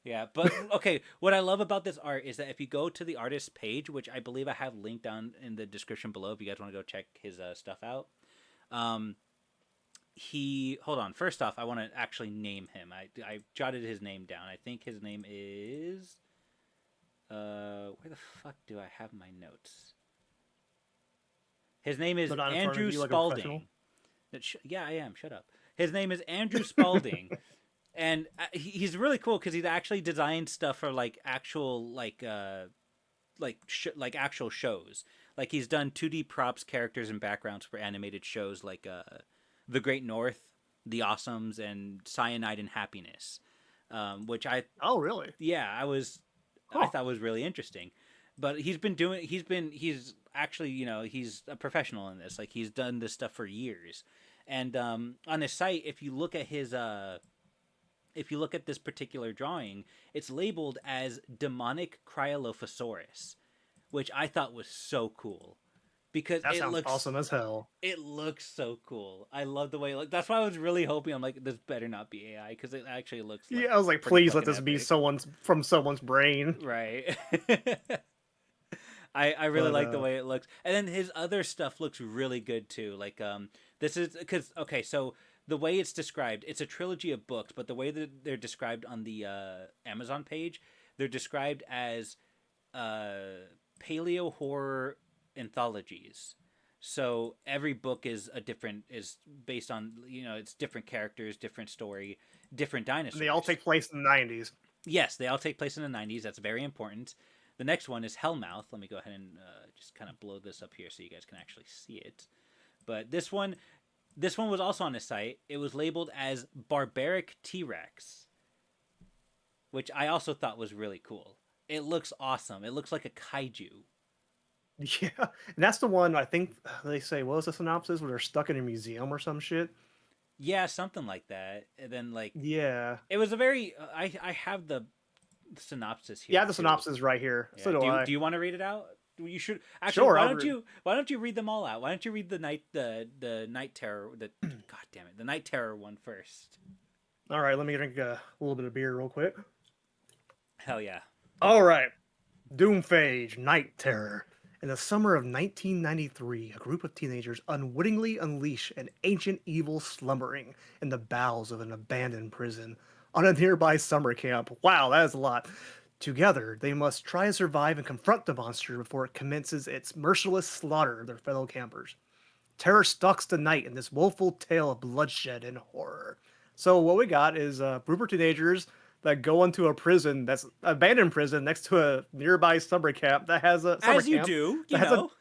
[SPEAKER 1] Yeah, but okay, what I love about this art is that if you go to the artist's page, which I believe I have linked down in the description below if you guys want to go check his stuff out. Um he hold on, first off I want to actually name him. I jotted his name down. I think his name is where the fuck do I have my notes? His name is
[SPEAKER 2] But not in front of
[SPEAKER 1] Andrew
[SPEAKER 2] you like a professional.
[SPEAKER 1] Spalding. Yeah, I am. Shut up. His name is Andrew Spalding, and he's really cool because he's actually designed stuff for like actual like actual shows. Like he's done 2D props, characters, and backgrounds for animated shows like The Great North, The Awesomes, and Cyanide and Happiness, which
[SPEAKER 2] Oh really?
[SPEAKER 1] I
[SPEAKER 2] Huh.
[SPEAKER 1] thought was really interesting. But he's actually he's a professional in this. Like he's done this stuff for years, and on his site, if you look at this particular drawing, it's labeled as demonic cryolophosaurus, which I thought was so cool because
[SPEAKER 2] That sounds awesome as hell.
[SPEAKER 1] it looks so cool. I love the way it looks. That's why I was really hoping. I'm like, this better not be AI because it actually looks like
[SPEAKER 2] Yeah, I was like,
[SPEAKER 1] pretty
[SPEAKER 2] please let
[SPEAKER 1] fucking
[SPEAKER 2] this be
[SPEAKER 1] epic.
[SPEAKER 2] someone's from someone's brain.
[SPEAKER 1] Right. I really
[SPEAKER 2] But
[SPEAKER 1] like the way it looks, and then his other stuff looks really good too. Like this is because okay, so the way it's described, it's a trilogy of books, but the way that they're described on the Amazon page, they're described as paleo horror anthologies. So every book is based on it's different characters, different story, different
[SPEAKER 2] And they all
[SPEAKER 1] dinosaurs.
[SPEAKER 2] take place in the 90s.
[SPEAKER 1] Yes, they all take place in the 90s. That's very important. The next one is Hellmouth. Let me go ahead and just kind of blow this up here so you guys can actually see it. But this one was also on his site. It was labeled as Barbaric T-Rex, which I also thought was really cool. It looks awesome. It looks like a kaiju.
[SPEAKER 2] Yeah, and that's the one I think they say. What was the synopsis? Where they're stuck in a museum or some shit.
[SPEAKER 1] Yeah, something like that. And then like
[SPEAKER 2] Yeah.
[SPEAKER 1] it was a very I have the synopsis here
[SPEAKER 2] Yeah, the
[SPEAKER 1] too.
[SPEAKER 2] synopsis right here. So
[SPEAKER 1] Yeah.
[SPEAKER 2] do
[SPEAKER 1] Do
[SPEAKER 2] I.
[SPEAKER 1] you want to read it out? You should actually.
[SPEAKER 2] Sure,
[SPEAKER 1] Why don't you read them all out? Why don't you read the night terror the God damn it the night terror one first?
[SPEAKER 2] All right, let me drink a little bit of beer real quick.
[SPEAKER 1] Hell yeah.
[SPEAKER 2] All right. Doomphage, Night Terror. In the summer of 1993, a group of teenagers unwittingly unleash an ancient evil slumbering in the bowels of an abandoned prison on a nearby summer camp. Wow, that is a lot. Together, they must try to survive and confront the monster before it commences its merciless slaughter of their fellow campers. Terror stalks the night in this woeful tale of bloodshed and horror. So what we got is a group of teenagers that go into a prison that's abandoned prison next to a nearby summer camp that has a summer
[SPEAKER 1] As you
[SPEAKER 2] camp
[SPEAKER 1] do,
[SPEAKER 2] that
[SPEAKER 1] you
[SPEAKER 2] has a
[SPEAKER 1] know.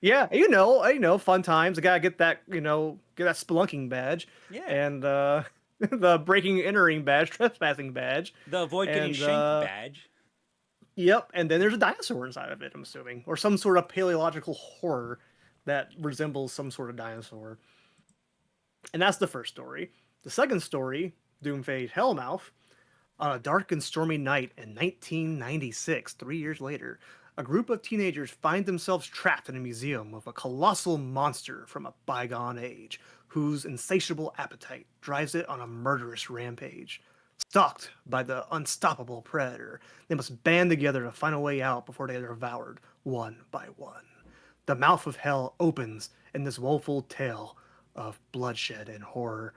[SPEAKER 2] yeah, fun times. You gotta get that, get that spelunking badge
[SPEAKER 1] Yeah.
[SPEAKER 2] and the breaking entering badge, trespassing badge,
[SPEAKER 1] The avoid getting
[SPEAKER 2] and
[SPEAKER 1] shanked badge.
[SPEAKER 2] yep, and then there's a dinosaur inside of it, I'm assuming, or some sort of paleological horror that resembles some sort of dinosaur. And that's the first story. The second story, Doomphage Hellmouth, on a dark and stormy night in 1996, 3 years later, a group of teenagers find themselves trapped in a museum of a colossal monster from a bygone age, whose insatiable appetite drives it on a murderous rampage. Stalked by the unstoppable predator, they must band together to find a way out before they are devoured one by one. The mouth of hell opens in this woeful tale of bloodshed and horror.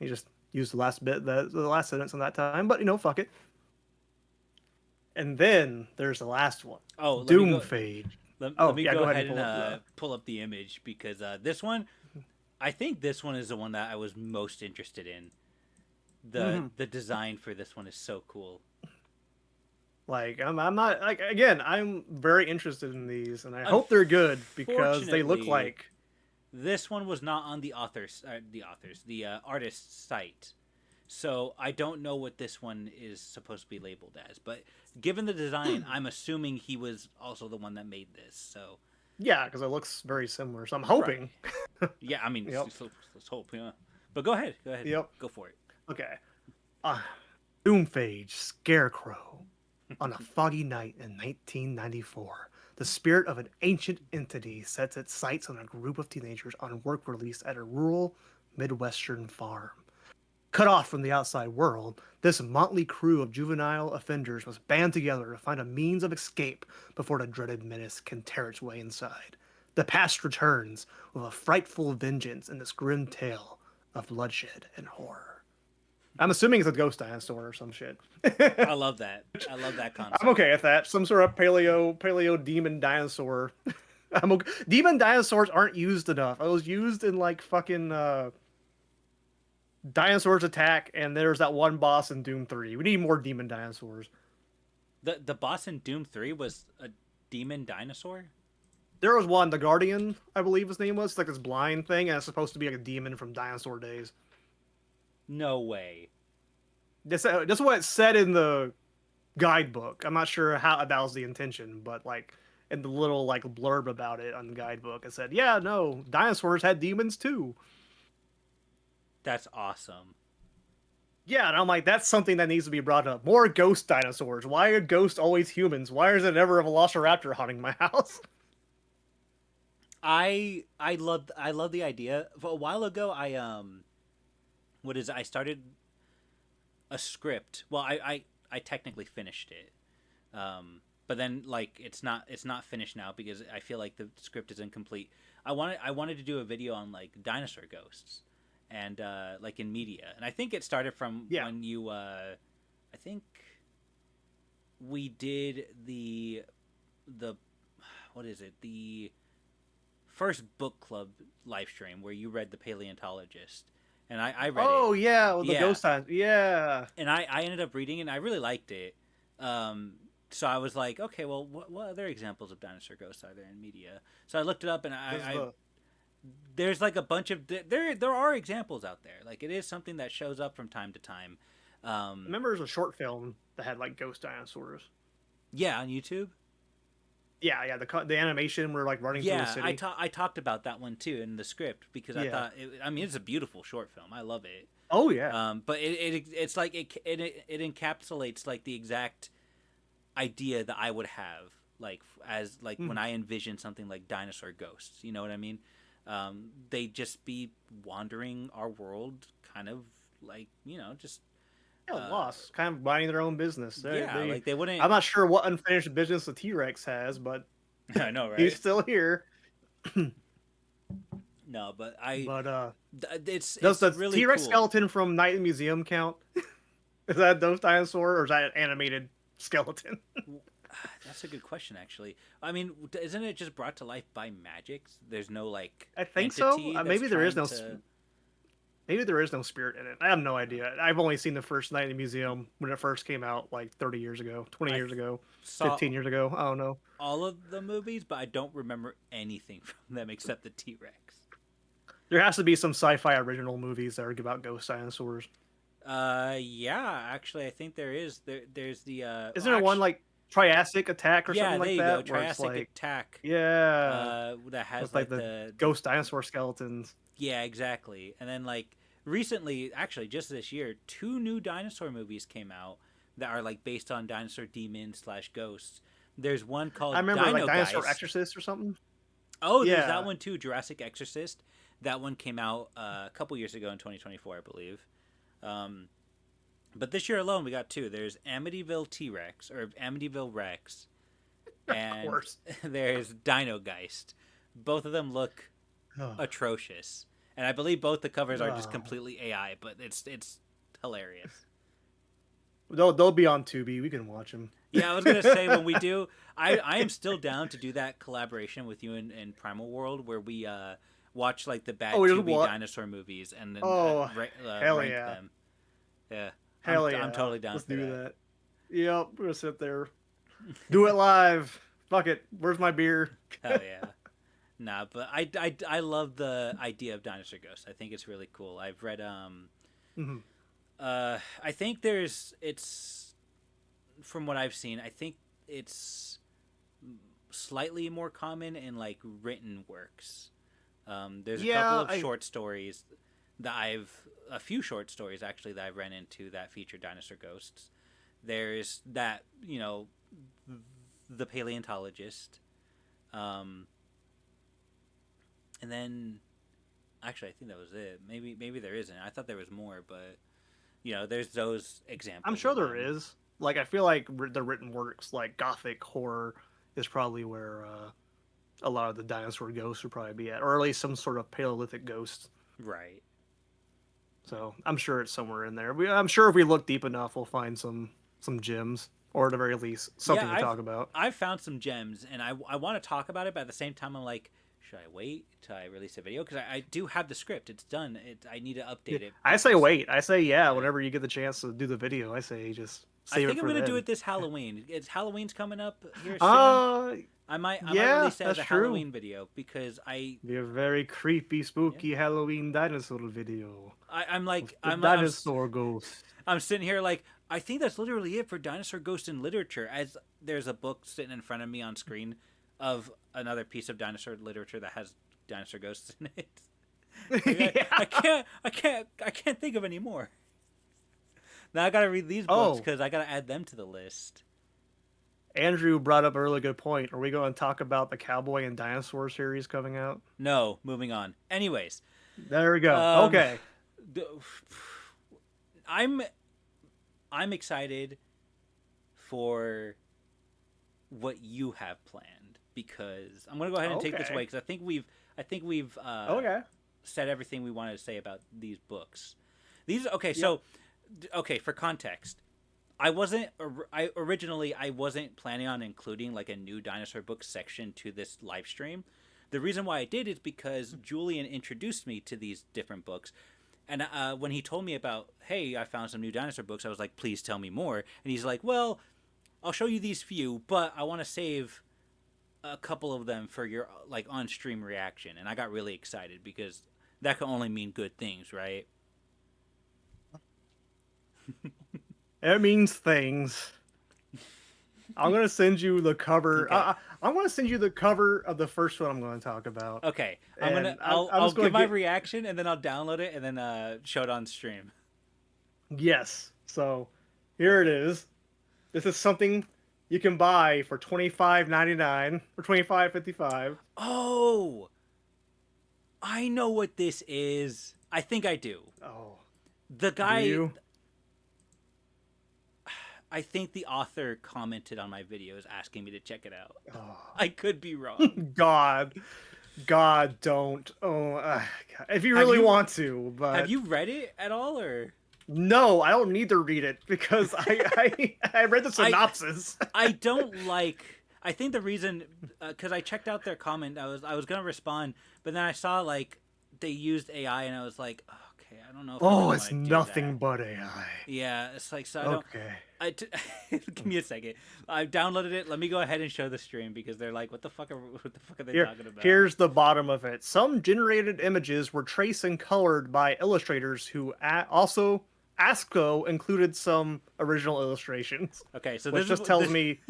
[SPEAKER 2] He just used the last bit, the last sentence on that time, but fuck it. And then there's the last one,
[SPEAKER 1] Oh,
[SPEAKER 2] Doomphage.
[SPEAKER 1] let
[SPEAKER 2] Oh
[SPEAKER 1] me
[SPEAKER 2] yeah,
[SPEAKER 1] go
[SPEAKER 2] go ahead
[SPEAKER 1] ahead
[SPEAKER 2] and
[SPEAKER 1] and
[SPEAKER 2] pull up the.
[SPEAKER 1] pull up the image because this one I think this one is the one that I was most interested in.
[SPEAKER 2] Mhm.
[SPEAKER 1] The design for this one is so cool.
[SPEAKER 2] Like I'm not like again. I'm very interested in these, and I hope they're good because they look
[SPEAKER 1] Fortunately,
[SPEAKER 2] like.
[SPEAKER 1] this one was not on the artist's site. So I don't know what this one is supposed to be labeled as, but given the design, I'm assuming he was also the one that made this. So
[SPEAKER 2] Yeah, because it looks very similar. So I'm
[SPEAKER 1] right,
[SPEAKER 2] hoping.
[SPEAKER 1] yeah. I mean,
[SPEAKER 2] Yep.
[SPEAKER 1] let's hope. Yeah, but go ahead,
[SPEAKER 2] Yep.
[SPEAKER 1] go for it.
[SPEAKER 2] Okay. Uh, Doomphage Scarecrow. On a foggy night in 1994, the spirit of an ancient entity sets its sights on a group of teenagers on work release at a rural Midwestern farm. Cut off from the outside world, this motley crew of juvenile offenders must band together to find a means of escape before the dreaded menace can tear its way inside. The past returns with a frightful vengeance in this grim tale of bloodshed and horror. I'm assuming it's a ghost dinosaur or some shit.
[SPEAKER 1] I love that. I love that
[SPEAKER 2] I'm
[SPEAKER 1] concept.
[SPEAKER 2] okay with that. Some sort of paleo demon dinosaur. I'm okay. Demon dinosaurs aren't used enough. I was used in like fucking Dinosaurs Attack, and there's that one boss in Doom 3. We need more demon dinosaurs.
[SPEAKER 1] The boss in Doom 3 was a demon dinosaur.
[SPEAKER 2] There was one, the Guardian, I believe his name was, like this blind thing, and it's supposed to be like a demon from dinosaur days.
[SPEAKER 1] No way.
[SPEAKER 2] That's what it said in the guidebook. I'm not sure how that was the intention, but like in the little like blurb about it on the guidebook, it said, "Yeah, no, dinosaurs had demons too."
[SPEAKER 1] That's awesome.
[SPEAKER 2] Yeah, and I'm like, that's something that needs to be brought up. More ghost dinosaurs. Why are ghosts always humans? Why is it ever a velociraptor haunting my house?
[SPEAKER 1] I love the idea. A while ago, I started a script. Well, I technically finished it. But then like it's not finished now because I feel like the script is incomplete. I wanted to do a video on like dinosaur ghosts and like in media. And I think it started from
[SPEAKER 2] Yeah.
[SPEAKER 1] when you I think we did the what is it? The first book club live stream where you read The Paleontologist. And I read it.
[SPEAKER 2] Oh yeah, well, the
[SPEAKER 1] Yeah.
[SPEAKER 2] ghost time. Yeah.
[SPEAKER 1] And I ended up reading it and I really liked it. So I was like, okay, well, what other examples of dinosaur ghosts are there in media? So I looked it up, and there's like a bunch of there are examples out there. Like it is something that shows up from time to time.
[SPEAKER 2] Remember, there's a short film that had like ghost dinosaurs.
[SPEAKER 1] Yeah, on YouTube.
[SPEAKER 2] Yeah, the animation were like running through a
[SPEAKER 1] Yeah,
[SPEAKER 2] city.
[SPEAKER 1] I talked about that one too in the script because I
[SPEAKER 2] Yeah.
[SPEAKER 1] thought I mean it's a beautiful short film. I love it.
[SPEAKER 2] Oh yeah.
[SPEAKER 1] But it's like it encapsulates like the exact idea that I would have like as like when
[SPEAKER 2] Mhm.
[SPEAKER 1] I envision something like dinosaur ghosts. You know what I mean? They just be wandering our world, kind of like just
[SPEAKER 2] Yeah,
[SPEAKER 1] uh,
[SPEAKER 2] lost, kind of minding their own business.
[SPEAKER 1] yeah, like they
[SPEAKER 2] I'm
[SPEAKER 1] wouldn't.
[SPEAKER 2] not sure what unfinished business the T Rex has, but
[SPEAKER 1] I know,
[SPEAKER 2] he's
[SPEAKER 1] right?
[SPEAKER 2] still here.
[SPEAKER 1] No, but
[SPEAKER 2] But does
[SPEAKER 1] it's
[SPEAKER 2] the
[SPEAKER 1] really
[SPEAKER 2] T Rex
[SPEAKER 1] cool.
[SPEAKER 2] skeleton from Night in the Museum count? Is that those dinosaur or is that an animated skeleton?
[SPEAKER 1] That's a good question, actually. I mean, isn't it just brought to life by magic? There's no like
[SPEAKER 2] I think so.
[SPEAKER 1] entity that's
[SPEAKER 2] Maybe there is
[SPEAKER 1] trying
[SPEAKER 2] no.
[SPEAKER 1] to.
[SPEAKER 2] Maybe there is no spirit in it. I have no idea. I've only seen the first Night in the Museum when it first came out, like 30 years ago, 20
[SPEAKER 1] I
[SPEAKER 2] years ago,
[SPEAKER 1] saw
[SPEAKER 2] 15 years ago. I don't know.
[SPEAKER 1] all of the movies, but I don't remember anything from them except the T Rex.
[SPEAKER 2] There has to be some sci-fi original movies that are about ghost dinosaurs.
[SPEAKER 1] Yeah, actually, I think there is. There's the
[SPEAKER 2] Isn't there one
[SPEAKER 1] actually,
[SPEAKER 2] like Triassic Attack or
[SPEAKER 1] yeah,
[SPEAKER 2] something
[SPEAKER 1] there
[SPEAKER 2] like
[SPEAKER 1] you go,
[SPEAKER 2] that, where it's
[SPEAKER 1] Triassic
[SPEAKER 2] like,
[SPEAKER 1] Attack.
[SPEAKER 2] yeah,
[SPEAKER 1] That has
[SPEAKER 2] with like
[SPEAKER 1] like
[SPEAKER 2] the
[SPEAKER 1] the
[SPEAKER 2] ghost dinosaur skeletons.
[SPEAKER 1] yeah, exactly. And then like recently, actually just this year, two new dinosaur movies came out that are like based on dinosaur demons slash ghosts. There's one
[SPEAKER 2] I
[SPEAKER 1] called
[SPEAKER 2] remember like
[SPEAKER 1] Dino
[SPEAKER 2] Dinosaur
[SPEAKER 1] Geist.
[SPEAKER 2] Exorcist or something.
[SPEAKER 1] Oh, there's that
[SPEAKER 2] Yeah,
[SPEAKER 1] one too, Jurassic Exorcist. That one came out a couple years ago in 2024, I believe. Um, but this year alone, we got two. There's Amityville T Rex or Amityville Rex,
[SPEAKER 2] of
[SPEAKER 1] and
[SPEAKER 2] course.
[SPEAKER 1] there's Dino Geist. Both of them look
[SPEAKER 2] Oh,
[SPEAKER 1] atrocious, and I believe both the covers are just
[SPEAKER 2] oh.
[SPEAKER 1] completely AI. But it's hilarious.
[SPEAKER 2] They'll be on Tubi. We can watch them.
[SPEAKER 1] Yeah, I was gonna say when we do, I am still down to do that collaboration with you in Primal World where we watch like the
[SPEAKER 2] Oh,
[SPEAKER 1] bad
[SPEAKER 2] we just
[SPEAKER 1] Tubi
[SPEAKER 2] what?
[SPEAKER 1] dinosaur movies and then
[SPEAKER 2] Oh, hell
[SPEAKER 1] rank
[SPEAKER 2] yeah.
[SPEAKER 1] them. Yeah,
[SPEAKER 2] Hell
[SPEAKER 1] I'm
[SPEAKER 2] yeah.
[SPEAKER 1] totally down
[SPEAKER 2] Let's
[SPEAKER 1] for
[SPEAKER 2] do
[SPEAKER 1] that.
[SPEAKER 2] that. Yep, we're gonna sit there. Do it live. Fuck it. Where's my beer?
[SPEAKER 1] Hell yeah. Nah, but I love the idea of dinosaur ghosts. I think it's really cool. I've read
[SPEAKER 2] Mhm.
[SPEAKER 1] I think there's it's from what I've seen, I think it's slightly more common in like written works. There's a couple
[SPEAKER 2] Yeah,
[SPEAKER 1] of short stories that a few short stories actually that I've ran into that feature dinosaur ghosts. There's that, the paleontologist. Um, and then, actually, I think that was it. Maybe there isn't. I thought there was more, but, there's those
[SPEAKER 2] I'm
[SPEAKER 1] examples
[SPEAKER 2] sure
[SPEAKER 1] of
[SPEAKER 2] there
[SPEAKER 1] them.
[SPEAKER 2] is. Like, I feel like the written works, like gothic horror, is probably where a lot of the dinosaur ghosts would probably be at, or at least some sort of Paleolithic ghosts.
[SPEAKER 1] Right.
[SPEAKER 2] So I'm sure it's somewhere in there. I'm sure if we look deep enough, we'll find some gems, or at the very least,
[SPEAKER 1] Yeah,
[SPEAKER 2] something to talk about.
[SPEAKER 1] I've found some gems, and I want to talk about it, but at the same time, I'm like, should I wait till I release a video? Because I do have the script; it's done. I need to
[SPEAKER 2] Yeah,
[SPEAKER 1] update it
[SPEAKER 2] I say
[SPEAKER 1] because
[SPEAKER 2] wait. I say yeah.
[SPEAKER 1] yeah,
[SPEAKER 2] Whenever you get the chance to do the video, I say just
[SPEAKER 1] I
[SPEAKER 2] save it
[SPEAKER 1] think I'm
[SPEAKER 2] for
[SPEAKER 1] gonna do
[SPEAKER 2] then.
[SPEAKER 1] it this Halloween. Halloween's coming up here soon.
[SPEAKER 2] Uh,
[SPEAKER 1] I might
[SPEAKER 2] yeah,
[SPEAKER 1] release it as
[SPEAKER 2] that's
[SPEAKER 1] a
[SPEAKER 2] true.
[SPEAKER 1] Halloween video because
[SPEAKER 2] Be a very creepy,
[SPEAKER 1] yeah,
[SPEAKER 2] spooky Halloween dinosaur video
[SPEAKER 1] I'm
[SPEAKER 2] with
[SPEAKER 1] like
[SPEAKER 2] the dinosaur ghost.
[SPEAKER 1] I'm sitting here like I think that's literally it for dinosaur ghost in literature. As there's a book sitting in front of me on screen of another piece of dinosaur literature that has dinosaur ghosts in it. Like
[SPEAKER 2] Yeah.
[SPEAKER 1] I can't think of any more. Now I gotta read these books
[SPEAKER 2] Oh,
[SPEAKER 1] because I gotta add them to the list.
[SPEAKER 2] Andrew brought up a really good point. Are we going to talk about the Cowboy and Dinosaur series coming out?
[SPEAKER 1] No, moving on. Anyways,
[SPEAKER 2] There we go.
[SPEAKER 1] um,
[SPEAKER 2] Okay.
[SPEAKER 1] I'm I'm excited for what you have planned because I'm gonna go ahead and take this away
[SPEAKER 2] Okay.
[SPEAKER 1] because I think we've
[SPEAKER 2] Okay.
[SPEAKER 1] said everything we wanted to say about these books. These okay,
[SPEAKER 2] Yep.
[SPEAKER 1] so okay for context. I originally I wasn't planning on including like a new dinosaur book section to this live stream. The reason why I did is because Julian introduced me to these different books, and when he told me about, hey, I found some new dinosaur books, I was like, please tell me more. And he's like, well, I'll show you these few, but I want to save a couple of them for your like on stream reaction. And I got really excited because that can only mean good things, right?
[SPEAKER 2] It means things. I'm gonna send you the cover.
[SPEAKER 1] Okay.
[SPEAKER 2] I'm gonna send you the cover of the first one I'm going to talk about,
[SPEAKER 1] Okay.
[SPEAKER 2] and I'm
[SPEAKER 1] I'll
[SPEAKER 2] just going
[SPEAKER 1] give
[SPEAKER 2] to
[SPEAKER 1] my
[SPEAKER 2] get
[SPEAKER 1] reaction and then I'll download it and then show it on stream.
[SPEAKER 2] yes. So here it is. This is something you can buy for $25.99 or $25.55.
[SPEAKER 1] Oh, I know what this is. I think I do.
[SPEAKER 2] Oh,
[SPEAKER 1] The
[SPEAKER 2] do
[SPEAKER 1] guy,
[SPEAKER 2] you?
[SPEAKER 1] I think the author commented on my videos asking me to check it out.
[SPEAKER 2] Oh,
[SPEAKER 1] I could be wrong.
[SPEAKER 2] God, God, don't. Oh, God. If you
[SPEAKER 1] Have
[SPEAKER 2] really
[SPEAKER 1] you
[SPEAKER 2] want to,
[SPEAKER 1] have
[SPEAKER 2] but
[SPEAKER 1] you read it at all or
[SPEAKER 2] no, I don't need to read it because I read the
[SPEAKER 1] I
[SPEAKER 2] synopsis.
[SPEAKER 1] I don't like. I think the reason, because I checked out their comment, I was gonna respond, but then I saw like they used AI, and I was like, okay, I don't know if I
[SPEAKER 2] Oh,
[SPEAKER 1] really
[SPEAKER 2] it's
[SPEAKER 1] want to do
[SPEAKER 2] nothing
[SPEAKER 1] that.
[SPEAKER 2] but AI.
[SPEAKER 1] Yeah, it's like so I don't.
[SPEAKER 2] Okay.
[SPEAKER 1] Give me a second. I downloaded it. Let me go ahead and show the stream because they're like, what the fuck are they talking about?
[SPEAKER 2] Here's the bottom of it. Some generated images were traced and colored by illustrators who also ASCO included some original illustrations,
[SPEAKER 1] Okay, so
[SPEAKER 2] which
[SPEAKER 1] this is
[SPEAKER 2] just tells
[SPEAKER 1] this
[SPEAKER 2] me,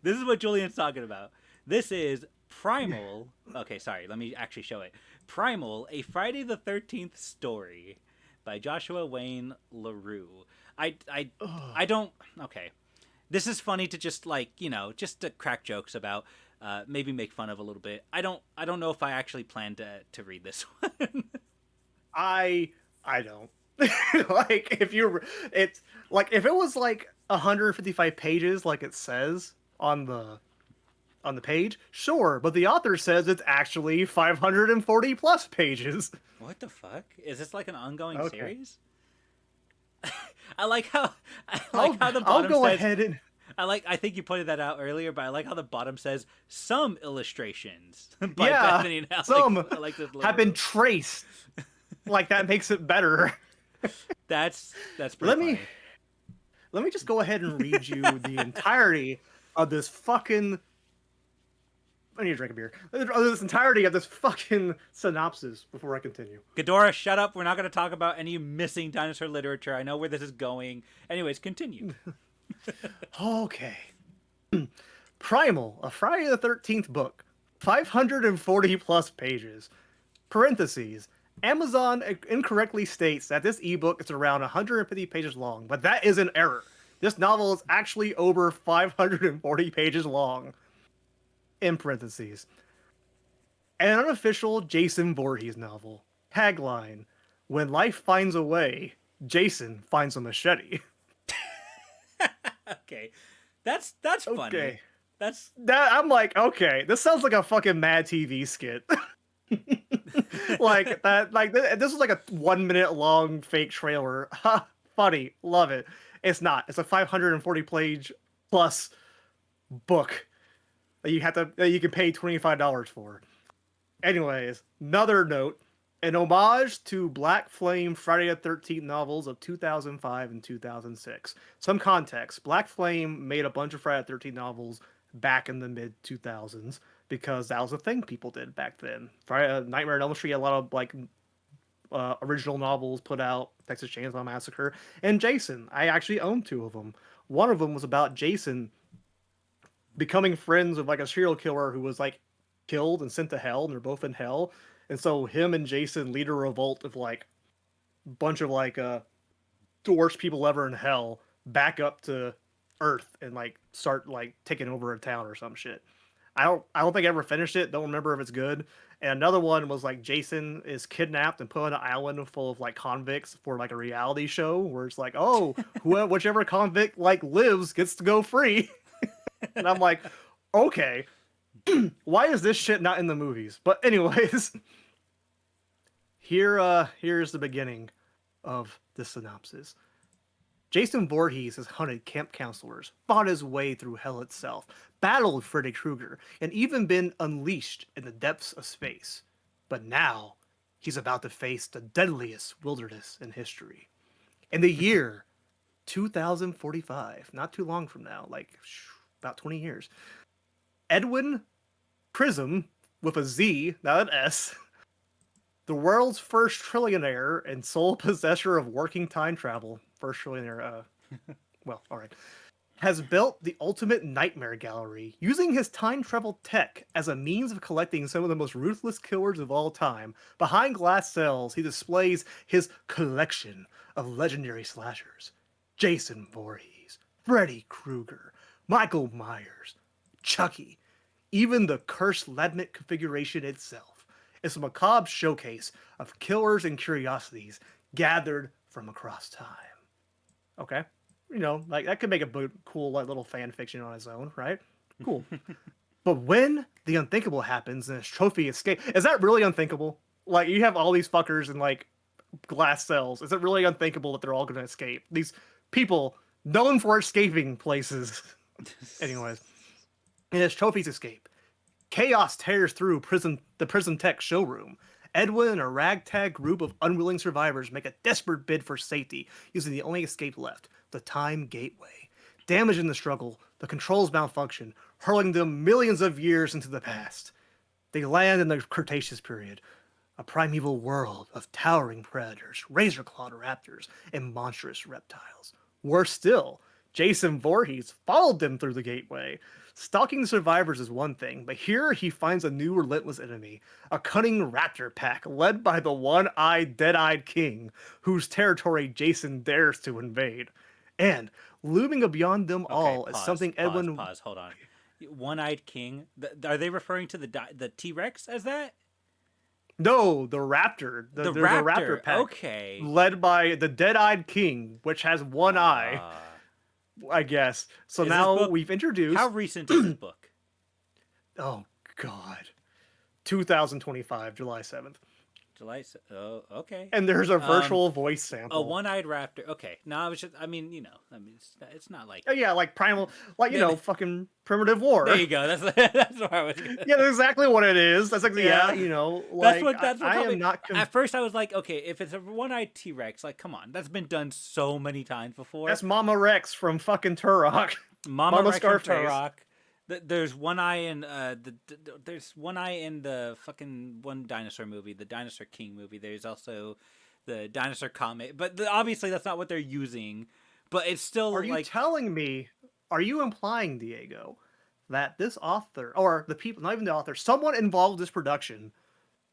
[SPEAKER 1] this is what Julian's talking about. This is Primal. Okay, sorry. Let me actually show it. Primal, a Friday the 13th story by Joshua Wayne LaRue. I I I
[SPEAKER 2] ugh,
[SPEAKER 1] don't. Okay, this is funny to just like just to crack jokes about. Maybe make fun of a little bit. I don't know if I actually plan to read this one.
[SPEAKER 2] I don't like if you it's like if it was like 155 pages like it says on the page, sure, but the author says it's actually 540 plus pages.
[SPEAKER 1] What the fuck? Is this like an ongoing
[SPEAKER 2] Okay.
[SPEAKER 1] series? I like how I like
[SPEAKER 2] I'll
[SPEAKER 1] how the
[SPEAKER 2] I'll
[SPEAKER 1] bottom
[SPEAKER 2] go
[SPEAKER 1] says.
[SPEAKER 2] ahead and
[SPEAKER 1] I think you pointed that out earlier, but I like how the bottom says some illustrations by
[SPEAKER 2] yeah,
[SPEAKER 1] Bethany and Alex.
[SPEAKER 2] some
[SPEAKER 1] I like this
[SPEAKER 2] have been
[SPEAKER 1] logo.
[SPEAKER 2] traced. Like that makes it better.
[SPEAKER 1] That's pretty
[SPEAKER 2] Let me
[SPEAKER 1] funny.
[SPEAKER 2] let me just go ahead and read you the entirety of this fucking I need to drink a beer. Of this entirety of this fucking synopsis before I continue.
[SPEAKER 1] Ghidorah, shut up. We're not going to talk about any missing dinosaur literature. I know where this is going. Anyways, continue.
[SPEAKER 2] Okay. Primal, a Friday the 13th book, 540 plus pages. Parentheses. Amazon incorrectly states that this ebook is around 150 pages long, but that is an error. This novel is actually over 540 pages long. In parentheses. An unofficial Jason Voorhees novel. Tagline: When life finds a way, Jason finds a machete.
[SPEAKER 1] Okay, that's funny.
[SPEAKER 2] Okay.
[SPEAKER 1] That's
[SPEAKER 2] That I'm like, okay, this sounds like a fucking Mad TV skit. Like that, like this is like a 1 minute long fake trailer. Ha, funny, love it. It's not. It's a 540 page plus book that you can pay $25 for. Anyways, another note: an homage to Black Flame Friday the 13th novels of 2005 and 2006. Some context: Black Flame made a bunch of Friday the 13th novels back in the mid 2000s because that was a thing people did back then. Friday, Nightmare on Elm Street had a lot of like original novels put out. Texas Chainsaw Massacre and Jason. I actually own two of them. One of them was about Jason becoming friends with like a serial killer who was like killed and sent to hell, and they're both in hell. And so him and Jason lead a revolt of like a bunch of like the worst people ever in hell back up to Earth and like start like taking over a town or some shit. I don't think I ever finished it. Don't remember if it's good. And another one was like Jason is kidnapped and put on an island full of like convicts for like a reality show where it's like, oh, whichever convict like lives gets to go free. And I'm like, okay, why is this shit not in the movies? But anyways, here's the beginning of the synopsis. Jason Voorhees has hunted camp counselors, fought his way through hell itself, battled Freddy Krueger, and even been unleashed in the depths of space. But now, he's about to face the deadliest wilderness in history. In the year 2045, not too long from now, like about 20 years, Edwin Prism, with a Z, not an S, the world's first trillionaire and sole possessor of working time travel, first trillionaire, well, all right, has built the ultimate nightmare gallery, using his time travel tech as a means of collecting some of the most ruthless killers of all time. Behind glass cells, he displays his collection of legendary slashers: Jason Voorhees, Freddy Krueger, Michael Myers, Chucky, even the cursed labyrinth configuration itself. It's a macabre showcase of killers and curiosities gathered from across time. Okay? Like that could make a cool like little fan fiction on its own, right? Cool. But when the unthinkable happens and his trophy escape, is that really unthinkable? Like you have all these fuckers in like glass cells. Is it really unthinkable that they're all going to escape? These people known for escaping places. Anyways, and his trophies escape. Chaos tears through the Prison Tech showroom. Edwin and a ragtag group of unwilling survivors make a desperate bid for safety, using the only escape left, the Time Gateway. Damaged in the struggle, the controls malfunction, hurling them millions of years into the past. They land in the Cretaceous period, a primeval world of towering predators, razor-clawed raptors, and monstrous reptiles. Worse still, Jason Voorhees followed them through the gateway. Stalking the survivors is one thing, but here he finds a new relentless enemy, a cunning raptor pack led by the one-eyed, dead-eyed king, whose territory Jason dares to invade. And looming beyond them all is something Edwin...
[SPEAKER 1] Pause, hold on. One-eyed king? Are they referring to the T-Rex as that?
[SPEAKER 2] No, the raptor. There's a raptor pack.
[SPEAKER 1] Okay.
[SPEAKER 2] Led by the dead-eyed king, which has one eye. I guess. So now we've introduced...
[SPEAKER 1] How recent is this book?
[SPEAKER 2] Oh, God. 2025, July 7th.
[SPEAKER 1] Oh, okay.
[SPEAKER 2] And there's a virtual voice sample.
[SPEAKER 1] A one-eyed raptor. Okay. No, I was just... it's not like...
[SPEAKER 2] Oh, yeah, like primal... Like, fucking primitive war.
[SPEAKER 1] There you go. That's what I was...
[SPEAKER 2] Yeah, that's exactly what it is. That's like, like...
[SPEAKER 1] That's what
[SPEAKER 2] I am not...
[SPEAKER 1] At first, I was like, okay, if it's a one-eyed T-Rex, like, come on. That's been done so many times before.
[SPEAKER 2] That's Mama Rex from fucking Turok.
[SPEAKER 1] Mama Rex
[SPEAKER 2] Scarface.
[SPEAKER 1] from Turok. There's one eye in there's one eye in the fucking one dinosaur movie, the Dinosaur King movie. There's also the Dinosaur comic, but obviously that's not what they're using. But it's still.
[SPEAKER 2] Are you telling me? Are you implying, Diego, that this author or the people, not even the author, someone involved in this production,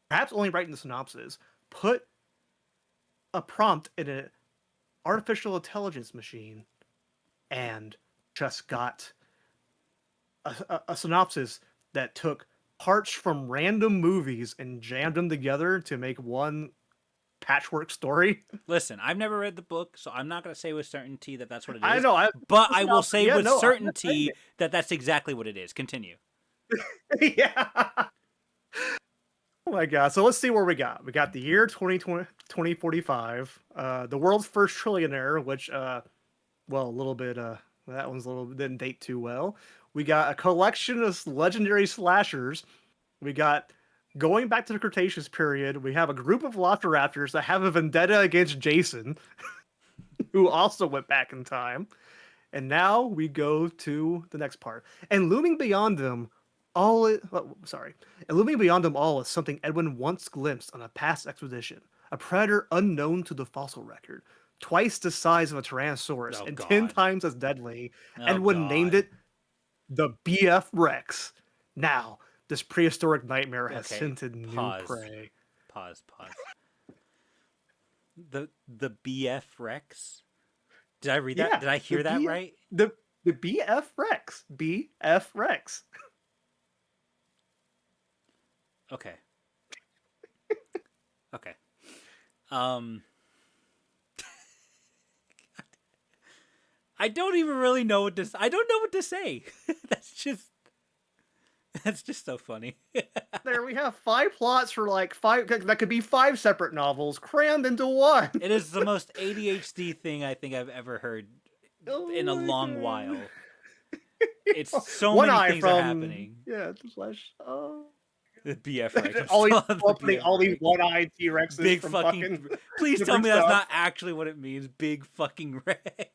[SPEAKER 2] perhaps only writing the synopsis, put a prompt in an artificial intelligence machine, and just got a synopsis that took parts from random movies and jammed them together to make one patchwork story?
[SPEAKER 1] Listen, I've never read the book, so I'm not going to say with certainty that that's what it is.
[SPEAKER 2] I know,
[SPEAKER 1] but I will say with certainty that that's exactly what it is. Continue.
[SPEAKER 2] Yeah. Oh my God. So let's see where we got. We got the year 2045, the world's first trillionaire, which, well, a little bit, that one's didn't date too well. We got a collection of legendary slashers. We got, going back to the Cretaceous period, we have a group of Velociraptors that have a vendetta against Jason, who also went back in time. And now we go to the next part. And looming beyond them and looming beyond them all is something Edwin once glimpsed on a past expedition. A predator unknown to the fossil record. Twice the size of a Tyrannosaurus and 10 times as deadly. Edwin named it the BF Rex. Now, this prehistoric nightmare has scented new prey.
[SPEAKER 1] Pause. The BF Rex? Did I read that? Did I hear that right?
[SPEAKER 2] The BF Rex. BF Rex.
[SPEAKER 1] Okay. Okay. I don't even really know what to. I don't know what to say. That's just so funny.
[SPEAKER 2] There we have 5 plots for like 5. That could be 5 separate novels crammed into one.
[SPEAKER 1] It is the most ADHD thing I think I've ever heard in a long while. It's so many things are happening.
[SPEAKER 2] Yeah, slash.
[SPEAKER 1] The BF Rex.
[SPEAKER 2] all these one-eyed T-Rexes.
[SPEAKER 1] Big fucking. Please tell me that's not actually what it means. Big fucking Rex.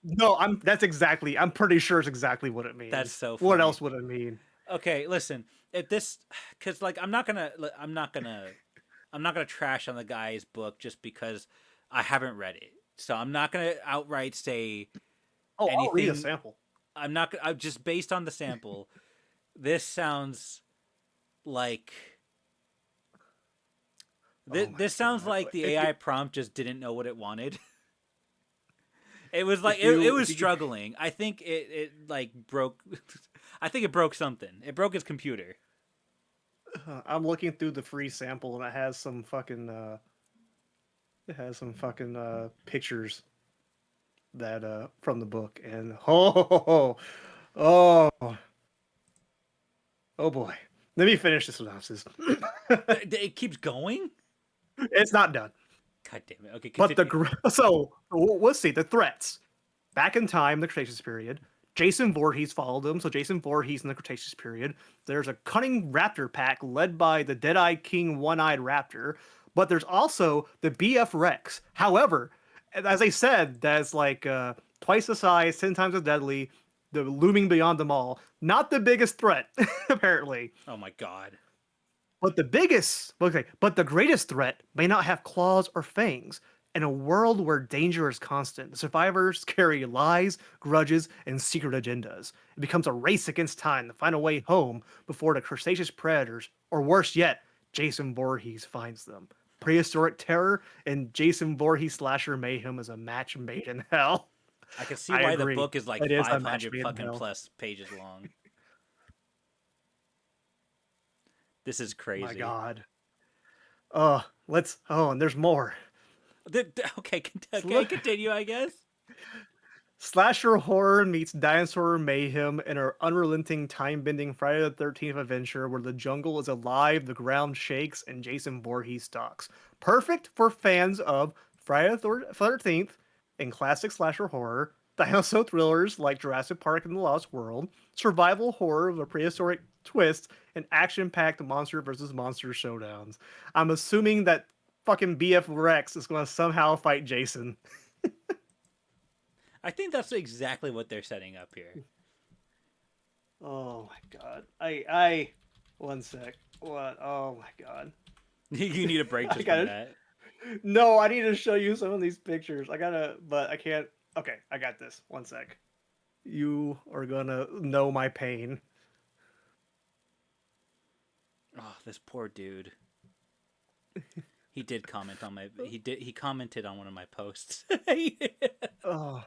[SPEAKER 2] No, that's exactly. I'm pretty sure it's exactly what it means.
[SPEAKER 1] That's so funny.
[SPEAKER 2] What else would it mean?
[SPEAKER 1] Okay, listen. If this, because like I'm not gonna trash on the guy's book just because I haven't read it. So I'm not gonna outright say.
[SPEAKER 2] Oh, anything. I'll read a sample.
[SPEAKER 1] I'm not. I'm just based on the sample. This sounds like
[SPEAKER 2] Oh my
[SPEAKER 1] this sounds
[SPEAKER 2] god!
[SPEAKER 1] like the
[SPEAKER 2] If you
[SPEAKER 1] AI prompt just didn't know what it wanted. It was like
[SPEAKER 2] if
[SPEAKER 1] it
[SPEAKER 2] you
[SPEAKER 1] was
[SPEAKER 2] if you
[SPEAKER 1] struggling. I think it like broke. I think it broke something. It broke his computer.
[SPEAKER 2] I'm looking through the free sample and it has some fucking pictures that from the book and oh oh boy. Let me finish the synopsis.
[SPEAKER 1] It keeps going.
[SPEAKER 2] It's not done.
[SPEAKER 1] God damn it. Okay,
[SPEAKER 2] But
[SPEAKER 1] continue.
[SPEAKER 2] let's see the threats. Back in time, the Cretaceous period, Jason Voorhees followed them. So Jason Voorhees in the Cretaceous period. There's a cunning raptor pack led by the Dead-Eyed King, One-Eyed Raptor. But there's also the BF Rex. However, as I said, that's like twice the size, 10 times as deadly, the looming beyond them all. Not the biggest threat, apparently.
[SPEAKER 1] Oh my god.
[SPEAKER 2] But the greatest threat may not have claws or fangs. In a world where danger is constant, the survivors carry lies, grudges, and secret agendas. It becomes a race against time to find a way home before the crustaceous predators, or worse yet, Jason Voorhees finds them. Prehistoric terror and Jason Voorhees slasher mayhem is a match made in hell.
[SPEAKER 1] I can see
[SPEAKER 2] I
[SPEAKER 1] why the
[SPEAKER 2] agree.
[SPEAKER 1] book is like
[SPEAKER 2] It is a match
[SPEAKER 1] 500
[SPEAKER 2] made in
[SPEAKER 1] fucking
[SPEAKER 2] hell.
[SPEAKER 1] plus pages long. This is
[SPEAKER 2] My
[SPEAKER 1] crazy.
[SPEAKER 2] God. And there's more.
[SPEAKER 1] Okay, okay, continue, I guess.
[SPEAKER 2] Slasher horror meets dinosaur mayhem in our unrelenting time-bending Friday the 13th adventure where the jungle is alive, the ground shakes, and Jason Voorhees stalks. Perfect for fans of Friday the 13th and classic slasher horror, dinosaur thrillers like Jurassic Park and The Lost World, survival horror with a prehistoric twist, and action-packed monster versus monster showdowns. I'm assuming that fucking BF Rex is going to somehow fight Jason.
[SPEAKER 1] I think that's exactly what they're setting up here.
[SPEAKER 2] Oh my god. I one sec. What? Oh my god.
[SPEAKER 1] You need a break
[SPEAKER 2] I
[SPEAKER 1] just
[SPEAKER 2] got
[SPEAKER 1] from
[SPEAKER 2] it.
[SPEAKER 1] that.
[SPEAKER 2] No, I need to show you some of these pictures. But I can't. Okay, I got this. One sec. You are gonna know my pain.
[SPEAKER 1] Oh, this poor dude. He did comment on my. He commented on one of my posts.
[SPEAKER 2] Oh,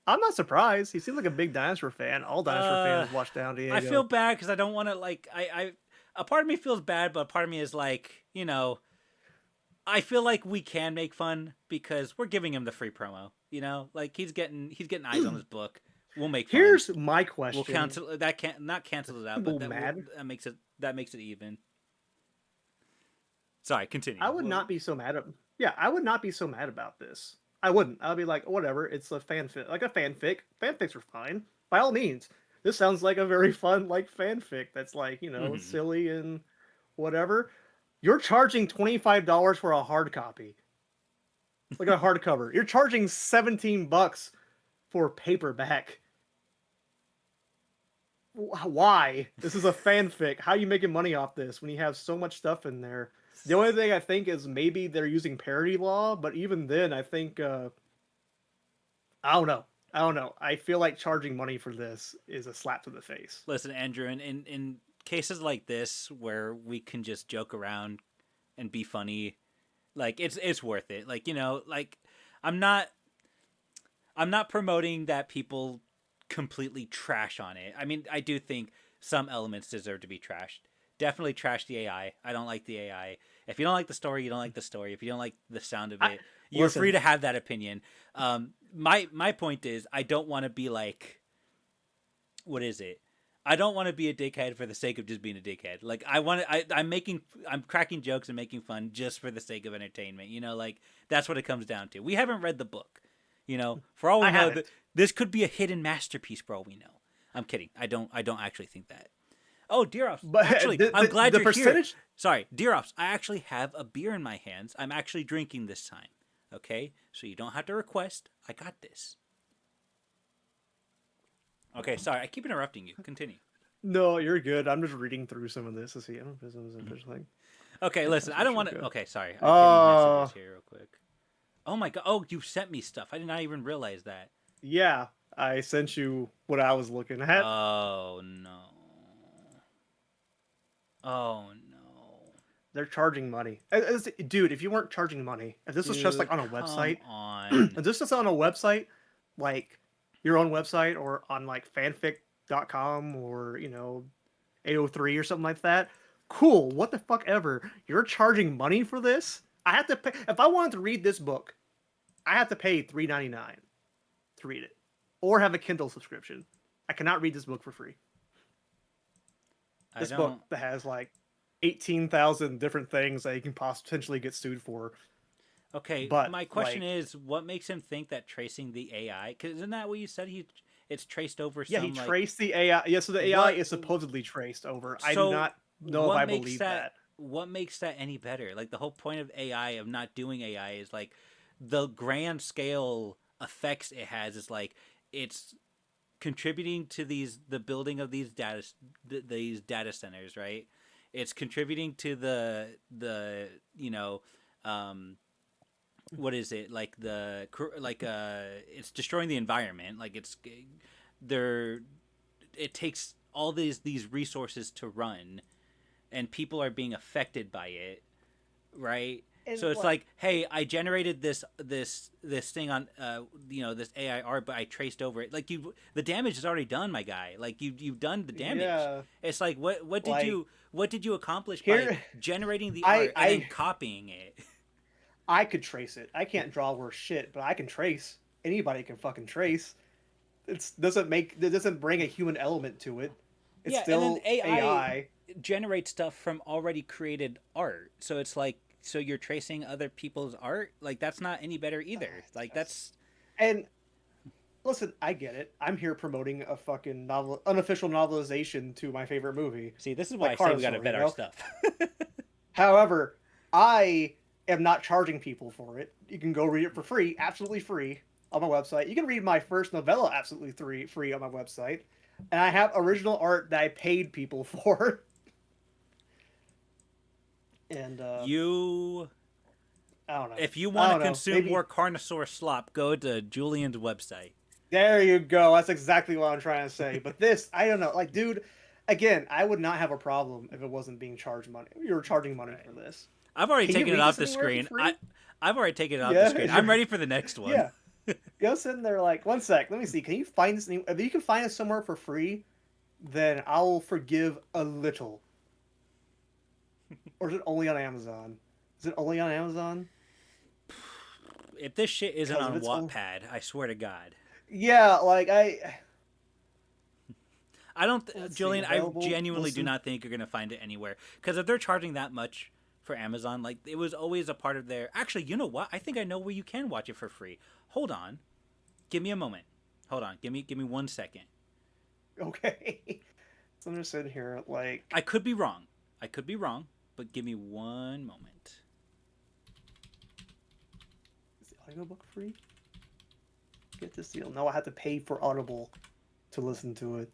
[SPEAKER 2] I'm not surprised. He seems like a big dinosaur fan. All dinosaur
[SPEAKER 1] uh,
[SPEAKER 2] fans watch Down Diego.
[SPEAKER 1] I feel bad because I don't want to like. A part of me feels bad, but a part of me is like, I feel like we can make fun because we're giving him the free promo. Like he's getting eyes on his book. We'll make fun.
[SPEAKER 2] Here's my question.
[SPEAKER 1] We'll cancel that. Can't not cancel it out, but
[SPEAKER 2] Mad?
[SPEAKER 1] that makes it even. Sorry, continue.
[SPEAKER 2] I would not be so mad at. Yeah, I would not be so mad about this. I wouldn't. I'd be like, whatever. It's a fanfic, like a fanfic. Fanfics are fine, by all means. This sounds like a very fun like fanfic. That's like silly and whatever. You're charging $25 for a hard copy, like a hardcover. You're charging $17 for paperback. Why? This is a fanfic. How are you making money off this when you have so much stuff in there? The only thing I think is maybe they're using parody law, but even then, I think I don't know. I don't know. I feel like charging money for this is a slap to the face.
[SPEAKER 1] Listen, Andrew, in cases like this where we can just joke around and be funny, like it's worth it. Like like I'm not promoting that people completely trash on it. I mean, I do think some elements deserve to be trashed. Definitely trash the AI. I don't like the AI. If you don't like the story, you don't like the story. If you don't like the sound of it, you're free to have that opinion. My point is, I don't want to be like, what is it? I don't want to be a dickhead for the sake of just being a dickhead. Like I'm cracking jokes and making fun just for the sake of entertainment. Like that's what it comes down to. We haven't read the book. For all we know, this could be a hidden masterpiece. For all we know, I'm kidding. I don't actually think that. Oh, Dear Ops.
[SPEAKER 2] But
[SPEAKER 1] actually, I'm glad you're
[SPEAKER 2] percentage...
[SPEAKER 1] here. Sorry, Dear Ops, I actually have a beer in my hands. I'm actually drinking this time. Okay? So you don't have to request. I got this. Okay, sorry. I keep interrupting you. Continue.
[SPEAKER 2] No, you're good. I'm just reading through some of this to see. I don't know if there's anything.
[SPEAKER 1] Okay, listen. I don't want to... Okay, sorry. I'm getting messages here real quick. Oh my god. Oh, you sent me stuff. I did not even realize that.
[SPEAKER 2] Yeah. I sent you what I was looking at.
[SPEAKER 1] Oh no. Oh no.
[SPEAKER 2] They're charging money. Dude, if you weren't charging money, if this was just like
[SPEAKER 1] Dude,
[SPEAKER 2] on a
[SPEAKER 1] come
[SPEAKER 2] website,
[SPEAKER 1] on.
[SPEAKER 2] if this was on a website, like your own website or on like fanfic.com or, AO3 or something like that, cool, what the fuck ever. You're charging money for this? I have to pay. If I wanted to read this book, I have to pay $3.99 to read it or have a Kindle subscription. I cannot read this book for free.
[SPEAKER 1] I
[SPEAKER 2] This book
[SPEAKER 1] don't.
[SPEAKER 2] that has like 18,000 different things that you can potentially get sued for.
[SPEAKER 1] Okay,
[SPEAKER 2] But
[SPEAKER 1] my question
[SPEAKER 2] like,
[SPEAKER 1] is, what makes him think that tracing the AI? Because isn't that what you said? It's traced over
[SPEAKER 2] yeah, he
[SPEAKER 1] some like
[SPEAKER 2] traced the AI. Yeah, so the AI
[SPEAKER 1] what?
[SPEAKER 2] is supposedly traced over. I do
[SPEAKER 1] So
[SPEAKER 2] not know if
[SPEAKER 1] what
[SPEAKER 2] I
[SPEAKER 1] makes
[SPEAKER 2] believe
[SPEAKER 1] that?
[SPEAKER 2] that.
[SPEAKER 1] What makes that any better? Like the whole point of AI of not doing AI is like the grand scale effects it has is like it's contributing to the building of these data centers, right? It's contributing to the um what is it like it's destroying the environment, like it's there it takes all these resources to run, and people are being affected by it, right?
[SPEAKER 2] And
[SPEAKER 1] So it's
[SPEAKER 2] like,
[SPEAKER 1] like, hey, I generated this thing on this AI art, but I traced over it. Like the damage is already done, my guy. Like you've done the damage.
[SPEAKER 2] yeah,
[SPEAKER 1] It's like
[SPEAKER 2] like
[SPEAKER 1] what did you accomplish by
[SPEAKER 2] here,
[SPEAKER 1] generating the
[SPEAKER 2] I
[SPEAKER 1] art and then
[SPEAKER 2] I
[SPEAKER 1] copying it?
[SPEAKER 2] I could trace it. I can't draw worse shit, but I can trace. Anybody can fucking trace. It doesn't bring a human element to it. It's
[SPEAKER 1] Yeah, and then
[SPEAKER 2] still
[SPEAKER 1] AI
[SPEAKER 2] AI.
[SPEAKER 1] generates stuff from already created art. So it's like so you're tracing other people's art? Like that's not any better either. Like that's
[SPEAKER 2] And listen, I get it. I'm here promoting a fucking unofficial novelization to my favorite movie,
[SPEAKER 1] see, this is why
[SPEAKER 2] like
[SPEAKER 1] I say we got to
[SPEAKER 2] Carnosaur,
[SPEAKER 1] vet our stuff.
[SPEAKER 2] However, I am not charging people for it. You can go read it for free, absolutely free, on my website. You can read my first novella absolutely free on my website. And I have original art that I paid people for. And
[SPEAKER 1] You
[SPEAKER 2] I don't know.
[SPEAKER 1] if you
[SPEAKER 2] I
[SPEAKER 1] want to
[SPEAKER 2] don't know.
[SPEAKER 1] consume more
[SPEAKER 2] Maybe
[SPEAKER 1] Carnosaur slop, go to Julian's website.
[SPEAKER 2] there you go. That's exactly what I'm trying to say. But this, I don't know. Like, dude, again, I would not have a problem if it wasn't being charged money. You were charging money
[SPEAKER 1] Right.
[SPEAKER 2] for this.
[SPEAKER 1] I've already
[SPEAKER 2] Can you
[SPEAKER 1] taken it
[SPEAKER 2] read
[SPEAKER 1] off
[SPEAKER 2] this
[SPEAKER 1] the
[SPEAKER 2] anywhere for
[SPEAKER 1] screen.
[SPEAKER 2] free?
[SPEAKER 1] I've already taken it off the
[SPEAKER 2] Yeah,
[SPEAKER 1] screen. I'm ready for the next one.
[SPEAKER 2] yeah. Go sitting there like, one sec. Let me see. Can you find this? If you can find it somewhere for free, then I'll forgive a little. Or is it only on Amazon? Is it only on Amazon?
[SPEAKER 1] If this shit isn't
[SPEAKER 2] Because if
[SPEAKER 1] on
[SPEAKER 2] it's only,
[SPEAKER 1] Wattpad, I swear to God.
[SPEAKER 2] yeah, like
[SPEAKER 1] I don't,
[SPEAKER 2] let's see,
[SPEAKER 1] Julian. I
[SPEAKER 2] available.
[SPEAKER 1] genuinely do
[SPEAKER 2] Listen,
[SPEAKER 1] not think you're gonna find it anywhere. Because if they're charging that much for Amazon, like it was always a part of their. Actually, you know what? I think I know where you can watch it for free. Hold on, give me a moment. Hold on, give me 1 second.
[SPEAKER 2] okay. So I'm just sitting here like,
[SPEAKER 1] I could be wrong. I could be wrong, but give me one moment.
[SPEAKER 2] is the audiobook free? Get this deal. No, I had to pay for Audible to listen to it.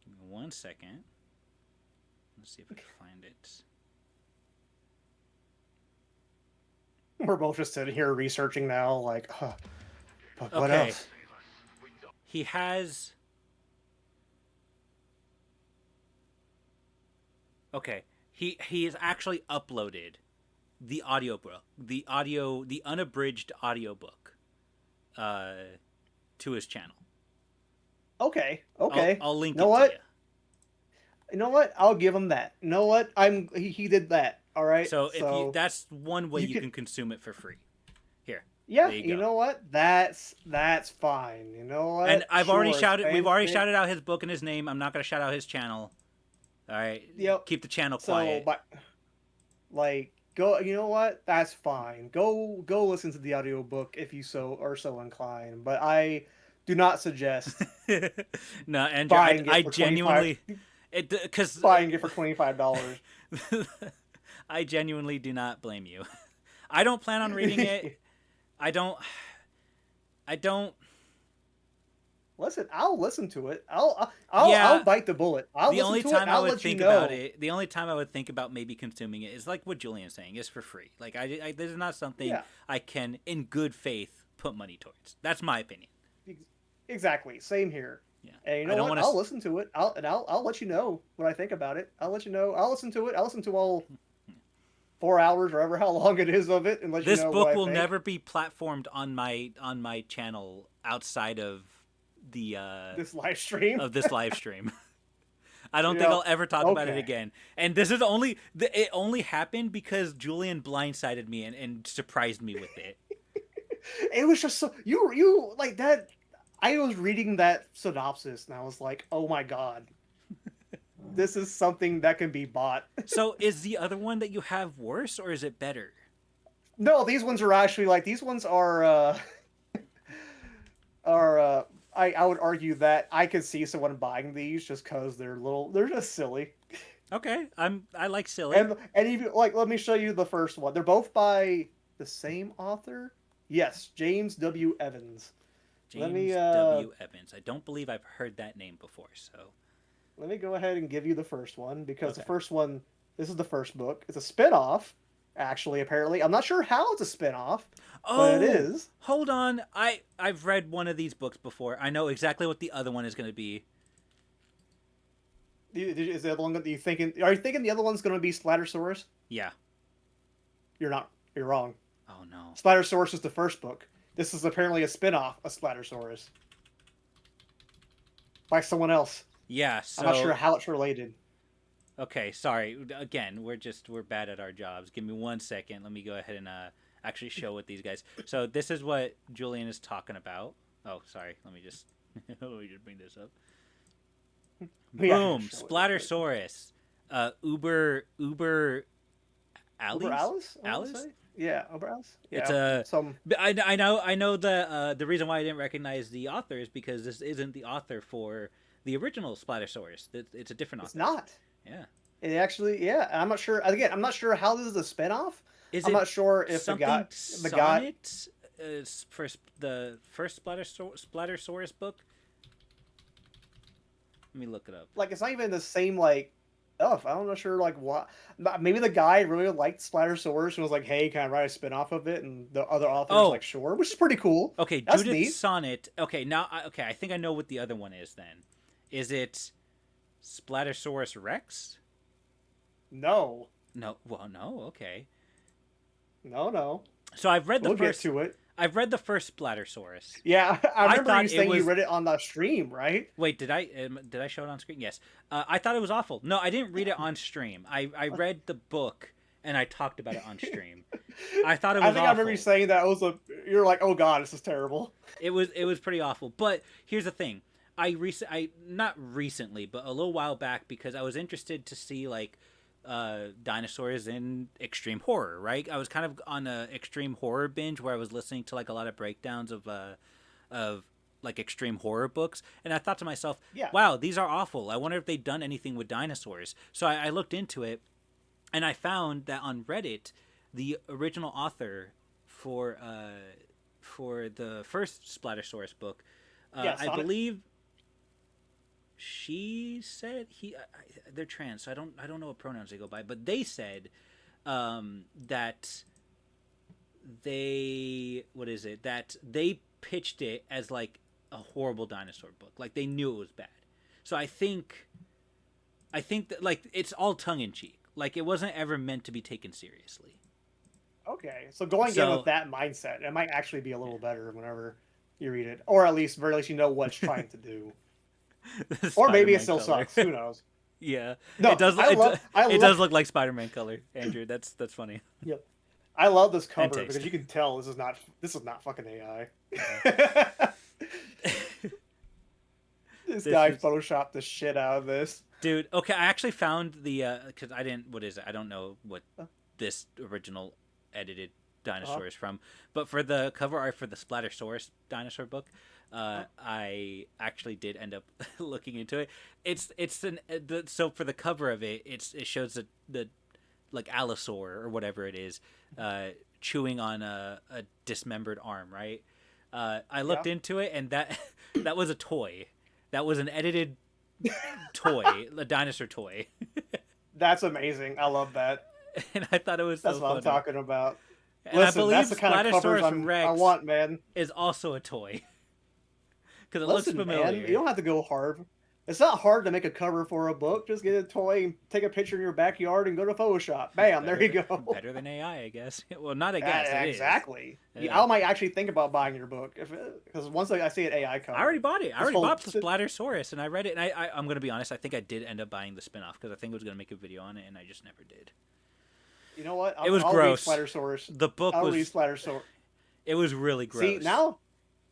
[SPEAKER 1] Give me 1 second. Let's see if I can find it.
[SPEAKER 2] We're both just sitting here researching now, like, but what
[SPEAKER 1] Okay,
[SPEAKER 2] else?
[SPEAKER 1] he has. Okay, he has actually uploaded the audiobook, the unabridged audiobook, uh, to his channel.
[SPEAKER 2] Okay,
[SPEAKER 1] I'll
[SPEAKER 2] okay.
[SPEAKER 1] I'll link
[SPEAKER 2] You know
[SPEAKER 1] it to you.
[SPEAKER 2] what? You know what? I'll give him that. You know what? He did that. All right.
[SPEAKER 1] So if you
[SPEAKER 2] So
[SPEAKER 1] that's one way
[SPEAKER 2] you
[SPEAKER 1] you
[SPEAKER 2] can,
[SPEAKER 1] can consume it for free. Here,
[SPEAKER 2] yeah.
[SPEAKER 1] there you
[SPEAKER 2] You
[SPEAKER 1] go.
[SPEAKER 2] know what? That's fine. You know
[SPEAKER 1] And
[SPEAKER 2] what?
[SPEAKER 1] I've already
[SPEAKER 2] Sure. It's
[SPEAKER 1] shouted. We've already
[SPEAKER 2] fanfic.
[SPEAKER 1] shouted out his book and his name. I'm not gonna shout out his channel. All right,
[SPEAKER 2] Yep.
[SPEAKER 1] keep the channel
[SPEAKER 2] So,
[SPEAKER 1] quiet.
[SPEAKER 2] but like, go. You know what? That's fine. Go listen to the audiobook if you so are so inclined. But I do not suggest
[SPEAKER 1] No, Andrew,
[SPEAKER 2] buying
[SPEAKER 1] I
[SPEAKER 2] it for 25.
[SPEAKER 1] genuinely it because
[SPEAKER 2] Buying it for $25.
[SPEAKER 1] I genuinely do not blame you. I don't plan on reading it. I don't. I don't.
[SPEAKER 2] Listen, I'll listen to it. I'll
[SPEAKER 1] Yeah,
[SPEAKER 2] bite the bullet. I'll
[SPEAKER 1] the
[SPEAKER 2] listen
[SPEAKER 1] only
[SPEAKER 2] to it.
[SPEAKER 1] time I
[SPEAKER 2] I'll
[SPEAKER 1] would
[SPEAKER 2] let you
[SPEAKER 1] think about
[SPEAKER 2] know.
[SPEAKER 1] it, the only time I would think about maybe consuming it is like what Julian's saying, is for free. Like this is not something
[SPEAKER 2] Yeah,
[SPEAKER 1] I can, in good faith, put money towards. That's my opinion.
[SPEAKER 2] ex- exactly. Same here.
[SPEAKER 1] Yeah,
[SPEAKER 2] And you
[SPEAKER 1] I
[SPEAKER 2] know
[SPEAKER 1] don't
[SPEAKER 2] what?
[SPEAKER 1] want to.
[SPEAKER 2] I'll listen to it. I'll let you know what I think about it. I'll let you know. I'll listen to it. I'll listen to all 4 hours or ever how long it is of it, and let you
[SPEAKER 1] This
[SPEAKER 2] know what
[SPEAKER 1] book
[SPEAKER 2] I
[SPEAKER 1] will
[SPEAKER 2] think.
[SPEAKER 1] never be platformed on my channel outside the uh,
[SPEAKER 2] This live stream.
[SPEAKER 1] of this live stream. I don't think
[SPEAKER 2] Yeah.
[SPEAKER 1] I'll ever talk about it
[SPEAKER 2] Okay.
[SPEAKER 1] again. And this is it only happened because Julian blindsided me and surprised me with it.
[SPEAKER 2] It was just so you like that. I was reading that synopsis and I was like, oh my god, this is something that can be bought.
[SPEAKER 1] So is the other one that you have worse or is it better?
[SPEAKER 2] No, these ones are actually like these ones are I would argue that I could see someone buying these just because they're just silly.
[SPEAKER 1] Okay, I like silly.
[SPEAKER 2] And even like let me show you the first one. They're both by the same author. Yes, James W. Evans. Let me
[SPEAKER 1] James W. Evans. I don't believe I've heard that name before. So
[SPEAKER 2] let me go ahead and give you the first one because the
[SPEAKER 1] okay.
[SPEAKER 2] first one, this is the first book. It's a spin-off, actually, apparently. I'm not sure how it's a spin-off, but it
[SPEAKER 1] Oh,
[SPEAKER 2] is.
[SPEAKER 1] hold on. I've read one of these books before. I know exactly what the other one is going to be.
[SPEAKER 2] Is the other one that you thinking? Are you thinking the other one's going to be Splattersaurus?
[SPEAKER 1] Yeah.
[SPEAKER 2] You're not. You're wrong.
[SPEAKER 1] Oh no.
[SPEAKER 2] Splattersaurus is the first book. This is apparently a spin-off of Splattersaurus by someone else.
[SPEAKER 1] Yeah,
[SPEAKER 2] I'm not sure
[SPEAKER 1] so
[SPEAKER 2] how it's related.
[SPEAKER 1] okay, sorry. Again, we're bad at our jobs. Give me 1 second. Let me go ahead and actually show what these guys. So this is what Julian is talking about. Oh, sorry. Let me just let me just bring this up.
[SPEAKER 2] Yeah,
[SPEAKER 1] Boom,
[SPEAKER 2] show it real quick.
[SPEAKER 1] Splattersaurus. Uber
[SPEAKER 2] Uber
[SPEAKER 1] Alice?
[SPEAKER 2] Alice? I want to
[SPEAKER 1] Alice?
[SPEAKER 2] say. Yeah, Uber Alice.
[SPEAKER 1] It's
[SPEAKER 2] Yeah,
[SPEAKER 1] a
[SPEAKER 2] some.
[SPEAKER 1] I know the reason why I didn't recognize the author is because this isn't the author for the original Splattersaurus. It's a different
[SPEAKER 2] It's
[SPEAKER 1] author.
[SPEAKER 2] not.
[SPEAKER 1] Yeah.
[SPEAKER 2] It actually, yeah. I'm not sure. Again, I'm not sure how this is a spinoff.
[SPEAKER 1] Is
[SPEAKER 2] I'm
[SPEAKER 1] it
[SPEAKER 2] not sure if
[SPEAKER 1] something
[SPEAKER 2] the guy.
[SPEAKER 1] Sonnet for the first Splattersaurus book? Let me look it up.
[SPEAKER 2] Like, it's not even the same like. Oh, I'm not sure like what. Maybe the guy really liked Splattersaurus and was like, "Hey, can I write a spinoff of it?" And the other authors
[SPEAKER 1] Oh,
[SPEAKER 2] like, "Sure," which is pretty cool.
[SPEAKER 1] okay,
[SPEAKER 2] That's
[SPEAKER 1] Judith
[SPEAKER 2] neat.
[SPEAKER 1] Sonnet. Okay, now okay, I think I know what the other one is then. Is it Splattersaurus Rex?
[SPEAKER 2] No,
[SPEAKER 1] No, well, no. Okay,
[SPEAKER 2] no.
[SPEAKER 1] so I've read the
[SPEAKER 2] We'll get
[SPEAKER 1] first.
[SPEAKER 2] to it.
[SPEAKER 1] I've read the first Splattersaurus.
[SPEAKER 2] Yeah, I
[SPEAKER 1] I
[SPEAKER 2] remember
[SPEAKER 1] thought
[SPEAKER 2] you
[SPEAKER 1] it
[SPEAKER 2] saying you
[SPEAKER 1] was.
[SPEAKER 2] read it on the stream, right?
[SPEAKER 1] Wait, did I show it on screen? Yes. I thought it was awful. No, I didn't read it on stream. I read the book and I talked about it on stream. I thought it
[SPEAKER 2] I
[SPEAKER 1] was
[SPEAKER 2] think I remember you
[SPEAKER 1] awful.
[SPEAKER 2] saying that. It was a. You're like, "Oh God, this is terrible."
[SPEAKER 1] It was pretty awful. But here's the thing. I not recently, but a little while back because I was interested to see like dinosaurs in extreme horror, right? I was kind of on a extreme horror binge where I was listening to like a lot of breakdowns of like extreme horror books, and I thought to myself,
[SPEAKER 2] Yeah.
[SPEAKER 1] wow, these are awful. I wonder if they've done anything with dinosaurs. So I looked into it and I found that on Reddit the original author for the first Splattersaurus book,
[SPEAKER 2] Yeah,
[SPEAKER 1] I
[SPEAKER 2] Sonic.
[SPEAKER 1] believe she said they're trans, so I don't know what pronouns they go by, but they said that they what is it that they pitched it as like a horrible dinosaur book, like they knew it was bad. So I think that like it's all tongue in cheek, like it wasn't ever meant to be taken seriously.
[SPEAKER 2] Okay, so going in with
[SPEAKER 1] So
[SPEAKER 2] that mindset, it might actually be a little better whenever you read it, or at least very least you know what it's trying to do.
[SPEAKER 1] the
[SPEAKER 2] Or maybe it
[SPEAKER 1] Spider-Man
[SPEAKER 2] still
[SPEAKER 1] color.
[SPEAKER 2] sucks. Who knows?
[SPEAKER 1] Yeah,
[SPEAKER 2] No,
[SPEAKER 1] it does.
[SPEAKER 2] I love. I
[SPEAKER 1] It does
[SPEAKER 2] love.
[SPEAKER 1] look like Spider-Man color, Andrew. That's funny.
[SPEAKER 2] Yep. I love this
[SPEAKER 1] And
[SPEAKER 2] cover because
[SPEAKER 1] taste.
[SPEAKER 2] you can tell this is not. This is not fucking AI.
[SPEAKER 1] Yeah.
[SPEAKER 2] This
[SPEAKER 1] This
[SPEAKER 2] guy
[SPEAKER 1] is
[SPEAKER 2] photoshopped the shit out of this.
[SPEAKER 1] dude. Okay, I actually found the because I didn't. What is it? I don't know what this original edited
[SPEAKER 2] Uh-huh.
[SPEAKER 1] dinosaur is from, but for the cover art for the Splattersaurus dinosaur book,
[SPEAKER 2] Uh-huh.
[SPEAKER 1] I actually did end up looking into it. So for the cover of it, it shows the like allosaur or whatever it is, chewing on a dismembered arm, right? I
[SPEAKER 2] Yeah.
[SPEAKER 1] looked into it, and that That was a toy. That was an edited toy, a dinosaur toy.
[SPEAKER 2] That's amazing. I love that.
[SPEAKER 1] And I thought it was
[SPEAKER 2] That's
[SPEAKER 1] so
[SPEAKER 2] what I'm
[SPEAKER 1] funny.
[SPEAKER 2] talking about.
[SPEAKER 1] And I
[SPEAKER 2] Listen,
[SPEAKER 1] believe
[SPEAKER 2] that's the kind of covers
[SPEAKER 1] Splattersaurus
[SPEAKER 2] I
[SPEAKER 1] Rex
[SPEAKER 2] want, man.
[SPEAKER 1] is also a toy because it looks
[SPEAKER 2] Listen, man,
[SPEAKER 1] familiar.
[SPEAKER 2] you don't have to go hard. It's not hard to make a cover for a book. Just get a toy, and take a picture in your backyard, and go to Photoshop. Bam, there you go.
[SPEAKER 1] Better than AI, I guess. Well, not I guess. It is.
[SPEAKER 2] Exactly.
[SPEAKER 1] Yeah.
[SPEAKER 2] I might actually think about buying your book because once I see an AI cover,
[SPEAKER 1] I already bought it. I already
[SPEAKER 2] whole-
[SPEAKER 1] bought the Splattersaurus, and I read it. And I'm going to be honest. I think I did end up buying the spinoff because I think I was going to make a video on it, and I just never did.
[SPEAKER 2] You know what?
[SPEAKER 1] It was
[SPEAKER 2] I'll
[SPEAKER 1] gross.
[SPEAKER 2] Read Splattersaurus.
[SPEAKER 1] The book
[SPEAKER 2] I'll
[SPEAKER 1] was.
[SPEAKER 2] read Splattersaurus.
[SPEAKER 1] It was really gross.
[SPEAKER 2] See,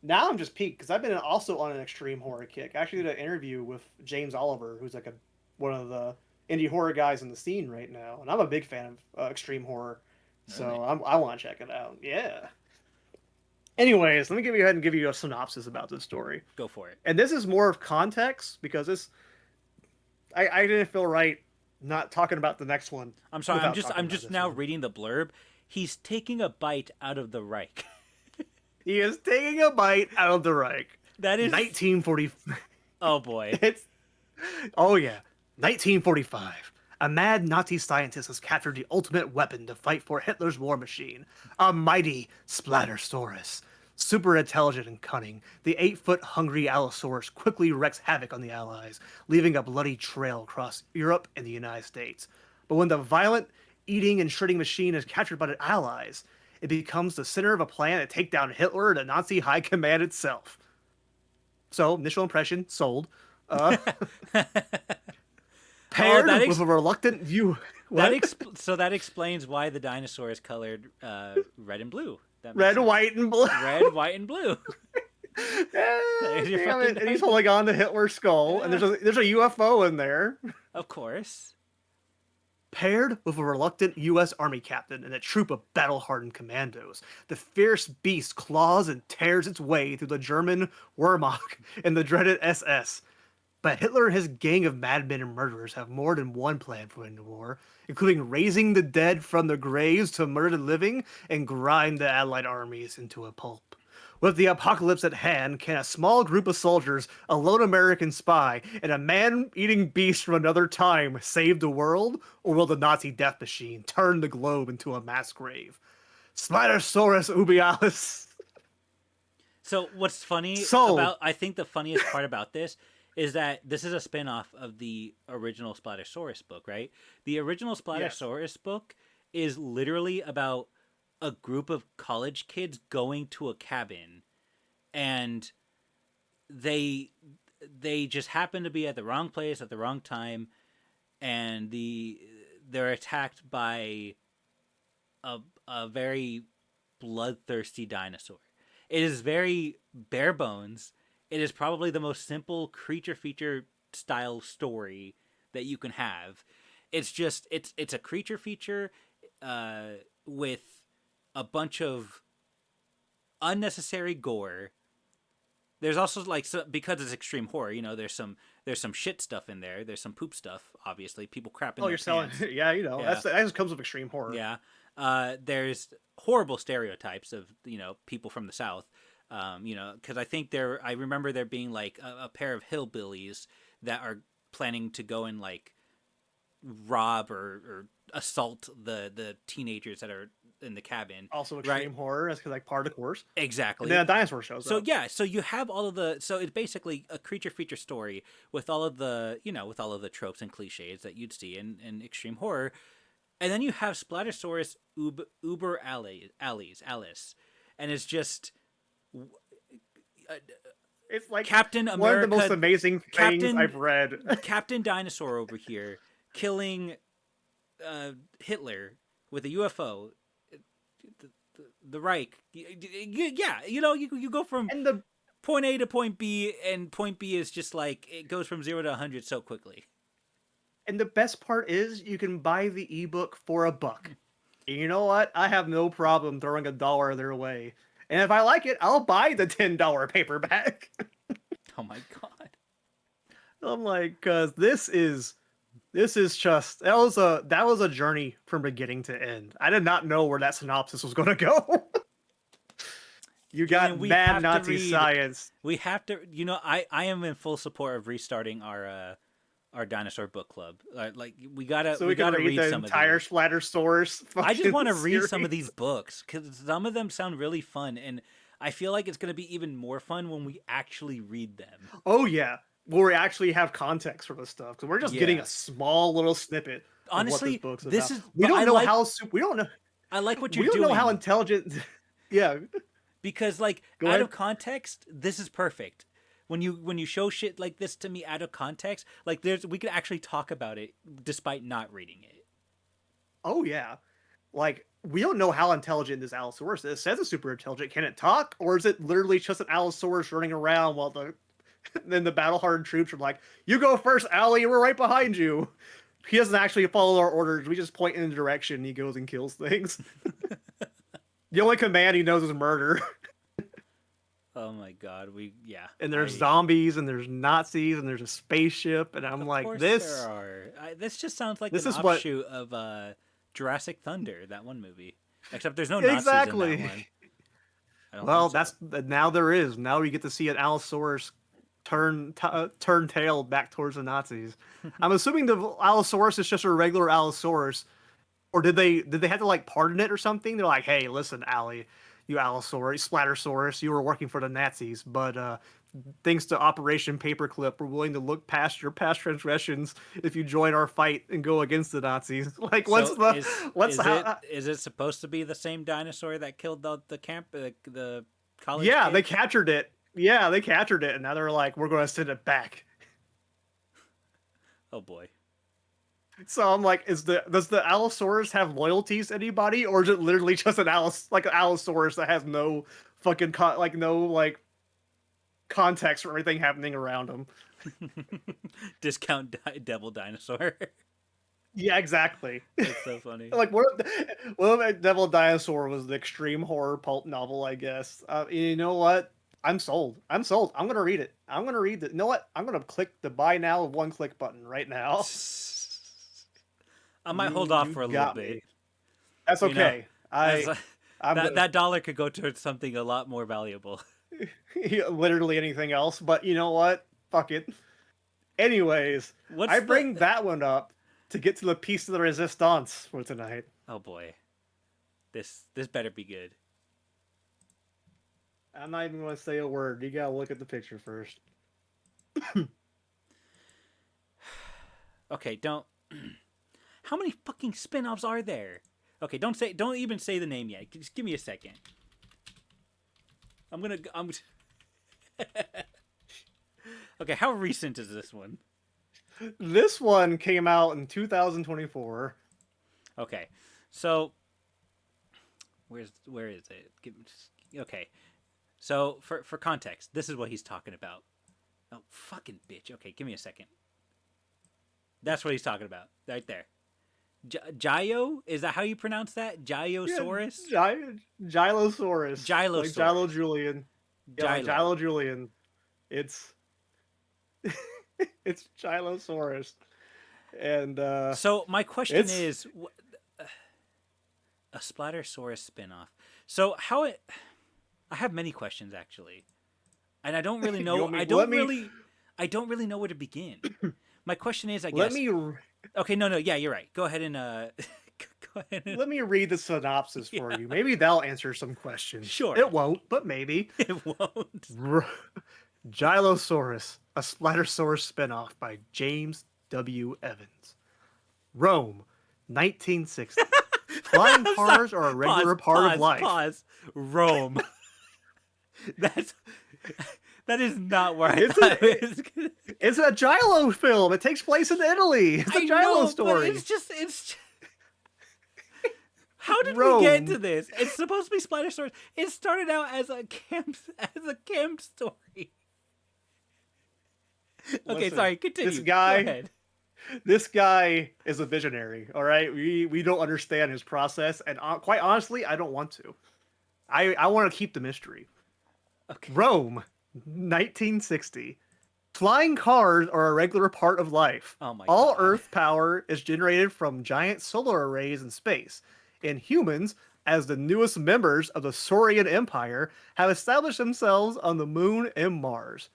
[SPEAKER 2] now I'm just peaked because I've been also on an extreme horror kick. I actually did an interview with James Oliver, who's like one of the indie horror guys in the scene right now, and I'm a big fan of extreme horror, so
[SPEAKER 1] Really?
[SPEAKER 2] I want to check it out. Yeah. Anyways, let me go ahead and give you a synopsis about this story.
[SPEAKER 1] Go for it.
[SPEAKER 2] And this is more of context because I didn't feel right not talking about the next one.
[SPEAKER 1] I'm sorry.
[SPEAKER 2] without
[SPEAKER 1] I'm
[SPEAKER 2] talking
[SPEAKER 1] just
[SPEAKER 2] about
[SPEAKER 1] now
[SPEAKER 2] this one.
[SPEAKER 1] reading the blurb. He's taking a bite out of the Reich.
[SPEAKER 2] He is taking a bite out of the Reich.
[SPEAKER 1] That is
[SPEAKER 2] 1940.
[SPEAKER 1] Oh boy.
[SPEAKER 2] It's oh yeah, 1945. A mad Nazi scientist has captured the ultimate weapon to fight for Hitler's war machine, a mighty Splattersaurus. Super intelligent and cunning, the 8-foot hungry Allosaurus quickly wreaks havoc on the Allies, leaving a bloody trail across Europe and the United States. But when the violent, eating and shredding machine is captured by the Allies, it becomes the center of a plan to take down Hitler and the Nazi high command itself. So, initial impression, sold. Paired
[SPEAKER 1] that
[SPEAKER 2] with a reluctant view.
[SPEAKER 1] So that explains why the dinosaur is colored red and blue. That makes
[SPEAKER 2] Red,
[SPEAKER 1] sense.
[SPEAKER 2] white, and blue.
[SPEAKER 1] Red, white, and blue.
[SPEAKER 2] Damn
[SPEAKER 1] your
[SPEAKER 2] it.
[SPEAKER 1] fucking
[SPEAKER 2] And he's holding on to Hitler's skull, and there's a UFO in there.
[SPEAKER 1] Of course.
[SPEAKER 2] Paired with a reluctant U.S. Army captain and a troop of battle-hardened commandos, the fierce beast claws and tears its way through the German Wehrmacht and the dreaded SS. But Hitler and his gang of madmen and murderers have more than one plan for the war, including raising the dead from their graves to murder the living and grind the Allied armies into a pulp. With the apocalypse at hand, can a small group of soldiers, a lone American spy, and a man-eating beast from another time save the world? Or will the Nazi death machine turn the globe into a mass grave? Splattersaurus ubialis.
[SPEAKER 1] So what's funny I think the funniest part about this is that this is a spin-off of the original Splattersaurus book, right? The original Splattersaurus book is literally about a group of college kids going to a cabin, and they just happen to be at the wrong place at the wrong time, and they're attacked by a very bloodthirsty dinosaur. It is very bare bones. It is probably the most simple creature feature style story that you can have. It's just it's a creature feature with a bunch of unnecessary gore. There's also because it's extreme horror, there's some shit stuff in there. There's some poop stuff, obviously. People crap in their pants.
[SPEAKER 2] Selling. Yeah, that just comes with extreme horror.
[SPEAKER 1] Yeah. There's horrible stereotypes of, people from the South. Because I remember there being like a pair of hillbillies that are planning to go and like rob or assault the teenagers that are in the cabin.
[SPEAKER 2] Also extreme horror, as like part of the course.
[SPEAKER 1] Exactly.
[SPEAKER 2] And then a dinosaur shows up.
[SPEAKER 1] So you have all of so it's basically a creature feature story with all of the tropes and cliches that you'd see in extreme horror. And then you have Splattersaurus Uber Alice. And it's just
[SPEAKER 2] it's like
[SPEAKER 1] Captain America,
[SPEAKER 2] one of the most amazing things I've read.
[SPEAKER 1] Captain Dinosaur over here killing Hitler with a UFO. The Reich. Yeah, you go from point A to point B, and point B is just like it goes from 0 to 100 so quickly.
[SPEAKER 2] And the best part is you can buy the ebook for $1. And you know what? I have no problem throwing $1 their way. And if I like it, I'll buy the $10 paperback.
[SPEAKER 1] Oh my god!
[SPEAKER 2] I'm like, cause this is just that was a journey from beginning to end. I did not know where that synopsis was going to go. You got
[SPEAKER 1] Julian, we
[SPEAKER 2] mad
[SPEAKER 1] have to
[SPEAKER 2] Nazi
[SPEAKER 1] read.
[SPEAKER 2] science.
[SPEAKER 1] We have to. You know, I am in full support of restarting our dinosaur book club. Like
[SPEAKER 2] So
[SPEAKER 1] we
[SPEAKER 2] we can
[SPEAKER 1] gotta
[SPEAKER 2] read
[SPEAKER 1] read
[SPEAKER 2] the
[SPEAKER 1] some of
[SPEAKER 2] entire
[SPEAKER 1] these.
[SPEAKER 2] Splattersaurus
[SPEAKER 1] I just
[SPEAKER 2] fucking
[SPEAKER 1] want to read some of
[SPEAKER 2] series.
[SPEAKER 1] these books because some of them sound really fun, and I feel like it's gonna be even more fun when we actually read them.
[SPEAKER 2] Oh yeah, where we actually have context for this stuff because we're just getting
[SPEAKER 1] Yeah,
[SPEAKER 2] a small little snippet of what this
[SPEAKER 1] honestly,
[SPEAKER 2] book's
[SPEAKER 1] this
[SPEAKER 2] about.
[SPEAKER 1] is.
[SPEAKER 2] We
[SPEAKER 1] But
[SPEAKER 2] don't know how super.
[SPEAKER 1] I like what you're
[SPEAKER 2] We don't know how
[SPEAKER 1] doing
[SPEAKER 2] intelligent. Yeah,
[SPEAKER 1] because like
[SPEAKER 2] go
[SPEAKER 1] out of
[SPEAKER 2] ahead.
[SPEAKER 1] context, this is perfect. When you show shit like this to me out of context, like we could actually talk about it despite not reading it.
[SPEAKER 2] Oh yeah, like we don't know how intelligent this Allosaurus is. It says it's super intelligent. Can it talk, or is it literally just an Allosaurus running around while the then the battle hardened troops are like, "You go first, Allie. We're right behind you." He doesn't actually follow our orders. We just point in the direction. And he goes and kills things. The only command he knows is murder.
[SPEAKER 1] Oh my god,
[SPEAKER 2] And there's
[SPEAKER 1] I
[SPEAKER 2] zombies and there's Nazis and there's a spaceship and I'm
[SPEAKER 1] of
[SPEAKER 2] like,
[SPEAKER 1] course there
[SPEAKER 2] this
[SPEAKER 1] are. This just sounds like
[SPEAKER 2] this
[SPEAKER 1] an
[SPEAKER 2] is what
[SPEAKER 1] offshoot of Jurassic Thunder, that one movie. Except there's no Nazis in that
[SPEAKER 2] exactly.
[SPEAKER 1] one. I don't think
[SPEAKER 2] Well,
[SPEAKER 1] so.
[SPEAKER 2] that's now there is. Now we get to see an Allosaurus turn tail back towards the Nazis. I'm assuming the Allosaurus is just a regular Allosaurus, or did they have to like pardon it or something? They're like, hey, listen, Allie, you Allosaurus, Splattersaurus, you were working for the Nazis, but thanks to Operation Paperclip, we're willing to look past your past transgressions if you join our fight and go against the Nazis. Like,
[SPEAKER 1] So
[SPEAKER 2] what's how?
[SPEAKER 1] is it supposed to be the same dinosaur that killed the camp the college
[SPEAKER 2] Yeah, they
[SPEAKER 1] kid?
[SPEAKER 2] captured it. Yeah, they captured it, and now they're like, we're going to send it back.
[SPEAKER 1] Oh boy.
[SPEAKER 2] So I'm like, does the Allosaurus have loyalties to anybody, or is it literally just an Allosaurus that has no fucking no like context for everything happening around him?
[SPEAKER 1] Discount devil dinosaur.
[SPEAKER 2] Yeah, exactly.
[SPEAKER 1] That's so funny.
[SPEAKER 2] Like what if Devil Dinosaur was the extreme horror pulp novel? I guess. You know what? I'm sold. I'm sold. I'm gonna read it. I'm gonna read it. You know what? I'm gonna click the buy now one click button right now.
[SPEAKER 1] I might hold off
[SPEAKER 2] You
[SPEAKER 1] for a little
[SPEAKER 2] got
[SPEAKER 1] bit.
[SPEAKER 2] me. That's
[SPEAKER 1] You know,
[SPEAKER 2] okay. I
[SPEAKER 1] as,
[SPEAKER 2] I'm
[SPEAKER 1] that
[SPEAKER 2] gonna,
[SPEAKER 1] that dollar could go towards something a lot more valuable.
[SPEAKER 2] literally anything else, but you know what? Fuck it. Anyways,
[SPEAKER 1] What's
[SPEAKER 2] I
[SPEAKER 1] the?
[SPEAKER 2] bring that one up to get to the piece of the resistance for tonight.
[SPEAKER 1] Oh boy, this better be good.
[SPEAKER 2] I'm not even going to say a word. You gotta look at the picture first.
[SPEAKER 1] Okay, don't. How many fucking spin-offs are there? Okay, don't even say the name yet. Just give me a second. I'm Okay, how recent is this one?
[SPEAKER 2] This one came out in 2024.
[SPEAKER 1] Okay. So where is it? Okay. So for context, this is what he's talking about. Oh, fucking bitch. Okay, give me a second. That's what he's talking about. Right there. Gyo? Is that how you pronounce that? Gyosaurus?
[SPEAKER 2] Gylosaurus. Like
[SPEAKER 1] Gylosaurus.
[SPEAKER 2] Gylo Julian. Yeah, like
[SPEAKER 1] Gylo.
[SPEAKER 2] Gylo Julian. It's it's Gylosaurus. And
[SPEAKER 1] So my question
[SPEAKER 2] it's
[SPEAKER 1] is, a Splattersaurus spinoff. So how it? I have many questions actually, and I don't really
[SPEAKER 2] you
[SPEAKER 1] know.
[SPEAKER 2] want me,
[SPEAKER 1] I don't really know where to begin. My question is, I
[SPEAKER 2] let
[SPEAKER 1] guess.
[SPEAKER 2] me
[SPEAKER 1] Okay, no, yeah, you're right. Go ahead and go ahead and
[SPEAKER 2] let me read the synopsis for
[SPEAKER 1] yeah,
[SPEAKER 2] you. Maybe that'll answer some questions.
[SPEAKER 1] sure.
[SPEAKER 2] It won't, but maybe.
[SPEAKER 1] It won't.
[SPEAKER 2] Gylosaurus, a Splattersaurus spinoff by James W. Evans. Rome, 1960. Flying
[SPEAKER 1] I'm
[SPEAKER 2] cars
[SPEAKER 1] sorry.
[SPEAKER 2] are a regular part of life.
[SPEAKER 1] Pause. Rome. That's that is not where I
[SPEAKER 2] It's
[SPEAKER 1] thought
[SPEAKER 2] a
[SPEAKER 1] it was gonna...
[SPEAKER 2] it's a Gylo film. It takes place in Italy. It's a
[SPEAKER 1] I
[SPEAKER 2] Gylo
[SPEAKER 1] know,
[SPEAKER 2] story.
[SPEAKER 1] but it's. How did we get to
[SPEAKER 2] Rome.
[SPEAKER 1] this? It's supposed to be Splatter Stories. It started out as a camp story. Okay,
[SPEAKER 2] Listen,
[SPEAKER 1] sorry. Continue.
[SPEAKER 2] this guy,
[SPEAKER 1] Go ahead.
[SPEAKER 2] this guy is a visionary. All right, we don't understand his process, and quite honestly, I don't want to. I want to keep the mystery.
[SPEAKER 1] Okay.
[SPEAKER 2] Rome, 1960. Flying cars are a regular part of life.
[SPEAKER 1] Oh my
[SPEAKER 2] All
[SPEAKER 1] god.
[SPEAKER 2] Earth power is generated from giant solar arrays in space, and humans, as the newest members of the Saurian Empire have established themselves on the moon and Mars.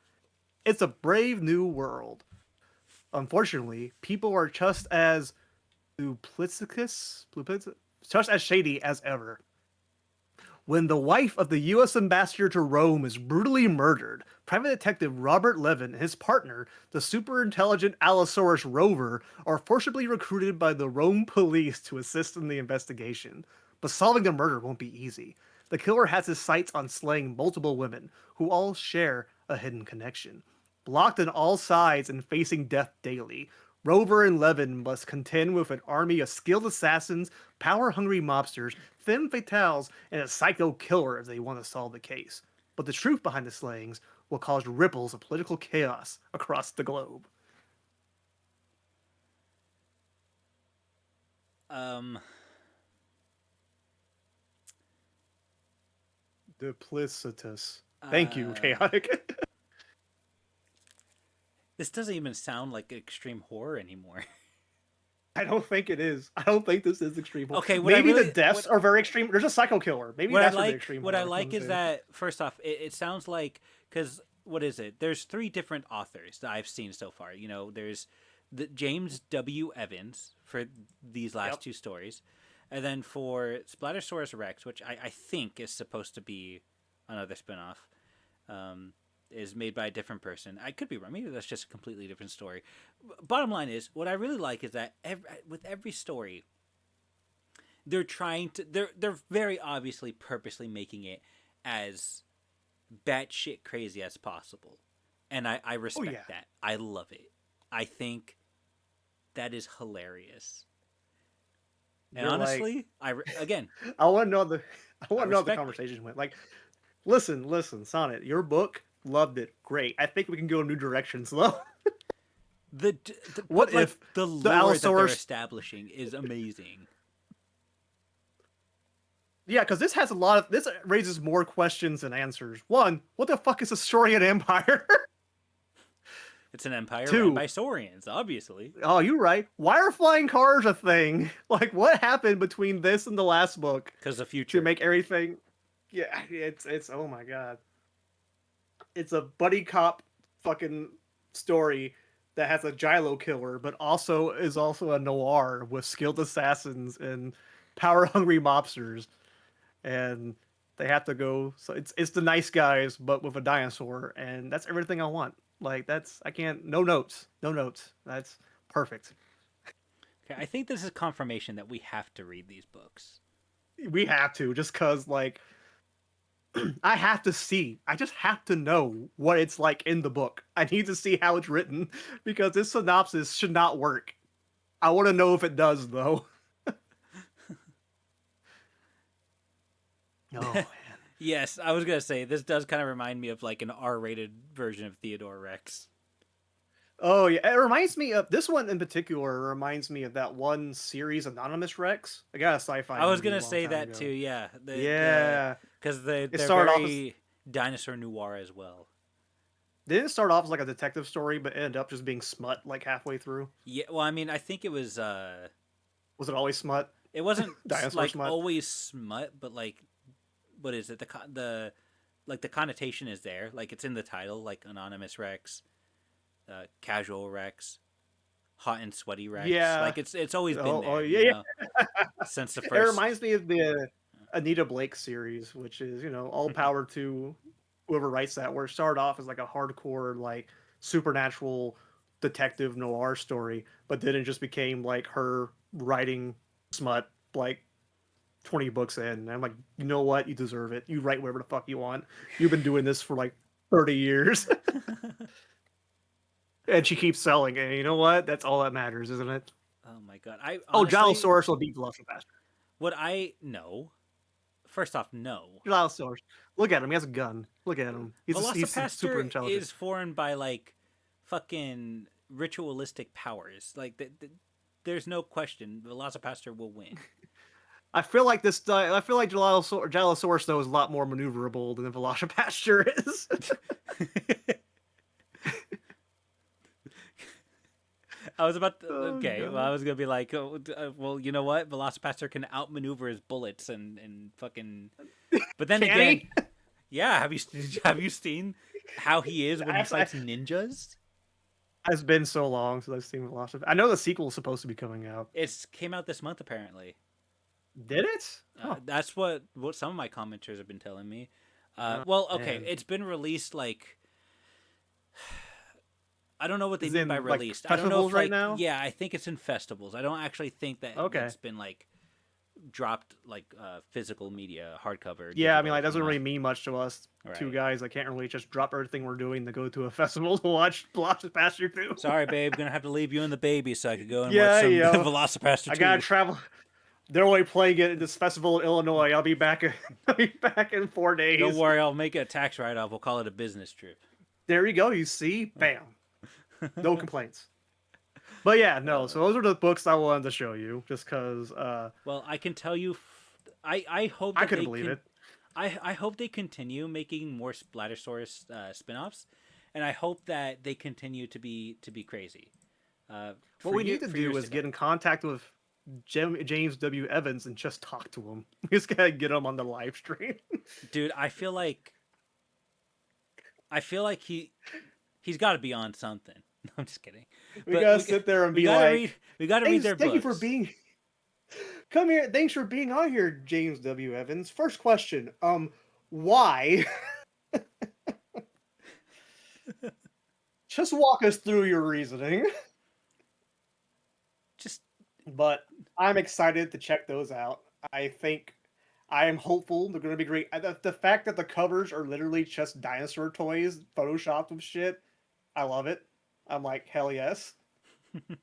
[SPEAKER 2] It's a brave new world. Unfortunately, people are just as just as shady as ever. When the wife of the U.S. ambassador to Rome is brutally murdered, private detective Robert Levin and his partner, the super intelligent Allosaurus Rover, are forcibly recruited by the Rome police to assist in the investigation. But solving the murder won't be easy. The killer has his sights on slaying multiple women, who all share a hidden connection. Blocked on all sides and facing death daily, Rover and Levin must contend with an army of skilled assassins, power-hungry mobsters, femme fatales, and a psycho killer if they want to solve the case. But the truth behind the slayings will cause ripples of political chaos across the globe.
[SPEAKER 1] Um,
[SPEAKER 2] Duplicitous. Thank you, Chaotic.
[SPEAKER 1] this doesn't even sound like extreme horror anymore.
[SPEAKER 2] I don't think it is. I don't think this is extreme horror.
[SPEAKER 1] Okay,
[SPEAKER 2] maybe the deaths are very extreme. There's a psycho killer. Maybe that's where the extreme
[SPEAKER 1] what
[SPEAKER 2] horror
[SPEAKER 1] I like
[SPEAKER 2] comes
[SPEAKER 1] is
[SPEAKER 2] in.
[SPEAKER 1] that first off, it sounds like because what is it? There's 3 different authors that I've seen so far. You know, there's the James W. Evans for these last 2 stories, and then for Splattersaurus Rex, which I think is supposed to be another spinoff. Is made by a different person. I could be wrong. Maybe that's just a completely different story. Bottom line is, what I really like is that with every story, they're trying to. They're very obviously purposely making it as batshit crazy as possible, and I respect that. I love it. I think that is hilarious. And honestly, I
[SPEAKER 2] want to know the how the conversation went. Like, listen, Sonnet, your book. Loved it. Great. I think we can go in new directions, though.
[SPEAKER 1] What if the lore
[SPEAKER 2] Allosaurus
[SPEAKER 1] that they're establishing is amazing?
[SPEAKER 2] Yeah, because this has this raises more questions than answers. 1, what the fuck is a Saurian Empire?
[SPEAKER 1] It's an empire run by Saurians, obviously.
[SPEAKER 2] Oh, you're right. Why are flying cars a thing? Like, what happened between this and the last book?
[SPEAKER 1] Because the future
[SPEAKER 2] to make everything. Yeah, it's oh my god. It's a buddy cop fucking story that has a gyro killer, but is also a noir with skilled assassins and power hungry mobsters, and they have to go. So it's the nice guys, but with a dinosaur, and that's everything I want. Like no notes. That's perfect.
[SPEAKER 1] Okay, I think this is confirmation that we have to read these books.
[SPEAKER 2] We have to, just cause like. I have to see. I just have to know what it's like in the book. I need to see how it's written because this synopsis should not work. I want to know if it does, though. Oh, man.
[SPEAKER 1] Yes, I was going to say, this does kind of remind me of like an R-rated version of Theodore Rex.
[SPEAKER 2] Oh, yeah. It reminds me of this one in particular. Reminds me of that one series, Anonymous Rex. I got a sci-fi.
[SPEAKER 1] I was going to say that too, yeah. Because they're very dinosaur noir as well.
[SPEAKER 2] Didn't it start off as like a detective story, but ended up just being smut like halfway through?
[SPEAKER 1] Yeah, well, I mean, I think it was...
[SPEAKER 2] Was it always smut?
[SPEAKER 1] It wasn't like
[SPEAKER 2] smut?
[SPEAKER 1] always smut, but like, what is it? The connotation is there. Like, it's in the title, like Anonymous Rex, Casual Rex, Hot and Sweaty Rex.
[SPEAKER 2] Yeah.
[SPEAKER 1] Like, it's always been there.
[SPEAKER 2] Oh, yeah.
[SPEAKER 1] Since the first...
[SPEAKER 2] It reminds me of the Anita Blake series, which is, all power to whoever writes that, where it started off as like a hardcore, like supernatural detective noir story, but then it just became like her writing smut like 20 books in. And I'm like, you know what? You deserve it. You write whatever the fuck you want. You've been doing this for like 30 years. And she keeps selling. And you know what? That's all that matters, isn't it?
[SPEAKER 1] Oh my god.
[SPEAKER 2] Gilosaurus will beat Velocipaster.
[SPEAKER 1] No. First off, no.
[SPEAKER 2] Gilosaurus. Look at him. He has a gun. Look at him. He's super intelligent.
[SPEAKER 1] Is formed by like fucking ritualistic powers. Like there's no question Velocipaster will win.
[SPEAKER 2] I feel like Gilosaurus though is a lot more maneuverable than Velocipaster is.
[SPEAKER 1] I was about to,
[SPEAKER 2] Oh,
[SPEAKER 1] okay. Well, I
[SPEAKER 2] God.
[SPEAKER 1] was gonna be like, oh, well, you know what? Velocipaster can outmaneuver his bullets and fucking. But then
[SPEAKER 2] Can
[SPEAKER 1] again,
[SPEAKER 2] he?
[SPEAKER 1] yeah. Have you seen how he is when he
[SPEAKER 2] I,
[SPEAKER 1] fights ninjas?
[SPEAKER 2] it's been so long since I've seen Velocity. I know the sequel is supposed to be coming out.
[SPEAKER 1] It's came out this month apparently.
[SPEAKER 2] Did it? Huh.
[SPEAKER 1] That's what some of my commenters have been telling me.
[SPEAKER 2] Oh,
[SPEAKER 1] Well, okay,
[SPEAKER 2] man.
[SPEAKER 1] it's been released like I don't know what they
[SPEAKER 2] Is
[SPEAKER 1] mean
[SPEAKER 2] it
[SPEAKER 1] by
[SPEAKER 2] in like
[SPEAKER 1] released. I don't know
[SPEAKER 2] festivals
[SPEAKER 1] if
[SPEAKER 2] right
[SPEAKER 1] like
[SPEAKER 2] now?
[SPEAKER 1] yeah, I think it's in festivals. I don't actually think that
[SPEAKER 2] Okay.
[SPEAKER 1] it's been like dropped like physical media, hardcover,
[SPEAKER 2] Yeah, I mean,
[SPEAKER 1] digital.
[SPEAKER 2] like, it doesn't really mean much to us two
[SPEAKER 1] Right.
[SPEAKER 2] guys. I can't really just drop everything we're doing to go to a festival to watch Velocipaster 2.
[SPEAKER 1] Sorry, babe. Gonna have to leave you and the baby so I could go and watch
[SPEAKER 2] Yeah,
[SPEAKER 1] some
[SPEAKER 2] yo,
[SPEAKER 1] Velocipaster
[SPEAKER 2] I gotta
[SPEAKER 1] 2.
[SPEAKER 2] travel. They're only playing it at this festival in Illinois. I'll be back. I'll be back in 4 days.
[SPEAKER 1] Don't worry, I'll make it a tax write-off. We'll call it a business trip.
[SPEAKER 2] There you go. You see, bam, no complaints. But yeah, no. So those are the books I wanted to show you, just because
[SPEAKER 1] Well, I can tell you, I hope
[SPEAKER 2] I
[SPEAKER 1] that
[SPEAKER 2] couldn't
[SPEAKER 1] they
[SPEAKER 2] believe
[SPEAKER 1] can.
[SPEAKER 2] it.
[SPEAKER 1] I hope they continue making more Splattersaurus spin-offs, and I hope that they continue to be crazy.
[SPEAKER 2] What we need to
[SPEAKER 1] for
[SPEAKER 2] do
[SPEAKER 1] years
[SPEAKER 2] is
[SPEAKER 1] to
[SPEAKER 2] get
[SPEAKER 1] come.
[SPEAKER 2] in contact with James W. Evans and just talk to him. We just gotta get him on the live stream.
[SPEAKER 1] Dude, I feel like he's got to be on something. No, I'm just kidding.
[SPEAKER 2] We
[SPEAKER 1] But
[SPEAKER 2] gotta sit there and
[SPEAKER 1] we
[SPEAKER 2] be
[SPEAKER 1] gotta
[SPEAKER 2] like,
[SPEAKER 1] read we gotta read their
[SPEAKER 2] Thank you for
[SPEAKER 1] books.
[SPEAKER 2] being. Come here. Thanks for being on here, James W. Evans. First question. Why? Just walk us through your reasoning.
[SPEAKER 1] Just
[SPEAKER 2] But I'm excited to check those out. I am hopeful they're going to be great. The fact that the covers are literally just dinosaur toys photoshopped with shit, I love it. I'm like, hell yes.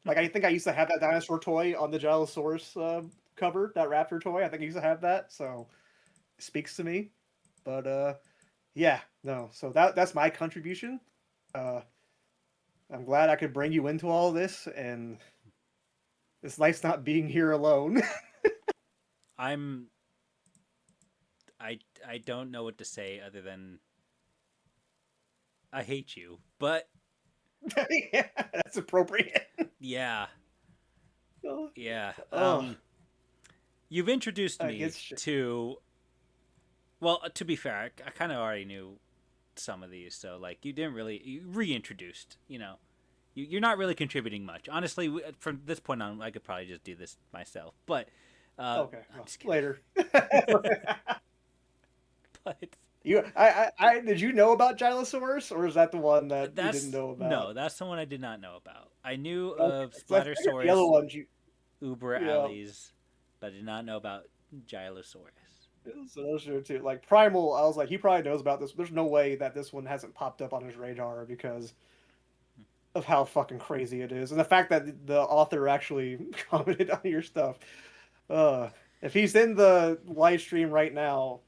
[SPEAKER 2] Like, I think I used to have that dinosaur toy on the Gilosaurus cover, that raptor toy. I think I used to have that, so it speaks to me. But yeah, no. So that's my contribution. Uh, I'm glad I could bring you into all this, and it's nice not being here alone.
[SPEAKER 1] I'm I don't know what to say other than I hate you. But
[SPEAKER 2] Yeah, that's appropriate.
[SPEAKER 1] yeah,
[SPEAKER 2] Oh,
[SPEAKER 1] yeah.
[SPEAKER 2] oh,
[SPEAKER 1] You've introduced
[SPEAKER 2] I
[SPEAKER 1] me
[SPEAKER 2] guess.
[SPEAKER 1] to. Well, to be fair, I kind of already knew some of these, so like you didn't really you reintroduced. You're not really contributing much. Honestly, from this point on, I could probably just do this myself. But
[SPEAKER 2] Okay,
[SPEAKER 1] I'm
[SPEAKER 2] well,
[SPEAKER 1] just kidding.
[SPEAKER 2] later.
[SPEAKER 1] But
[SPEAKER 2] Did you know about Gilosaurus, or is that the one that you didn't
[SPEAKER 1] that's
[SPEAKER 2] know about?
[SPEAKER 1] no, that's the one I did not know about. I knew
[SPEAKER 2] Okay,
[SPEAKER 1] of
[SPEAKER 2] so I figured the other
[SPEAKER 1] Splattersaurus,
[SPEAKER 2] ones you,
[SPEAKER 1] Uber
[SPEAKER 2] yeah.
[SPEAKER 1] Alleys, but I did not know about Gilosaurus.
[SPEAKER 2] So those are two. Like Primal, I was like, he probably knows about this. There's no way that this one hasn't popped up on his radar because of how fucking crazy it is, and the fact that the author actually commented on your stuff. Uh, if he's in the live stream right now,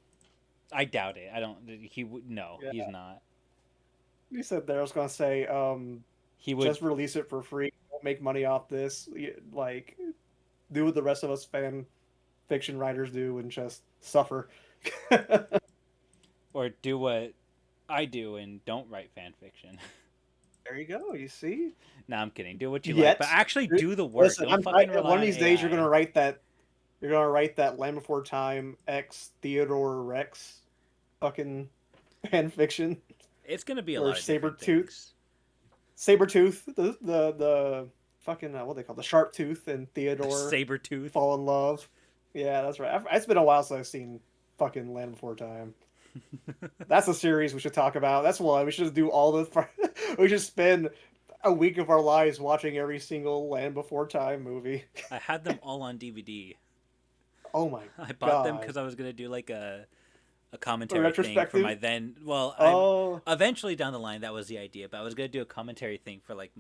[SPEAKER 1] I doubt it. I don't. He would no.
[SPEAKER 2] yeah,
[SPEAKER 1] He's not.
[SPEAKER 2] he said there. I was gonna say,
[SPEAKER 1] He would.
[SPEAKER 2] just release it for free. Don't make money off this. Like, do what the rest of us fan fiction writers do and just suffer.
[SPEAKER 1] Or do what I do and don't write fan fiction.
[SPEAKER 2] There you go. You see.
[SPEAKER 1] No, I'm kidding. Do what you like, but
[SPEAKER 2] Yet,
[SPEAKER 1] actually do the work.
[SPEAKER 2] listen.
[SPEAKER 1] Don't fucking
[SPEAKER 2] One
[SPEAKER 1] rely
[SPEAKER 2] of
[SPEAKER 1] on
[SPEAKER 2] these days, you're
[SPEAKER 1] AI.
[SPEAKER 2] gonna write that. You're gonna write that Land Before Time X Theodore Rex fucking fan fiction
[SPEAKER 1] It's gonna be a
[SPEAKER 2] or
[SPEAKER 1] lot of different
[SPEAKER 2] Sabretooth.
[SPEAKER 1] things.
[SPEAKER 2] Sabretooth, the fucking what they call the Sharp Tooth and Theodore
[SPEAKER 1] Saber tooth.
[SPEAKER 2] fall in love. Yeah, that's right. It's been a while since I've seen fucking Land Before Time. That's a series we should talk about. That's one we should just do all the. We should spend a week of our lives watching every single Land Before Time movie.
[SPEAKER 1] I had them all on DVD.
[SPEAKER 2] Oh my
[SPEAKER 1] I bought them
[SPEAKER 2] god!
[SPEAKER 1] because I was gonna do like a
[SPEAKER 2] A
[SPEAKER 1] commentary thing for
[SPEAKER 2] retrospective.
[SPEAKER 1] my then. Well,
[SPEAKER 2] Oh,
[SPEAKER 1] eventually down the line that was the idea, but I was gonna do a commentary thing for like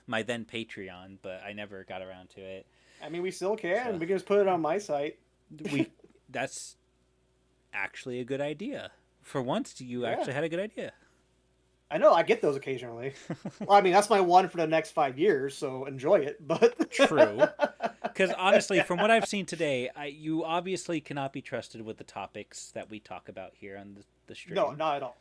[SPEAKER 1] my then Patreon, but I never got around to it.
[SPEAKER 2] I mean, we still can.
[SPEAKER 1] So
[SPEAKER 2] We can just put it on my site.
[SPEAKER 1] we that's actually a good idea. For once, you
[SPEAKER 2] Yeah,
[SPEAKER 1] actually had a good idea.
[SPEAKER 2] I know. I get those occasionally. Well, I mean, that's my one for the next 5 years, so enjoy it. But
[SPEAKER 1] True. Because honestly, from what I've seen today, you obviously cannot be trusted with the topics that we talk about here on the stream.
[SPEAKER 2] no, not at all.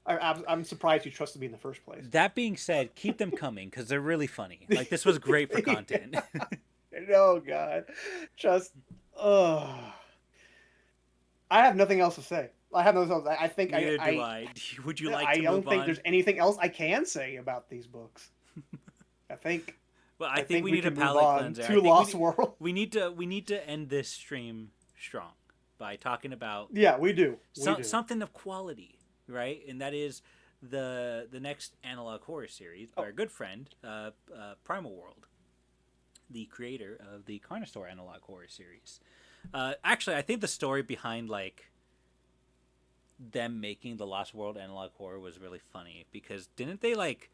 [SPEAKER 2] I'm surprised you trusted me in the first place.
[SPEAKER 1] That being said, keep them coming because they're really funny. Like this was great for content.
[SPEAKER 2] Oh God, just I have nothing else to say. I have nothing else. I think
[SPEAKER 1] Neither do I. Would you like
[SPEAKER 2] I
[SPEAKER 1] to
[SPEAKER 2] don't
[SPEAKER 1] move
[SPEAKER 2] think there's
[SPEAKER 1] on?
[SPEAKER 2] anything else I can say about these books. I think
[SPEAKER 1] Well, I
[SPEAKER 2] I
[SPEAKER 1] think
[SPEAKER 2] think
[SPEAKER 1] we
[SPEAKER 2] we
[SPEAKER 1] need a
[SPEAKER 2] can move
[SPEAKER 1] palate
[SPEAKER 2] on
[SPEAKER 1] cleanser. I
[SPEAKER 2] to
[SPEAKER 1] think
[SPEAKER 2] Lost World.
[SPEAKER 1] we need to end this stream strong by talking about
[SPEAKER 2] Yeah, we do. We do.
[SPEAKER 1] something of quality, right? And that is the next analog horror series by
[SPEAKER 2] Oh,
[SPEAKER 1] our good friend Primal World, the creator of the Carnosaur analog horror series. Actually, I think the story behind like them making the Lost World analog horror was really funny because didn't they like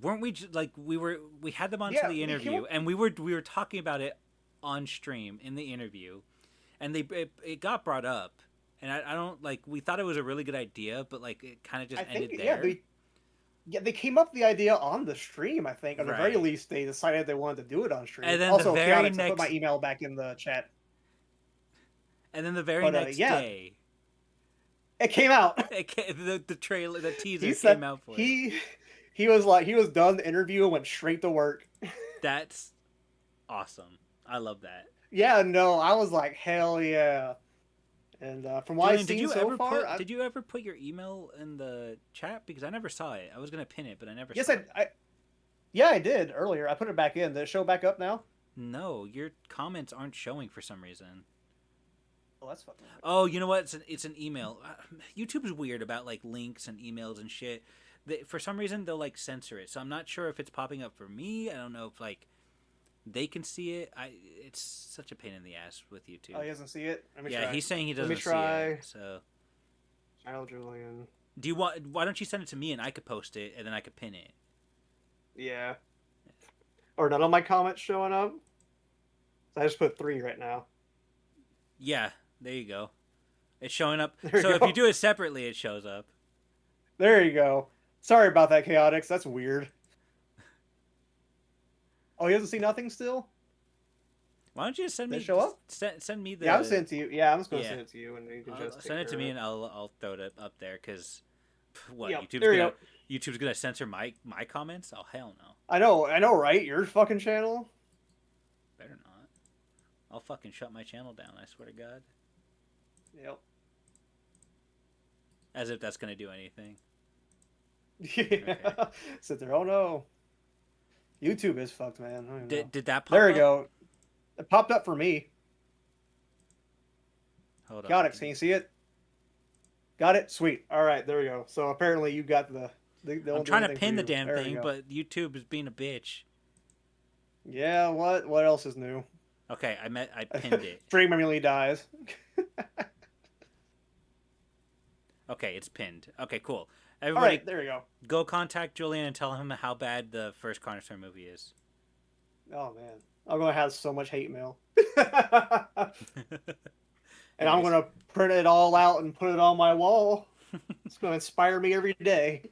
[SPEAKER 1] weren't we just, like we had them onto
[SPEAKER 2] yeah.
[SPEAKER 1] the
[SPEAKER 2] They came
[SPEAKER 1] interview
[SPEAKER 2] up.
[SPEAKER 1] and we were talking about it on stream in the interview and it got brought up and I don't like we thought it was a really good idea but like it kind of just
[SPEAKER 2] I think
[SPEAKER 1] ended there.
[SPEAKER 2] they came up with the idea on the stream. I think, at the very
[SPEAKER 1] Right.
[SPEAKER 2] least, they decided they wanted to do it on
[SPEAKER 1] And
[SPEAKER 2] stream.
[SPEAKER 1] then the
[SPEAKER 2] Also,
[SPEAKER 1] very
[SPEAKER 2] Chaotix, I put my
[SPEAKER 1] next
[SPEAKER 2] email back in the chat.
[SPEAKER 1] and then the very
[SPEAKER 2] But
[SPEAKER 1] next
[SPEAKER 2] yeah,
[SPEAKER 1] day
[SPEAKER 2] it came out.
[SPEAKER 1] the trailer the teaser
[SPEAKER 2] He said
[SPEAKER 1] came out for it.
[SPEAKER 2] he was like he was done the interview and went straight to work.
[SPEAKER 1] That's awesome. I love that.
[SPEAKER 2] Yeah, no, I was like, hell yeah. And from what I've
[SPEAKER 1] Julian,
[SPEAKER 2] seen so far,
[SPEAKER 1] did you ever put your email in the chat because I never saw it. I was gonna pin it, but I never
[SPEAKER 2] yes,
[SPEAKER 1] saw it.
[SPEAKER 2] yeah, I did earlier. I put it back in. Did it show back up now?
[SPEAKER 1] No, your comments aren't showing for some reason.
[SPEAKER 2] Oh, that's fucking weird.
[SPEAKER 1] Oh, you know what? It's an email. YouTube is weird about like links and emails and shit. For some reason, they'll like censor it. So I'm not sure if it's popping up for me. I don't know if like they can see it. It's such a pain in the ass with YouTube.
[SPEAKER 2] Oh, he doesn't see it. Let me
[SPEAKER 1] Yeah,
[SPEAKER 2] try.
[SPEAKER 1] he's saying he
[SPEAKER 2] Let me
[SPEAKER 1] doesn't see
[SPEAKER 2] try.
[SPEAKER 1] it. So
[SPEAKER 2] Child Julian.
[SPEAKER 1] do you want? Why don't you send it to me and I could post it and then I could pin it.
[SPEAKER 2] Yeah. Or none of my comments showing up. So I just put 3 right now.
[SPEAKER 1] Yeah, there you go. It's showing up.
[SPEAKER 2] There
[SPEAKER 1] So
[SPEAKER 2] you
[SPEAKER 1] if
[SPEAKER 2] go.
[SPEAKER 1] you do it separately, it shows up.
[SPEAKER 2] There you go. Sorry about that, Chaotix. That's weird. Oh, he doesn't see nothing still?
[SPEAKER 1] Why don't you just send
[SPEAKER 2] Did
[SPEAKER 1] me
[SPEAKER 2] it show up?
[SPEAKER 1] send me the
[SPEAKER 2] Yeah, I'm sending it to you. Yeah, I'm just going to
[SPEAKER 1] yeah.
[SPEAKER 2] send it to you, and you can
[SPEAKER 1] I'll,
[SPEAKER 2] just
[SPEAKER 1] send
[SPEAKER 2] take
[SPEAKER 1] it to
[SPEAKER 2] care
[SPEAKER 1] me
[SPEAKER 2] of
[SPEAKER 1] and I'll throw it up there because what
[SPEAKER 2] Yep, there you go.
[SPEAKER 1] YouTube's gonna censor my comments? Oh hell no!
[SPEAKER 2] I know, right? Your fucking channel?
[SPEAKER 1] Better not. I'll fucking shut my channel down. I swear to God.
[SPEAKER 2] Yep.
[SPEAKER 1] As if that's gonna do anything.
[SPEAKER 2] Yeah.
[SPEAKER 1] Okay.
[SPEAKER 2] Sit there. Oh no. YouTube is fucked, man. I don't even know.
[SPEAKER 1] Did that pop
[SPEAKER 2] There we
[SPEAKER 1] up?
[SPEAKER 2] go. It popped up for me.
[SPEAKER 1] Hold on.
[SPEAKER 2] Got it. Can you see it? Got it? Sweet. All right, there we go. So apparently you got the
[SPEAKER 1] I'm trying to pin the damn thing, but YouTube is being a bitch.
[SPEAKER 2] Yeah, what else is new?
[SPEAKER 1] Okay, I pinned it.
[SPEAKER 2] Stream immediately dies.
[SPEAKER 1] Okay, it's pinned. Okay, cool.
[SPEAKER 2] All
[SPEAKER 1] Everybody,
[SPEAKER 2] right, there we go.
[SPEAKER 1] go contact Julian and tell him how bad the first Carnosaur movie is.
[SPEAKER 2] Oh man, I'm gonna have so much hate mail. And I'm
[SPEAKER 1] Anyways.
[SPEAKER 2] gonna print it all out and put it on my wall. It's gonna inspire me every day.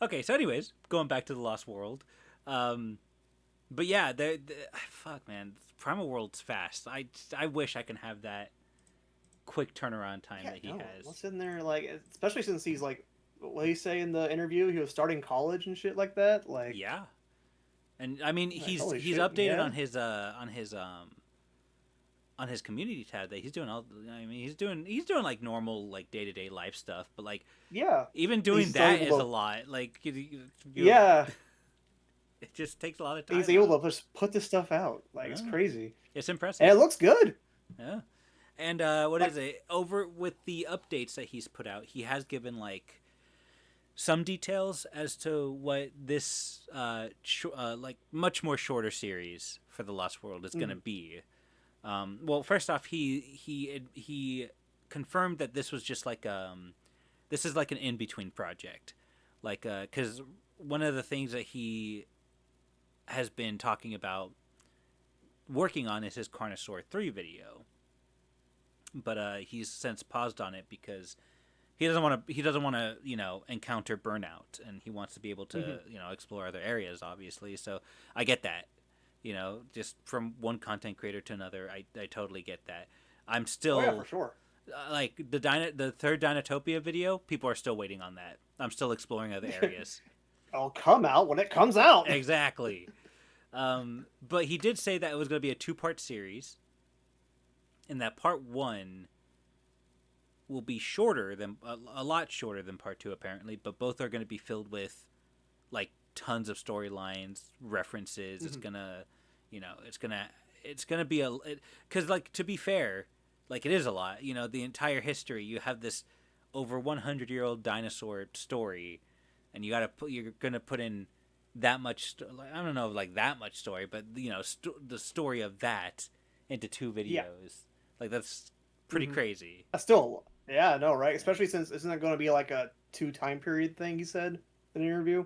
[SPEAKER 1] Okay, so anyways, going back to the Lost World, but yeah, fuck man, Primal World's fast. I wish I can have that quick turnaround time that he has.
[SPEAKER 2] What's in there, like, especially since he's like, what did he say in the interview? He was starting college and shit like that. Like,
[SPEAKER 1] Yeah, and I mean
[SPEAKER 2] like,
[SPEAKER 1] he's
[SPEAKER 2] holy shit,
[SPEAKER 1] updated
[SPEAKER 2] yeah.
[SPEAKER 1] on his community tab that he's doing all. I mean he's doing like normal like day-to-day life stuff, but like
[SPEAKER 2] Yeah,
[SPEAKER 1] even doing
[SPEAKER 2] He's
[SPEAKER 1] that
[SPEAKER 2] able
[SPEAKER 1] is
[SPEAKER 2] to-
[SPEAKER 1] a lot. Like
[SPEAKER 2] yeah,
[SPEAKER 1] it just takes a lot of time.
[SPEAKER 2] he's able to just put this stuff out. Like, it's
[SPEAKER 1] Yeah.
[SPEAKER 2] crazy,
[SPEAKER 1] It's impressive.
[SPEAKER 2] and it looks good.
[SPEAKER 1] Yeah. And what is it? Over with the updates that he's put out, he has given like some details as to what this like much more shorter series for the Lost World is going to be. Well, first off, he confirmed that this was just like this is like an in between project, like because one of the things that he has been talking about working on is his Carnosaur 3 video, but he's since paused on it because he doesn't want to encounter burnout, and he wants to be able to explore other areas, obviously. So I get that, just from one content creator to another, I totally get that. I'm still
[SPEAKER 2] Oh yeah, for sure.
[SPEAKER 1] Like the third Dinotopia video, people are still waiting on that. I'm still exploring other areas.
[SPEAKER 2] I'll come out when it comes out.
[SPEAKER 1] Exactly. But he did say that it was going to be a 2-part series, and that part 1 will be shorter than a lot shorter than part 2 apparently, but both are going to be filled with like tons of storylines, references.
[SPEAKER 2] Mm-hmm.
[SPEAKER 1] It's gonna, it's gonna be because like to be fair, like it is a lot. The entire history. You have this over 100-year-old dinosaur story, and you're gonna put in that much. I don't know, like that much story, but the story of that into 2 videos.
[SPEAKER 2] Yeah.
[SPEAKER 1] Like that's pretty crazy.
[SPEAKER 2] Still, yeah, no, right? Especially since isn't it going to be like a 2 time period thing? He said in an interview.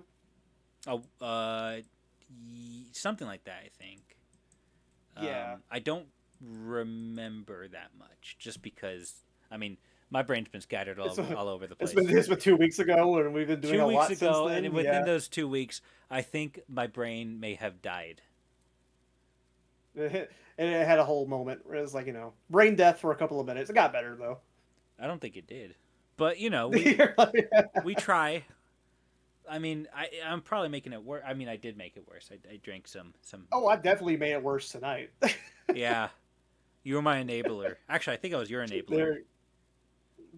[SPEAKER 1] Oh, something like that, I think.
[SPEAKER 2] Yeah.
[SPEAKER 1] I don't remember that much, just because, I mean, my brain's been scattered all over the place.
[SPEAKER 2] It's been 2 weeks ago, and we've been doing
[SPEAKER 1] 2
[SPEAKER 2] a
[SPEAKER 1] weeks
[SPEAKER 2] lot
[SPEAKER 1] ago,
[SPEAKER 2] since then.
[SPEAKER 1] and within those 2 weeks, I think my brain may have died.
[SPEAKER 2] And it had a whole moment where it was like, brain death for a couple of minutes. It got better, though.
[SPEAKER 1] I don't think it did. But, we try. I mean, I'm probably making it worse. I mean, I did make it worse. I drank some.
[SPEAKER 2] Oh, I definitely made it worse tonight.
[SPEAKER 1] Yeah. You were my enabler. Actually, I think I was your enabler.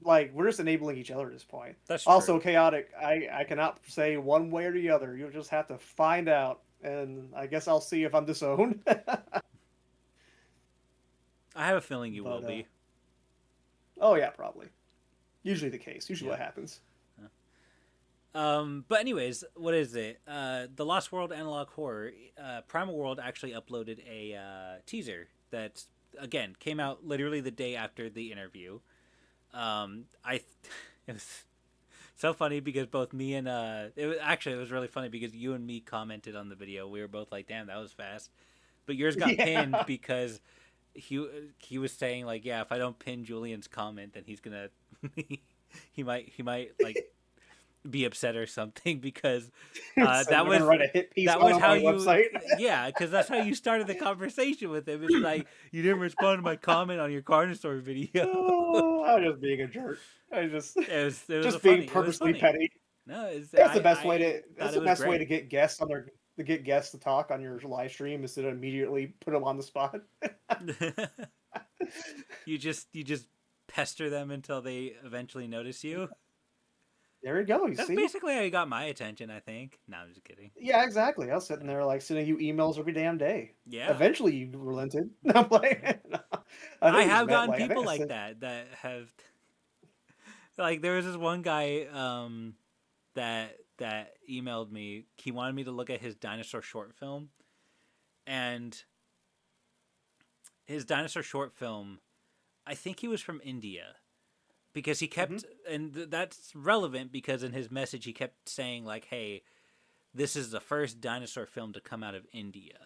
[SPEAKER 2] We're just enabling each other at this point.
[SPEAKER 1] That's true.
[SPEAKER 2] Also, chaotic. I cannot say one way or the other. You'll just have to find out, and I guess I'll see if I'm disowned.
[SPEAKER 1] I have a feeling you will be.
[SPEAKER 2] Oh yeah, probably. Usually the case. Usually what happens.
[SPEAKER 1] But anyways, what is it? The Lost World Analog Horror. Primal World actually uploaded a teaser that again came out literally the day after the interview. It was so funny because both me and it was really funny because you and me commented on the video. We were both like, "Damn, that was fast," but yours got pinned because he was saying like, "Yeah, if I don't pin Julian's comment, then he's gonna he might like." Be upset or something because that was
[SPEAKER 2] write a hit piece
[SPEAKER 1] that was
[SPEAKER 2] on
[SPEAKER 1] how
[SPEAKER 2] my
[SPEAKER 1] you
[SPEAKER 2] website.
[SPEAKER 1] yeah, because that's how you started the conversation with him. It's like you didn't respond to my comment on your Carnosaur video.
[SPEAKER 2] Oh, I was just being a jerk.
[SPEAKER 1] it was
[SPEAKER 2] just
[SPEAKER 1] funny.
[SPEAKER 2] being purposely
[SPEAKER 1] funny.
[SPEAKER 2] petty.
[SPEAKER 1] No,
[SPEAKER 2] That's the best way to. That's the
[SPEAKER 1] it was
[SPEAKER 2] best way
[SPEAKER 1] great.
[SPEAKER 2] to get guests on to get guests to talk on your live stream instead of immediately put them on the spot.
[SPEAKER 1] you just pester them until they eventually notice you.
[SPEAKER 2] There you go.
[SPEAKER 1] That's
[SPEAKER 2] see?
[SPEAKER 1] basically how you got my attention, I think. No, I'm just kidding.
[SPEAKER 2] Yeah, exactly. I was sitting there like sending you emails every damn day.
[SPEAKER 1] Yeah.
[SPEAKER 2] Eventually, you relented. I'm like,
[SPEAKER 1] I have gotten people like that have like there was this one guy that emailed me. He wanted me to look at his dinosaur short film, and his dinosaur short film, I think he was from India. Because he kept, and that's relevant because in his message he kept saying like, "Hey, this is the first dinosaur film to come out of India."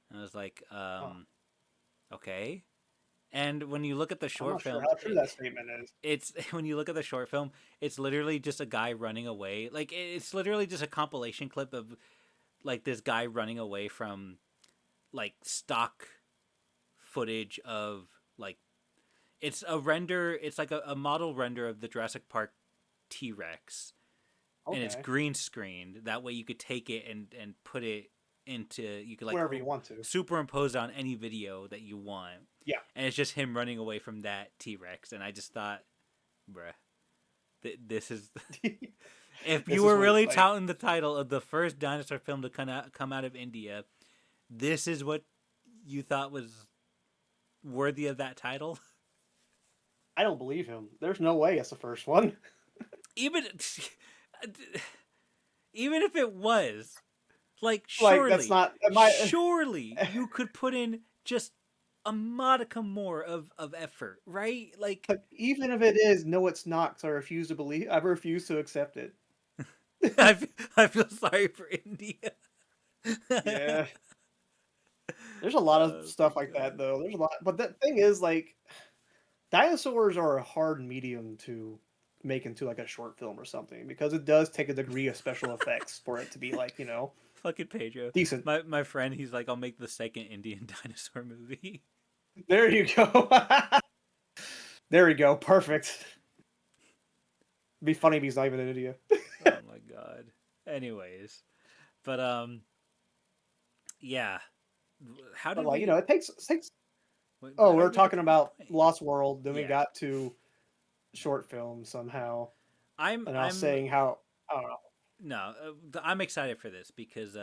[SPEAKER 1] And I was like, okay. And when you look at the short film,
[SPEAKER 2] how true that statement is.
[SPEAKER 1] It's when you look at the short film, it's literally just a guy running away. Like it's literally just a compilation clip of like this guy running away from like stock footage of like. It's a render. It's like a model render of the Jurassic Park T-Rex, and it's green screened. That way, you could take it and put it into you could like
[SPEAKER 2] wherever you want to
[SPEAKER 1] superimpose on any video that you want.
[SPEAKER 2] Yeah,
[SPEAKER 1] and it's just him running away from that T-Rex, and I just thought, bruh, this is if you were really touting the title of the first dinosaur film to come out of India, this is what you thought was worthy of that title.
[SPEAKER 2] I don't believe him. There's no way it's the first one.
[SPEAKER 1] Even if it was, like surely,
[SPEAKER 2] that's not.
[SPEAKER 1] Surely you could put in just a modicum more of effort, right? Like
[SPEAKER 2] even if it is, no, it's not. Because I refuse to believe. I refuse to accept it.
[SPEAKER 1] I feel sorry for India.
[SPEAKER 2] Yeah. There's a lot of stuff like that, though. There's a lot, but the thing is, like, dinosaurs are a hard medium to make into like a short film or something because it does take a degree of special effects for it to be like
[SPEAKER 1] fucking Pedro
[SPEAKER 2] decent.
[SPEAKER 1] My friend, he's like, I'll make the second Indian dinosaur movie.
[SPEAKER 2] There you go. There we go. Perfect. Be funny if he's not even in India.
[SPEAKER 1] Oh my god. Anyways, but yeah. How
[SPEAKER 2] But
[SPEAKER 1] did
[SPEAKER 2] like,
[SPEAKER 1] we?
[SPEAKER 2] it takes.
[SPEAKER 1] Wait,
[SPEAKER 2] Oh,
[SPEAKER 1] how
[SPEAKER 2] we're
[SPEAKER 1] did we get
[SPEAKER 2] talking
[SPEAKER 1] to this
[SPEAKER 2] about
[SPEAKER 1] point?
[SPEAKER 2] Lost World, then we
[SPEAKER 1] Yeah,
[SPEAKER 2] got to short film somehow, and I was
[SPEAKER 1] I'm
[SPEAKER 2] saying how I don't know.
[SPEAKER 1] no, I'm excited for this because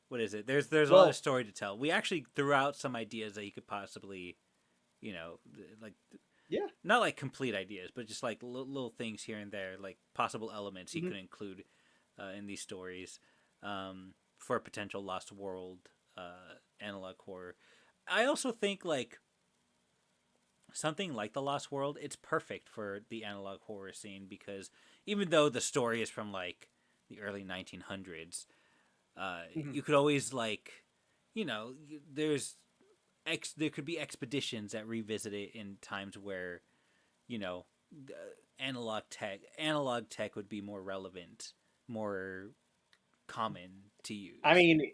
[SPEAKER 1] what is it? There's a lot of
[SPEAKER 2] Well,
[SPEAKER 1] story to tell. We actually threw out some ideas that you could possibly, you know, like
[SPEAKER 2] yeah.
[SPEAKER 1] not like complete ideas, but just like little things here and there, like possible elements you
[SPEAKER 2] Mhm.
[SPEAKER 1] could include in these stories for a potential Lost World analog horror. I also think like something like the Lost World, it's perfect for the analog horror scene because even though the story is from like the early 1900s,
[SPEAKER 2] Mhm.
[SPEAKER 1] you could always like, you know, there could be expeditions that revisit it in times where you know analog tech would be more relevant, more common to
[SPEAKER 2] I
[SPEAKER 1] use.
[SPEAKER 2] mean,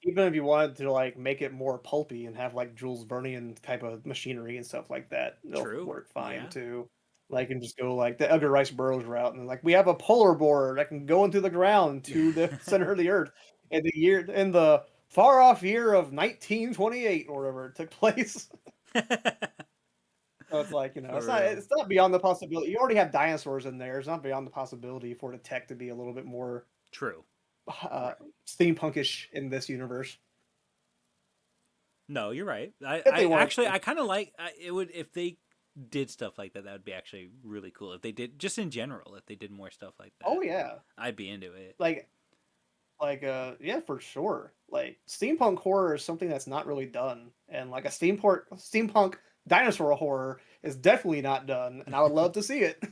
[SPEAKER 2] even if you wanted to like make it more pulpy and have like Jules Vernian type of machinery and stuff like that, it'll
[SPEAKER 1] True.
[SPEAKER 2] work fine
[SPEAKER 1] Yeah.
[SPEAKER 2] too. Like, and just go like the Edgar Rice Burroughs route, and like we have a polar board that can go into the ground to the center of the earth in the far off year of 1928 or whatever it took place. So it's like,
[SPEAKER 1] For real.
[SPEAKER 2] it's not beyond the possibility. You already have dinosaurs in there. It's not beyond the possibility for the tech to be a little bit more
[SPEAKER 1] True.
[SPEAKER 2] uh,
[SPEAKER 1] Right.
[SPEAKER 2] steampunkish in this universe
[SPEAKER 1] No, you're right.
[SPEAKER 2] if they
[SPEAKER 1] I
[SPEAKER 2] wanted
[SPEAKER 1] actually
[SPEAKER 2] to.
[SPEAKER 1] I kind of like it would if they did stuff like that. That would be actually really cool. If they did just in general, if they did more stuff like
[SPEAKER 2] Oh
[SPEAKER 1] that,
[SPEAKER 2] yeah,
[SPEAKER 1] I'd be into it.
[SPEAKER 2] like yeah, for sure. Like steampunk horror is something that's not really done, and like a steampunk dinosaur horror is definitely not done, and I would love to see it.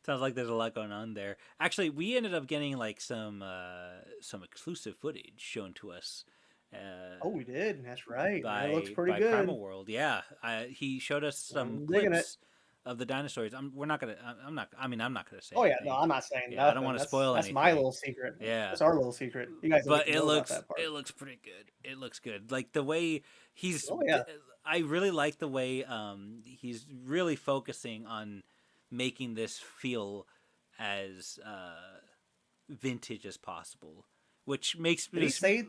[SPEAKER 1] Sounds like there's a lot going on there. Actually, we ended up getting like some exclusive footage shown to us uh,
[SPEAKER 2] Oh, we did. That's right. It looks
[SPEAKER 1] by
[SPEAKER 2] pretty
[SPEAKER 1] Primal
[SPEAKER 2] good.
[SPEAKER 1] World. Yeah, he showed us some
[SPEAKER 2] I'm digging it.
[SPEAKER 1] clips of the dinosaurs. We're not gonna. I'm not. I mean, I'm not gonna say
[SPEAKER 2] Oh yeah, no,
[SPEAKER 1] anything.
[SPEAKER 2] I'm not saying
[SPEAKER 1] Yeah, I don't
[SPEAKER 2] nothing.
[SPEAKER 1] want to spoil
[SPEAKER 2] That's my
[SPEAKER 1] anything.
[SPEAKER 2] little secret.
[SPEAKER 1] Yeah,
[SPEAKER 2] That's our little secret. You guys don't get
[SPEAKER 1] but
[SPEAKER 2] to know about that
[SPEAKER 1] it
[SPEAKER 2] part.
[SPEAKER 1] looks pretty good. It looks good. Like the way he's.
[SPEAKER 2] Oh yeah,
[SPEAKER 1] I really like the way he's really focusing on making this feel as vintage as possible, which makes
[SPEAKER 2] did he
[SPEAKER 1] this.
[SPEAKER 2] say?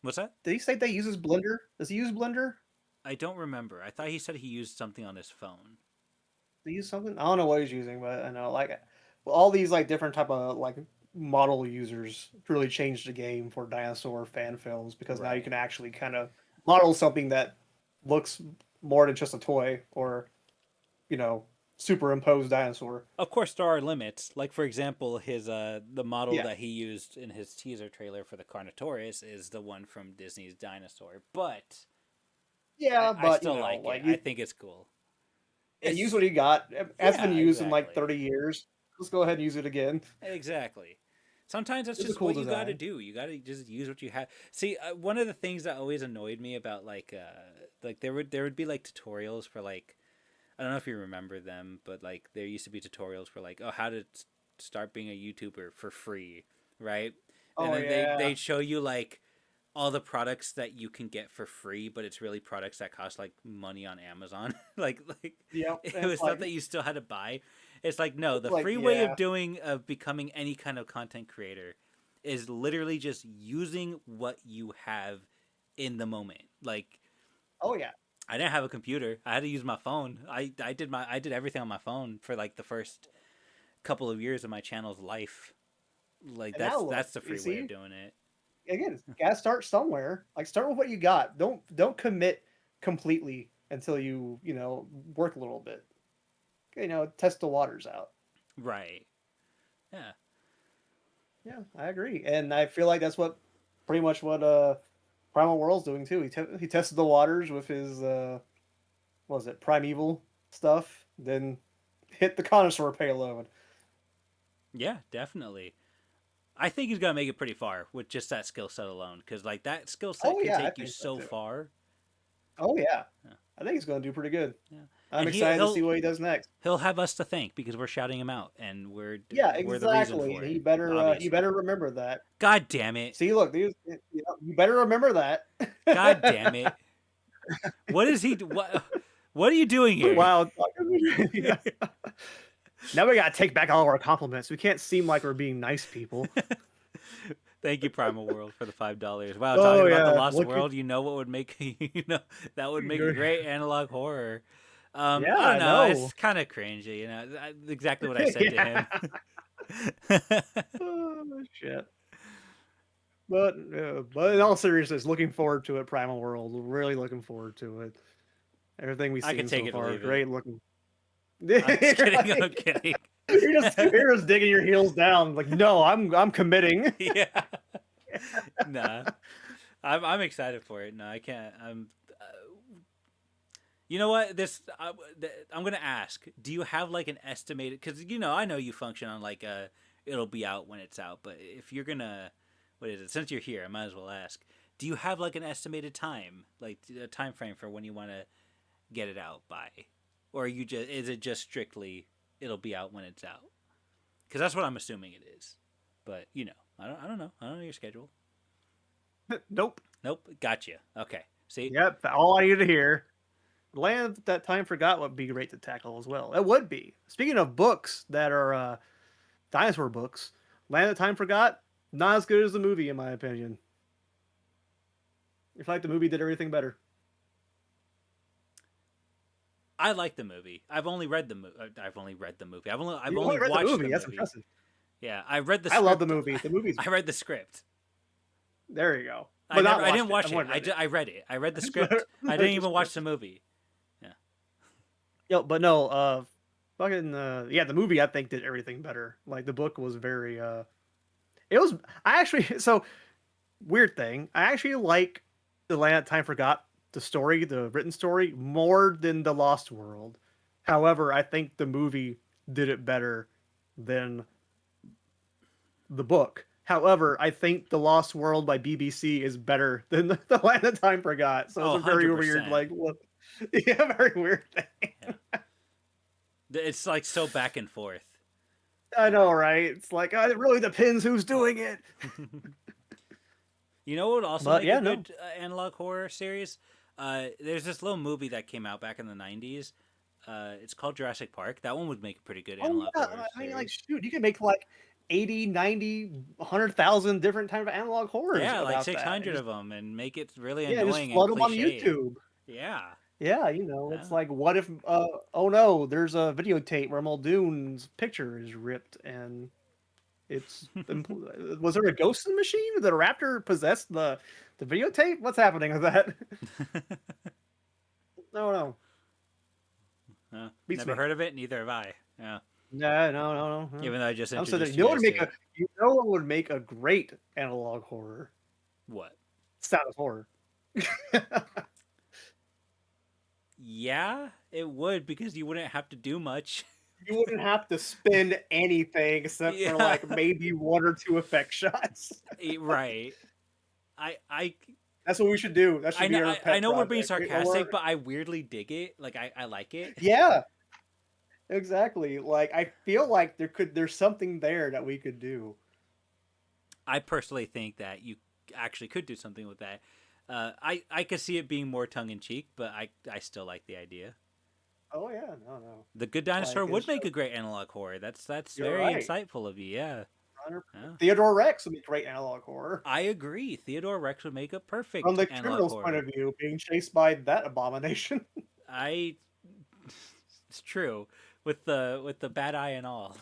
[SPEAKER 1] What's that?
[SPEAKER 2] Did he say that he uses Blender? Does he use Blender?
[SPEAKER 1] I don't remember. I thought he said he used something on his phone.
[SPEAKER 2] Did he use something? I don't know what he's using, but I know well, all these like different type of like model users really changed the game for dinosaur fan films because now you
[SPEAKER 1] Right.
[SPEAKER 2] can actually kind of model something that looks more than just a toy or you know superimposed dinosaur.
[SPEAKER 1] Of course, there are limits. Like for example, his the model
[SPEAKER 2] Yeah,
[SPEAKER 1] that he used in his teaser trailer for the Carnotaurus is the one from Disney's Dinosaur, but
[SPEAKER 2] yeah,
[SPEAKER 1] I
[SPEAKER 2] but
[SPEAKER 1] still like it.
[SPEAKER 2] like
[SPEAKER 1] I think it's cool.
[SPEAKER 2] yeah, use
[SPEAKER 1] It's
[SPEAKER 2] what you got. It's been
[SPEAKER 1] yeah,
[SPEAKER 2] used in like
[SPEAKER 1] exactly.
[SPEAKER 2] 30 years. Let's go ahead and use it again.
[SPEAKER 1] Exactly. Sometimes that's
[SPEAKER 2] It's a
[SPEAKER 1] just
[SPEAKER 2] cool
[SPEAKER 1] what you got to
[SPEAKER 2] design.
[SPEAKER 1] do. You got to just use what you have. See, one of the things that always annoyed me about like there would be like tutorials for like I don't know if you remember them, but like there used to be tutorials for like oh how to start being a YouTuber for free, right? And
[SPEAKER 2] Oh
[SPEAKER 1] then
[SPEAKER 2] yeah.
[SPEAKER 1] they'd show you like all the products that you can get for free, but it's really products that cost like money on Amazon. like
[SPEAKER 2] Yep.
[SPEAKER 1] it
[SPEAKER 2] And
[SPEAKER 1] was stuff that you still had to buy. It's like no,
[SPEAKER 2] it's
[SPEAKER 1] the
[SPEAKER 2] like
[SPEAKER 1] free way
[SPEAKER 2] yeah.
[SPEAKER 1] of becoming any kind of content creator is literally just using what you have in the moment. Like
[SPEAKER 2] Oh yeah.
[SPEAKER 1] I didn't have a computer. I had to use my phone. I did everything on my phone for like the first couple of years of my channel's life. Like
[SPEAKER 2] And now look,
[SPEAKER 1] that's the
[SPEAKER 2] you
[SPEAKER 1] free way of
[SPEAKER 2] see,
[SPEAKER 1] doing it.
[SPEAKER 2] again, gotta start somewhere. Like start with what you got. Don't commit completely until you work a little bit. Test the waters out.
[SPEAKER 1] Right. Yeah.
[SPEAKER 2] Yeah, I agree, and I feel like that's pretty much what Primal World's doing too. He tested the waters with his what was it, Primeval stuff, then hit the Carnosaur payload.
[SPEAKER 1] Yeah, definitely. I think he's gonna make it pretty far with just that skill set alone, because like that skill set
[SPEAKER 2] Oh
[SPEAKER 1] can
[SPEAKER 2] yeah, I
[SPEAKER 1] take you
[SPEAKER 2] think so
[SPEAKER 1] so
[SPEAKER 2] too.
[SPEAKER 1] far.
[SPEAKER 2] Oh yeah,
[SPEAKER 1] Yeah,
[SPEAKER 2] I think he's going to do pretty good.
[SPEAKER 1] yeah.
[SPEAKER 2] I'm
[SPEAKER 1] And
[SPEAKER 2] excited to see what he does next.
[SPEAKER 1] he'll have us to thank because we're shouting him out, and
[SPEAKER 2] Yeah,
[SPEAKER 1] we're the reason
[SPEAKER 2] exactly,
[SPEAKER 1] for
[SPEAKER 2] and
[SPEAKER 1] it.
[SPEAKER 2] he
[SPEAKER 1] Obviously.
[SPEAKER 2] better remember that.
[SPEAKER 1] God damn it!
[SPEAKER 2] See, look, you better remember that.
[SPEAKER 1] God damn it! What is he? What? What are you doing here?
[SPEAKER 2] Wow. Yeah. Now we gotta take back all our compliments. We can't seem like we're being nice people.
[SPEAKER 1] Thank you, Primal World, for the $5. Wow, talking
[SPEAKER 2] Oh
[SPEAKER 1] about the
[SPEAKER 2] yeah,
[SPEAKER 1] Lost
[SPEAKER 2] look at
[SPEAKER 1] World, you know what would make you know that would make a
[SPEAKER 2] you.
[SPEAKER 1] great analog horror.
[SPEAKER 2] Yeah,
[SPEAKER 1] I don't
[SPEAKER 2] I
[SPEAKER 1] know.
[SPEAKER 2] know.
[SPEAKER 1] It's kind of cringy, exactly what I said to
[SPEAKER 2] Yeah.
[SPEAKER 1] him.
[SPEAKER 2] Oh shit. But in all seriousness, looking forward to it. Primal World, really looking forward to it. Everything we've
[SPEAKER 1] I could
[SPEAKER 2] seen
[SPEAKER 1] take
[SPEAKER 2] so
[SPEAKER 1] it or
[SPEAKER 2] far,
[SPEAKER 1] leave it.
[SPEAKER 2] great looking.
[SPEAKER 1] I'm just
[SPEAKER 2] You're
[SPEAKER 1] kidding. I'm
[SPEAKER 2] like,
[SPEAKER 1] kidding.
[SPEAKER 2] you're just digging your heels down. Like, no, I'm committing.
[SPEAKER 1] Yeah. Nah. I'm excited for it. No, I can't. You know what? I'm gonna ask. Do you have like an estimated? Because I know you function on like it'll be out when it's out. But if you're gonna, what is it? Since you're here, I might as well ask. Do you have like an estimated time, like a time frame for when you want to get it out by, or is it just strictly it'll be out when it's out? Because that's what I'm assuming it is. But I don't know. I don't know your schedule.
[SPEAKER 2] Nope.
[SPEAKER 1] Nope. Gotcha. Okay. See.
[SPEAKER 2] Yep. All I need to hear. Land That Time Forgot would be great to tackle as well. It would be. Speaking of books that are dinosaur books, Land That Time Forgot, not as good as the movie in my opinion. I feel like the movie did everything better.
[SPEAKER 1] I like the movie. I've only read the movie. I've only read the movie. I've
[SPEAKER 2] You
[SPEAKER 1] only
[SPEAKER 2] only read the
[SPEAKER 1] watched
[SPEAKER 2] movie.
[SPEAKER 1] the
[SPEAKER 2] That's
[SPEAKER 1] movie.
[SPEAKER 2] impressive.
[SPEAKER 1] Yeah, I read the
[SPEAKER 2] I
[SPEAKER 1] script.
[SPEAKER 2] love the movie. The movie's.
[SPEAKER 1] I read the script.
[SPEAKER 2] There you go.
[SPEAKER 1] I
[SPEAKER 2] But
[SPEAKER 1] never. I didn't
[SPEAKER 2] it.
[SPEAKER 1] watch
[SPEAKER 2] I've
[SPEAKER 1] it.
[SPEAKER 2] read it.
[SPEAKER 1] I read it. I read the script. I didn't even watch the movie. Yeah.
[SPEAKER 2] Yo, but no, fucking yeah, the movie I think did everything better. Like the book was very it was I actually so weird thing. I actually like The Land That Time Forgot, the story, the written story, more than The Lost World. However, I think the movie did it better than the book. However, I think The Lost World by BBC is better than The Land That Time Forgot. So it's
[SPEAKER 1] Oh,
[SPEAKER 2] a very weird,
[SPEAKER 1] 100%.
[SPEAKER 2] like, look, yeah, very weird thing.
[SPEAKER 1] Yeah. It's like so back and forth.
[SPEAKER 2] I know, right? It's like it really depends who's doing it.
[SPEAKER 1] You know what would also
[SPEAKER 2] But
[SPEAKER 1] make
[SPEAKER 2] yeah,
[SPEAKER 1] a
[SPEAKER 2] no.
[SPEAKER 1] good analog horror series? There's this little movie that came out back in the '90s. It's called Jurassic Park. That one would make a pretty good
[SPEAKER 2] Oh
[SPEAKER 1] analog
[SPEAKER 2] yeah,
[SPEAKER 1] horror
[SPEAKER 2] I mean, like,
[SPEAKER 1] series.
[SPEAKER 2] shoot, you can make like 80, 90, 100,000 different type of analog horrors
[SPEAKER 1] Yeah, like
[SPEAKER 2] about that.
[SPEAKER 1] 600 of them, and make it really
[SPEAKER 2] Yeah, just
[SPEAKER 1] annoying and
[SPEAKER 2] flood them on
[SPEAKER 1] cliche.
[SPEAKER 2] YouTube.
[SPEAKER 1] Yeah.
[SPEAKER 2] Yeah,
[SPEAKER 1] Yeah.
[SPEAKER 2] it's like, what if, oh no, there's a videotape where Muldoon's picture is ripped and it's, was there a ghost in the machine? Did a raptor possess the videotape? What's happening with that? No. Beats
[SPEAKER 1] Never
[SPEAKER 2] me.
[SPEAKER 1] heard of it. Neither have I. Yeah.
[SPEAKER 2] No.
[SPEAKER 1] Even though I just
[SPEAKER 2] I'm saying,
[SPEAKER 1] introduced you guys to it.
[SPEAKER 2] you know what would make a great analog horror?
[SPEAKER 1] What?
[SPEAKER 2] Sound of Horror.
[SPEAKER 1] Yeah, it would because you wouldn't have to do much.
[SPEAKER 2] You wouldn't have to spend anything except for
[SPEAKER 1] Yeah.
[SPEAKER 2] like maybe one or two effect shots.
[SPEAKER 1] Right. I
[SPEAKER 2] That's what we should do. That should
[SPEAKER 1] I
[SPEAKER 2] be
[SPEAKER 1] know
[SPEAKER 2] our pet
[SPEAKER 1] I know we're being
[SPEAKER 2] project.
[SPEAKER 1] sarcastic, but I weirdly dig it. Like I like it.
[SPEAKER 2] Yeah, exactly. Like I feel like there's something there that we could do.
[SPEAKER 1] I personally think that you actually could do something with that. I could see it being more tongue in cheek, but I still like the idea.
[SPEAKER 2] Oh yeah, no.
[SPEAKER 1] The Good Dinosaur
[SPEAKER 2] Like,
[SPEAKER 1] would make a great analog horror. That's
[SPEAKER 2] You're
[SPEAKER 1] very
[SPEAKER 2] right.
[SPEAKER 1] insightful of you. Yeah.
[SPEAKER 2] 100%.
[SPEAKER 1] Yeah.
[SPEAKER 2] Theodore Rex would be great analog horror.
[SPEAKER 1] I agree. Theodore Rex would make a perfect
[SPEAKER 2] From the
[SPEAKER 1] analog
[SPEAKER 2] criminal's
[SPEAKER 1] horror.
[SPEAKER 2] point of view, being chased by that abomination.
[SPEAKER 1] It's true with the bad eye and all.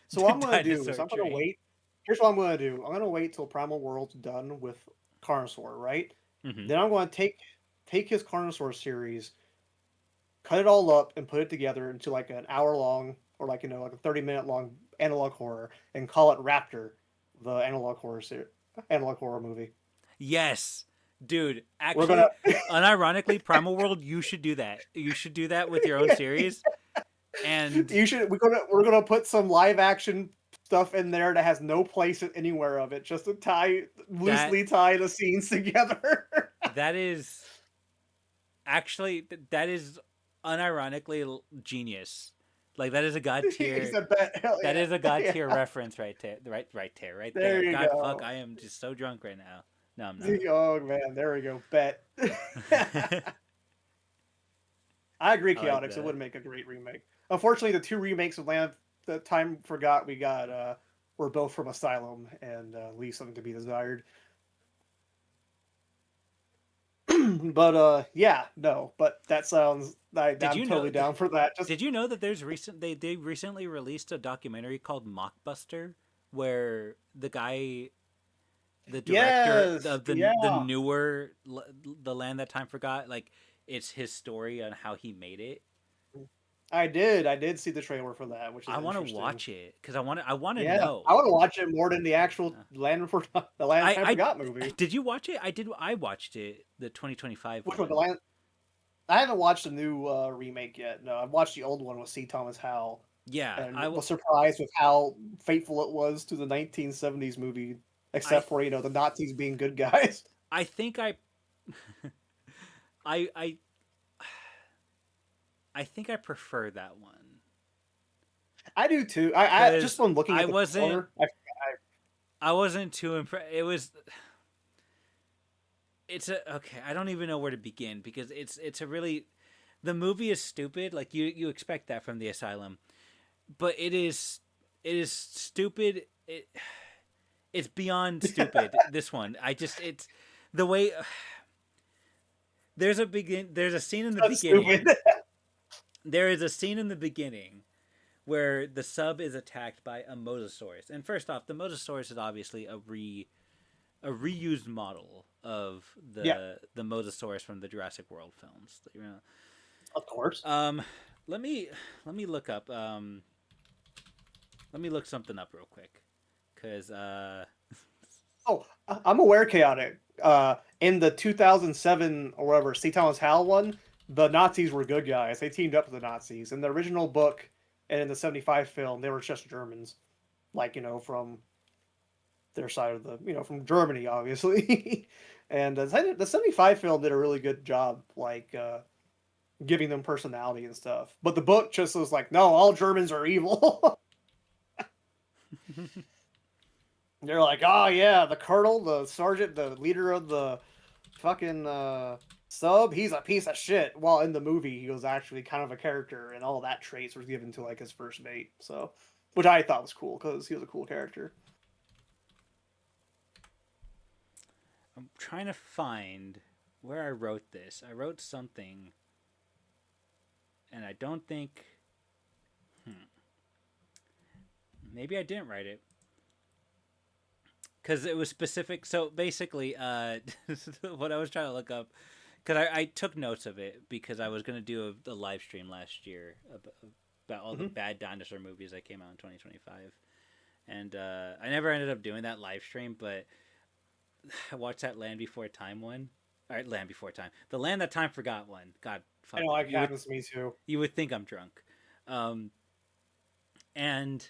[SPEAKER 2] So what I'm gonna do
[SPEAKER 1] Dinosaur
[SPEAKER 2] is I'm gonna
[SPEAKER 1] train.
[SPEAKER 2] wait. Here's what I'm gonna do. I'm gonna wait till Primal World's done with Carnosaur, right?
[SPEAKER 1] Hmm.
[SPEAKER 2] Then I'm gonna take his Carnosaur series, cut it all up, and put it together into like an hour long or like like a 30-minute long analog horror, and call it Raptor, the analog horror movie.
[SPEAKER 1] Yes, dude.
[SPEAKER 2] We're
[SPEAKER 1] Actually,
[SPEAKER 2] gonna
[SPEAKER 1] unironically, Primal World. You should do that. You should do that with your own series. And
[SPEAKER 2] we're gonna put some live action stuff in there that has no place anywhere of it, just to loosely tie the scenes together.
[SPEAKER 1] that is actually that is unironically genius. Like that is a god tier.
[SPEAKER 2] He said, "Bet, hell
[SPEAKER 1] That
[SPEAKER 2] yeah."
[SPEAKER 1] is a god
[SPEAKER 2] Yeah.
[SPEAKER 1] tier reference right there. Right there.
[SPEAKER 2] There you
[SPEAKER 1] God
[SPEAKER 2] go.
[SPEAKER 1] fuck, I am just so drunk right now. No, I'm not.
[SPEAKER 2] Oh man, there we go. Bet. I agree,
[SPEAKER 1] I like
[SPEAKER 2] Chaotix. It
[SPEAKER 1] that.
[SPEAKER 2] would make a great remake. Unfortunately, the two remakes of Land that Time Forgot we got were both from Asylum and leave something to be desired. But yeah, no. But that sounds.
[SPEAKER 1] Did
[SPEAKER 2] I'm
[SPEAKER 1] you know?
[SPEAKER 2] totally down for that. Just
[SPEAKER 1] Did you know that they recently released a documentary called Mockbuster, where the director
[SPEAKER 2] yes,
[SPEAKER 1] of the
[SPEAKER 2] yeah.
[SPEAKER 1] newer the Land That Time Forgot, like it's his story on how he made it.
[SPEAKER 2] I did see the trailer for that, which is
[SPEAKER 1] I want to
[SPEAKER 2] interesting.
[SPEAKER 1] watch it because I want to
[SPEAKER 2] Yeah, I
[SPEAKER 1] know.
[SPEAKER 2] want to watch it more than the actual
[SPEAKER 1] Uh,
[SPEAKER 2] The Land Time
[SPEAKER 1] I
[SPEAKER 2] Forgot movie.
[SPEAKER 1] did you watch it? I did. I watched it, the 2025
[SPEAKER 2] Which one? The
[SPEAKER 1] one.
[SPEAKER 2] Land? I haven't watched the new remake yet. No, I've watched the old one with C. Thomas Howell,
[SPEAKER 1] Yeah,
[SPEAKER 2] and was surprised with how faithful it was to the 1970s movie,
[SPEAKER 1] I
[SPEAKER 2] except for the Nazis being good guys.
[SPEAKER 1] I think I I I think I prefer that one
[SPEAKER 2] I do too. I just
[SPEAKER 1] because
[SPEAKER 2] from looking at the trailer,
[SPEAKER 1] I wasn't too impressed. It's a okay. I don't even know where to begin because it's a really the movie is stupid. Like you expect that from the Asylum, but it is stupid. It's beyond stupid. This one, it's the way there's a scene in the
[SPEAKER 2] that's stupid.
[SPEAKER 1] beginning. There is a scene in the beginning where the sub is attacked by a mosasaurus. And first off, the mosasaurus is obviously a reused model of
[SPEAKER 2] Yeah,
[SPEAKER 1] the mosasaurus from the Jurassic World films. You know,
[SPEAKER 2] of course.
[SPEAKER 1] um, let me look up let me look something up real quick, cause
[SPEAKER 2] Oh, I'm aware, Chaotic. In the 2007 or whatever, C. Thomas Howell one, the Nazis were good guys. They teamed up with the Nazis. In the original book and in the 75 film, they were just Germans. Like, from their side of from Germany, obviously. And the 75 film did a really good job, like, giving them personality and stuff. But the book just was like, no, all Germans are evil. They're like, oh yeah, the colonel, the sergeant, the leader of the fucking sub, he's a piece of shit. While in the movie, he was actually kind of a character, and all that traits was given to like his first mate. So, which I thought was cool because he was a cool character.
[SPEAKER 1] I'm trying to find where I wrote this. I wrote something, and I don't think. Maybe I didn't write it because it was specific. So basically, what I was trying to look up, because I took notes of it because I was going to do a live stream last year about all the bad dinosaur movies that came out in 2025, and I never ended up doing that live stream, but I watched that Land Before Time one. All right, Land Before Time, the Land That Time Forgot one. God,
[SPEAKER 2] I
[SPEAKER 1] fuck,
[SPEAKER 2] know, like happens to me too.
[SPEAKER 1] you would think I'm drunk, and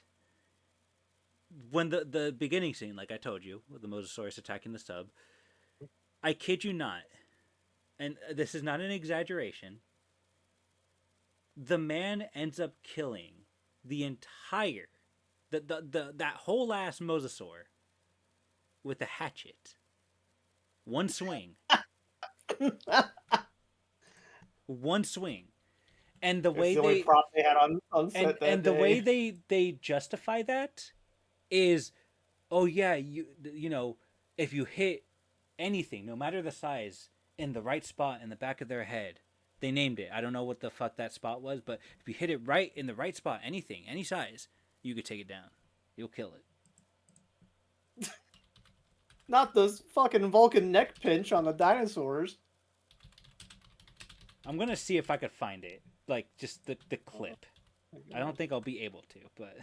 [SPEAKER 1] when the beginning scene, like I told you, with the mosasaurus attacking the sub, I kid you not, and this is not an exaggeration. The man ends up killing the entire that whole ass mosasaur with a hatchet. One swing. One swing. And the
[SPEAKER 2] It's
[SPEAKER 1] way
[SPEAKER 2] the only
[SPEAKER 1] they
[SPEAKER 2] prop they had on set that
[SPEAKER 1] and the way
[SPEAKER 2] day.
[SPEAKER 1] they justify that is, oh yeah, you know, if you hit anything, no matter the size, in the right spot in the back of their head, they named it. I don't know what the fuck that spot was, but if you hit it right in the right spot, anything, any size, you could take it down. You'll kill it.
[SPEAKER 2] Not this fucking Vulcan neck pinch on the dinosaurs.
[SPEAKER 1] I'm gonna see if I could find it, like just the clip. I don't think I'll be able to, but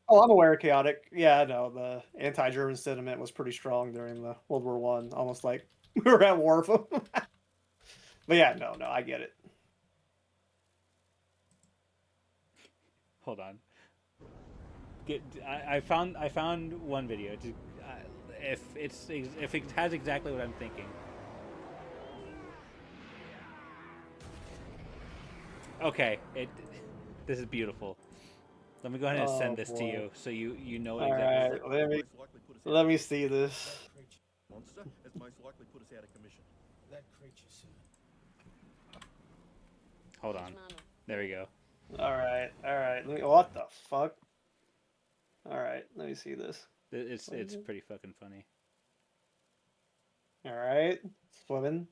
[SPEAKER 2] Oh, I'm aware of chaotic. Yeah, no, the anti-German sentiment was pretty strong during the World War One. Almost like we were at war with them. But yeah, no, I get it.
[SPEAKER 1] hold on. I found one video. If it has exactly what I'm thinking. Okay, this is beautiful. Let me go ahead and send this to you so you know
[SPEAKER 2] All
[SPEAKER 1] exactly.
[SPEAKER 2] right, let me see this.
[SPEAKER 3] Monster has most likely put us out of commission.
[SPEAKER 4] That creature, sir.
[SPEAKER 1] Hold on. There we go.
[SPEAKER 2] All right. What the fuck? All right, let me see this.
[SPEAKER 1] It's pretty fucking funny.
[SPEAKER 2] All right, swimming.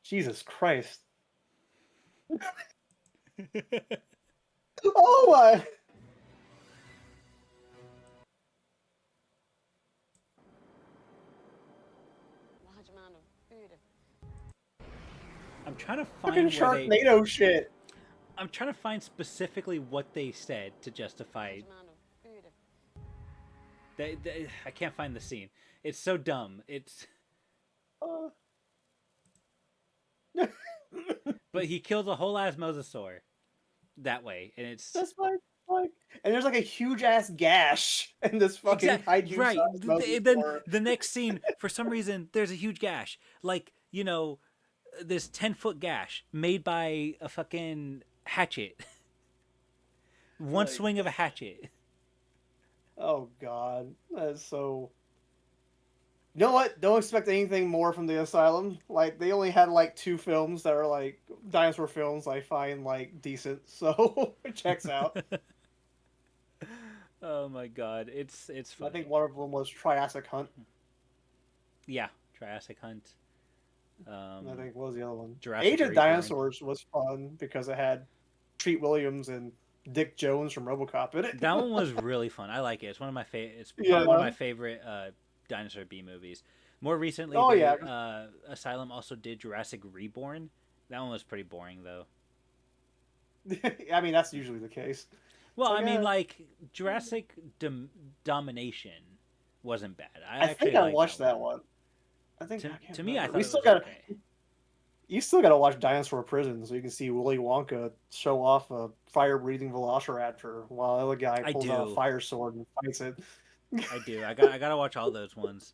[SPEAKER 2] Jesus Christ. Oh my.
[SPEAKER 1] I'm trying to
[SPEAKER 2] Fucking
[SPEAKER 1] find where they.
[SPEAKER 2] Sharknado shit.
[SPEAKER 1] I'm trying to find specifically what they said to justify. I can't find the scene. It's so dumb. It's. But he kills a whole ass mosasaur that way, and it's.
[SPEAKER 2] That's like, and there's like a huge ass gash in this fucking kaiju
[SPEAKER 1] right. Then
[SPEAKER 2] mosasaur.
[SPEAKER 1] the next scene, for some reason, there's a huge gash. Like, you know, this 10-foot gash made by a fucking hatchet. One swing of a hatchet.
[SPEAKER 2] Oh god, that's so. You know what? Don't expect anything more from the Asylum. Like they only had like 2 films that are like dinosaur films. I find like decent, so it checks out.
[SPEAKER 1] Oh my god, it's funny.
[SPEAKER 2] I think one of them was Triassic Hunt.
[SPEAKER 1] Yeah, Triassic Hunt.
[SPEAKER 2] I think what was the other one?
[SPEAKER 1] Jurassic
[SPEAKER 2] Age of
[SPEAKER 1] Reborn.
[SPEAKER 2] Dinosaurs was fun because it had Treat Williams and Dick Jones from RoboCop in it.
[SPEAKER 1] That one was really fun. I like it. It's one of my It's probably one of my favorite dinosaur B movies. More recently, Asylum also did Jurassic Reborn. That one was pretty boring though.
[SPEAKER 2] I mean, that's usually the case.
[SPEAKER 1] Well, I mean, like Jurassic Domination wasn't bad.
[SPEAKER 2] I think I watched that one. I think
[SPEAKER 1] to me, I thought
[SPEAKER 2] we
[SPEAKER 1] it
[SPEAKER 2] still
[SPEAKER 1] was
[SPEAKER 2] got.
[SPEAKER 1] okay.
[SPEAKER 2] You still got to watch Dinosaur Prison so you can see Willy Wonka show off a fire-breathing velociraptor while the other guy pulls out a fire sword and fights it.
[SPEAKER 1] I do. I gotta watch all those ones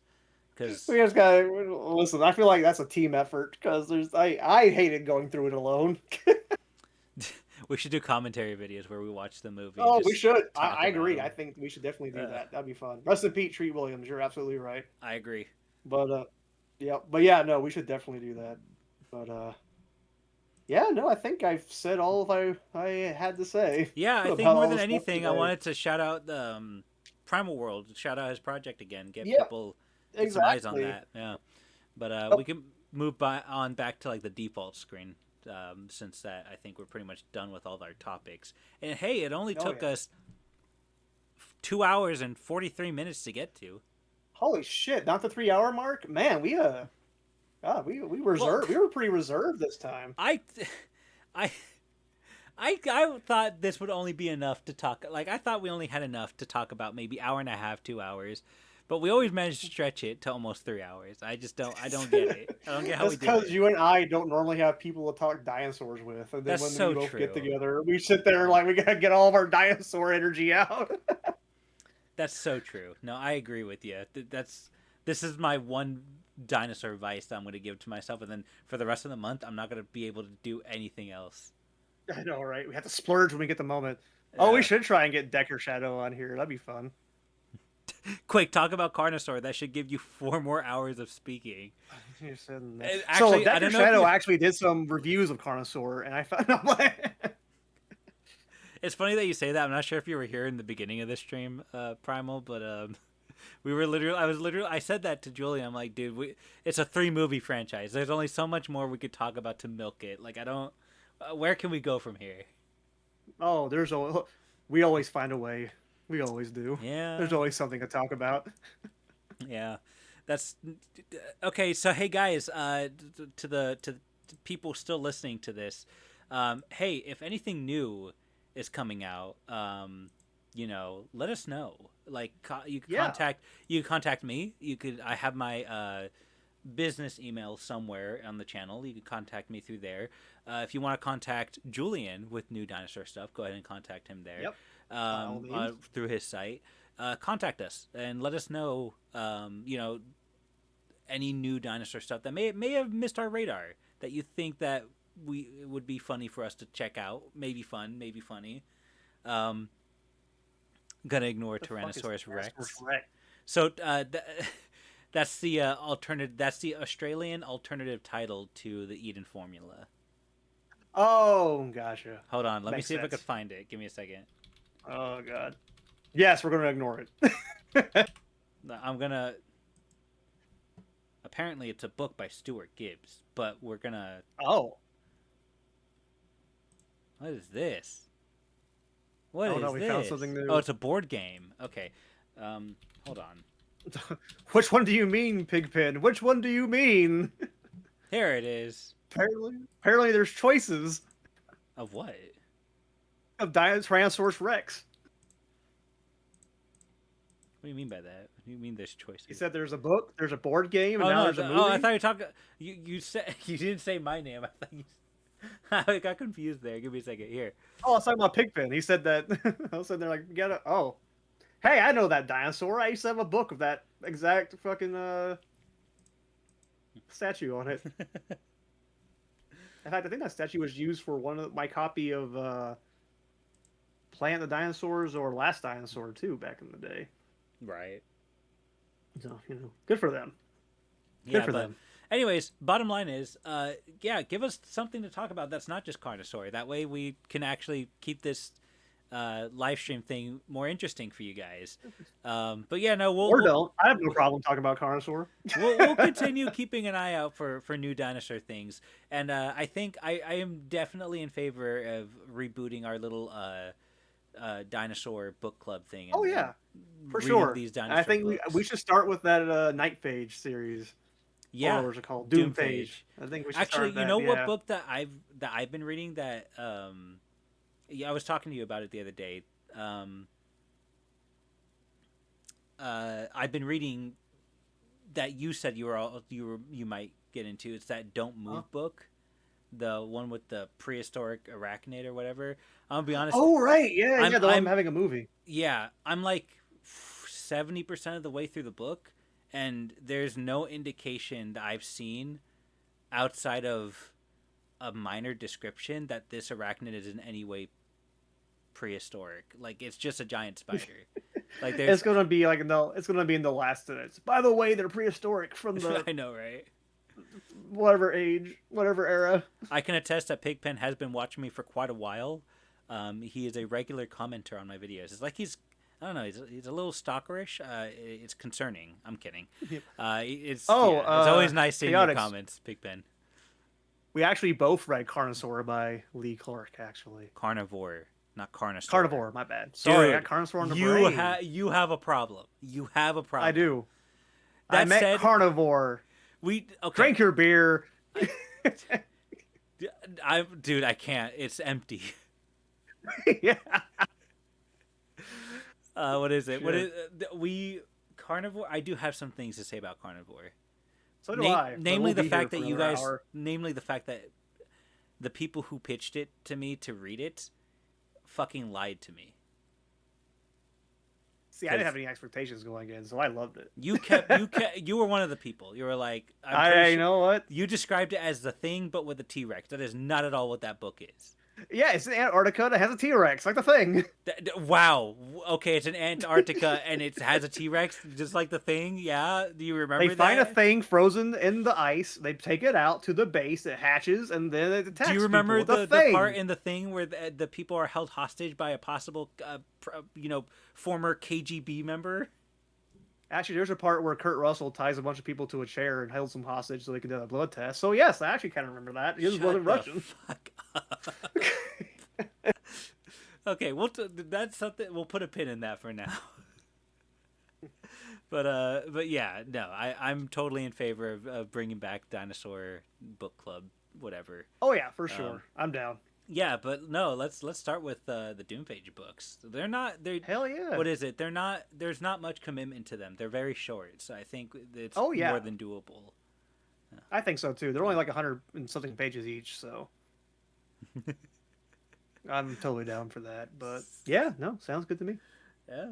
[SPEAKER 1] because
[SPEAKER 2] we just gotta listen. I feel like that's a team effort because I hated going through it alone.
[SPEAKER 1] We should do commentary videos where we watch the movie.
[SPEAKER 2] Oh, we should. I agree.
[SPEAKER 1] Them.
[SPEAKER 2] I think we should definitely do that. That'd be fun. Rest in peace, Treat Williams. You're absolutely right.
[SPEAKER 1] I agree.
[SPEAKER 2] But yeah, no, we should definitely do that. But yeah, no, I think I've said all I had to say.
[SPEAKER 1] Yeah, I think more than anything, I wanted to shout out Primal World. Shout out his project again. Get people some eyes on that. Yeah, but we can move on back to like the default screen. Since that, I think we're pretty much done with all our topics. And hey, it only took us 2 hours and 43 minutes to get to.
[SPEAKER 2] Holy shit! Not the 3-hour mark, man. We reserved. We were pretty reserved this time.
[SPEAKER 1] I thought this would only be enough to talk. Like I thought we only had enough to talk about maybe hour and a half, 2 hours. But we always manage to stretch it to almost 3 hours. I don't get it. I don't get how we do it.
[SPEAKER 2] That's because you and I don't normally have people to talk dinosaurs with. And then when we both get together, we sit there like we gotta get all of our dinosaur energy out.
[SPEAKER 1] That's so true. No, I agree with you. This is my one dinosaur advice that I'm going to give to myself. And then for the rest of the month, I'm not going to be able to do anything else.
[SPEAKER 2] I know, right? We have to splurge when we get the moment. Oh, we should try and get Decker Shadow on here. That'd be fun.
[SPEAKER 1] Quick, talk about Carnosaur. That should give you 4 more hours of speaking.
[SPEAKER 2] Actually, so Decker Shadow actually did some reviews of Carnosaur, and I found
[SPEAKER 1] It's funny that you say that. I'm not sure if you were here in the beginning of this stream, Primal, but we were I said that to Julie. I'm like, dude, it's a 3-movie franchise. There's only so much more we could talk about to milk it. Like, I don't. Where can we go from here?
[SPEAKER 2] Oh, we always find a way. We always do.
[SPEAKER 1] Yeah.
[SPEAKER 2] There's always something to talk about.
[SPEAKER 1] Yeah, that's okay. So hey guys, to people still listening to this, hey, if anything new is coming out, let us know. Like you can contact me. I have my business email somewhere on the channel. You can contact me through there. If you want to contact Julian with new dinosaur stuff, go ahead and contact him there.
[SPEAKER 2] Yep.
[SPEAKER 1] Through his site. Contact us and let us know, any new dinosaur stuff that may have missed our radar that you think that it would be funny for us to check out. Maybe fun, maybe funny. Gonna ignore Tyrannosaurus Rex. So that's the alternative. That's the Australian alternative title to the Eden formula.
[SPEAKER 2] Oh, gotcha.
[SPEAKER 1] Hold on, let me
[SPEAKER 2] Makes
[SPEAKER 1] see if I could
[SPEAKER 2] sense.
[SPEAKER 1] find it. Give me a second.
[SPEAKER 2] Oh god. Yes, we're gonna ignore it.
[SPEAKER 1] I'm gonna. Apparently, it's a book by Stuart Gibbs, but we're gonna.
[SPEAKER 2] Oh.
[SPEAKER 1] What is this? What
[SPEAKER 2] Oh no,
[SPEAKER 1] is
[SPEAKER 2] we found
[SPEAKER 1] this?
[SPEAKER 2] something
[SPEAKER 1] Oh,
[SPEAKER 2] new.
[SPEAKER 1] it's a board game. Okay. Hold on.
[SPEAKER 2] Which one do you mean, Pigpen? Which one do you mean?
[SPEAKER 1] Here it is.
[SPEAKER 2] Apparently there's choices
[SPEAKER 1] Of what?
[SPEAKER 2] of Tyrannosaurus Rex.
[SPEAKER 1] What do you mean by that? What do you mean there's choices?
[SPEAKER 2] He said there's a book, there's a board game, and
[SPEAKER 1] Oh
[SPEAKER 2] now
[SPEAKER 1] no!
[SPEAKER 2] there's a movie.
[SPEAKER 1] Oh, I thought you were talking. You said you didn't say my name. I thought you. I got confused there. Give me a second. Here.
[SPEAKER 2] Oh, I was talking about Pigpen. He said that. I was sitting there like, get it. Oh, hey, I know that dinosaur. I used to have a book of that exact fucking statue on it. In fact, I think that statue was used for one of my copy of Plant the Dinosaurs or Last Dinosaur too back in the day.
[SPEAKER 1] Right.
[SPEAKER 2] So good for them. Good
[SPEAKER 1] Yeah,
[SPEAKER 2] for
[SPEAKER 1] but
[SPEAKER 2] them.
[SPEAKER 1] anyways, bottom line is, yeah, give us something to talk about that's not just Carnosaur. That way we can actually keep this live stream thing more interesting for you guys. But yeah, no,
[SPEAKER 2] Or don't. I have no problem talking about Carnosaur.
[SPEAKER 1] we'll continue keeping an eye out for new dinosaur things. And I think I am definitely in favor of rebooting our little dinosaur book club thing. And,
[SPEAKER 2] Oh yeah, for
[SPEAKER 1] reading
[SPEAKER 2] sure.
[SPEAKER 1] These
[SPEAKER 2] And
[SPEAKER 1] dinosaur
[SPEAKER 2] I think
[SPEAKER 1] books.
[SPEAKER 2] we should start with that Night Phage series.
[SPEAKER 1] Yeah,
[SPEAKER 2] Or what was it called?
[SPEAKER 1] Doomphage.
[SPEAKER 2] Doomphage. I think we should
[SPEAKER 1] Actually,
[SPEAKER 2] start
[SPEAKER 1] you know
[SPEAKER 2] that,
[SPEAKER 1] what
[SPEAKER 2] yeah.
[SPEAKER 1] book that I've been reading that yeah, I was talking to you about it the other day. I've been reading that you said you might get into. It's that Don't Move book, the one with the prehistoric arachnid or whatever. I'm gonna be honest.
[SPEAKER 2] Oh right, yeah,
[SPEAKER 1] I'm-
[SPEAKER 2] yeah. The one
[SPEAKER 1] I'm-
[SPEAKER 2] having a movie.
[SPEAKER 1] Yeah, I'm like 70% of the way through the book, and there's no indication that I've seen outside of a minor description that this arachnid is in any way prehistoric. Like it's just a giant spider. Like there's,
[SPEAKER 2] It's gonna be like it's gonna be in the last minutes. By the way, they're prehistoric from the
[SPEAKER 1] I know, right?
[SPEAKER 2] whatever age, whatever era.
[SPEAKER 1] I can attest that Pigpen has been watching me for quite a while. He is a regular commenter on my videos. It's like I don't know. He's a little stalkerish. It's concerning. I'm kidding. It's always nice seeing your
[SPEAKER 2] chaotics.
[SPEAKER 1] comments, Pigpen.
[SPEAKER 2] We actually both read Carnosaur by Lee Clark. Actually,
[SPEAKER 1] Carnivore, not Carnosaur.
[SPEAKER 2] Carnivore. My bad. Sorry,
[SPEAKER 1] Dude,
[SPEAKER 2] I got Carnosaur on the brain.
[SPEAKER 1] You have a problem. You have a problem.
[SPEAKER 2] I do.
[SPEAKER 1] That
[SPEAKER 2] I meant
[SPEAKER 1] said,
[SPEAKER 2] Carnivore.
[SPEAKER 1] okay.
[SPEAKER 2] Drink your beer.
[SPEAKER 1] Dude, I can't. It's empty.
[SPEAKER 2] Yeah.
[SPEAKER 1] What is it? What
[SPEAKER 2] Shit.
[SPEAKER 1] is Carnivore? I do have some things to say about Carnivore.
[SPEAKER 2] So do I. but
[SPEAKER 1] Namely
[SPEAKER 2] we'll
[SPEAKER 1] the
[SPEAKER 2] be
[SPEAKER 1] fact
[SPEAKER 2] here
[SPEAKER 1] that
[SPEAKER 2] for
[SPEAKER 1] you
[SPEAKER 2] another
[SPEAKER 1] guys,
[SPEAKER 2] hour.
[SPEAKER 1] namely the fact that the people who pitched it to me to read it, fucking lied to me.
[SPEAKER 2] See, I didn't have any expectations going in, so I loved it.
[SPEAKER 1] You were one of the people. You were like,
[SPEAKER 2] You know what?
[SPEAKER 1] You described it as the Thing, but with a T-Rex. That is not at all what that book is.
[SPEAKER 2] Yeah, it's in Antarctica. It has a T-Rex, like the Thing.
[SPEAKER 1] Wow. Okay, it's in Antarctica and it has a T-Rex, just like the Thing. Yeah, do you remember
[SPEAKER 2] They find a
[SPEAKER 1] that?
[SPEAKER 2] thing frozen in the ice. They take it out to the base. It hatches, and then it attacks.
[SPEAKER 1] Do you remember
[SPEAKER 2] people with
[SPEAKER 1] the
[SPEAKER 2] Thing.
[SPEAKER 1] part in the Thing where the people are held hostage by a possible, former KGB member?
[SPEAKER 2] Actually, there's a part where Kurt Russell ties a bunch of people to a chair and holds them hostage so they can do a blood test. So yes, I actually kind of remember that. He wasn't Russian.
[SPEAKER 1] Fuck up. Okay, that's something. We'll put a pin in that for now. But yeah, no, I'm totally in favor of bringing back Dinosaur Book Club, whatever.
[SPEAKER 2] Oh yeah, for sure. I'm down.
[SPEAKER 1] Yeah, but no, let's start with the Doomphage books. They're
[SPEAKER 2] Hell yeah.
[SPEAKER 1] What is it? There's not much commitment to them. They're very short, so I think it's
[SPEAKER 2] Oh, yeah.
[SPEAKER 1] more than doable.
[SPEAKER 2] I think so too. They're only like 100 and something pages each, so I'm totally down for that. But yeah, no, sounds good to me.
[SPEAKER 1] Yeah.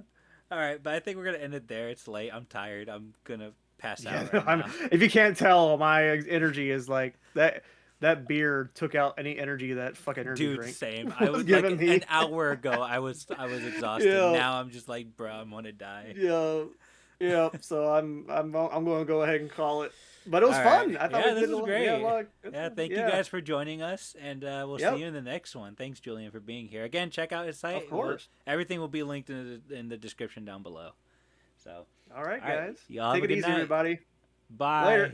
[SPEAKER 1] All right, but I think we're gonna end it there. It's late. I'm tired. I'm gonna pass
[SPEAKER 2] Yeah,
[SPEAKER 1] out. Right now.
[SPEAKER 2] if you can't tell, my energy is like that. That beer took out any energy that fucking energy
[SPEAKER 1] Dude,
[SPEAKER 2] drink.
[SPEAKER 1] same. I was like
[SPEAKER 2] giving me.
[SPEAKER 1] an hour ago. I was exhausted.
[SPEAKER 2] Yeah.
[SPEAKER 1] Now I'm just like, bro, I'm gonna die.
[SPEAKER 2] Yeah. Yep. So I'm going to go ahead and call it. But it was
[SPEAKER 1] All
[SPEAKER 2] fun.
[SPEAKER 1] right.
[SPEAKER 2] I thought
[SPEAKER 1] Yeah,
[SPEAKER 2] we
[SPEAKER 1] this
[SPEAKER 2] did
[SPEAKER 1] was
[SPEAKER 2] yeah, a
[SPEAKER 1] great.
[SPEAKER 2] lot of good
[SPEAKER 1] Yeah,
[SPEAKER 2] stuff.
[SPEAKER 1] thank you
[SPEAKER 2] Yeah.
[SPEAKER 1] guys for joining us, and we'll see
[SPEAKER 2] Yep.
[SPEAKER 1] you in the next one. Thanks, Julian, for being here. Again, check out his site.
[SPEAKER 2] Of course.
[SPEAKER 1] Everything will be linked in the description down below. So,
[SPEAKER 2] All right,
[SPEAKER 1] all right,
[SPEAKER 2] guys.
[SPEAKER 1] y'all have
[SPEAKER 2] Take
[SPEAKER 1] a
[SPEAKER 2] it
[SPEAKER 1] good
[SPEAKER 2] easy,
[SPEAKER 1] night.
[SPEAKER 2] everybody.
[SPEAKER 1] Bye.
[SPEAKER 2] Later.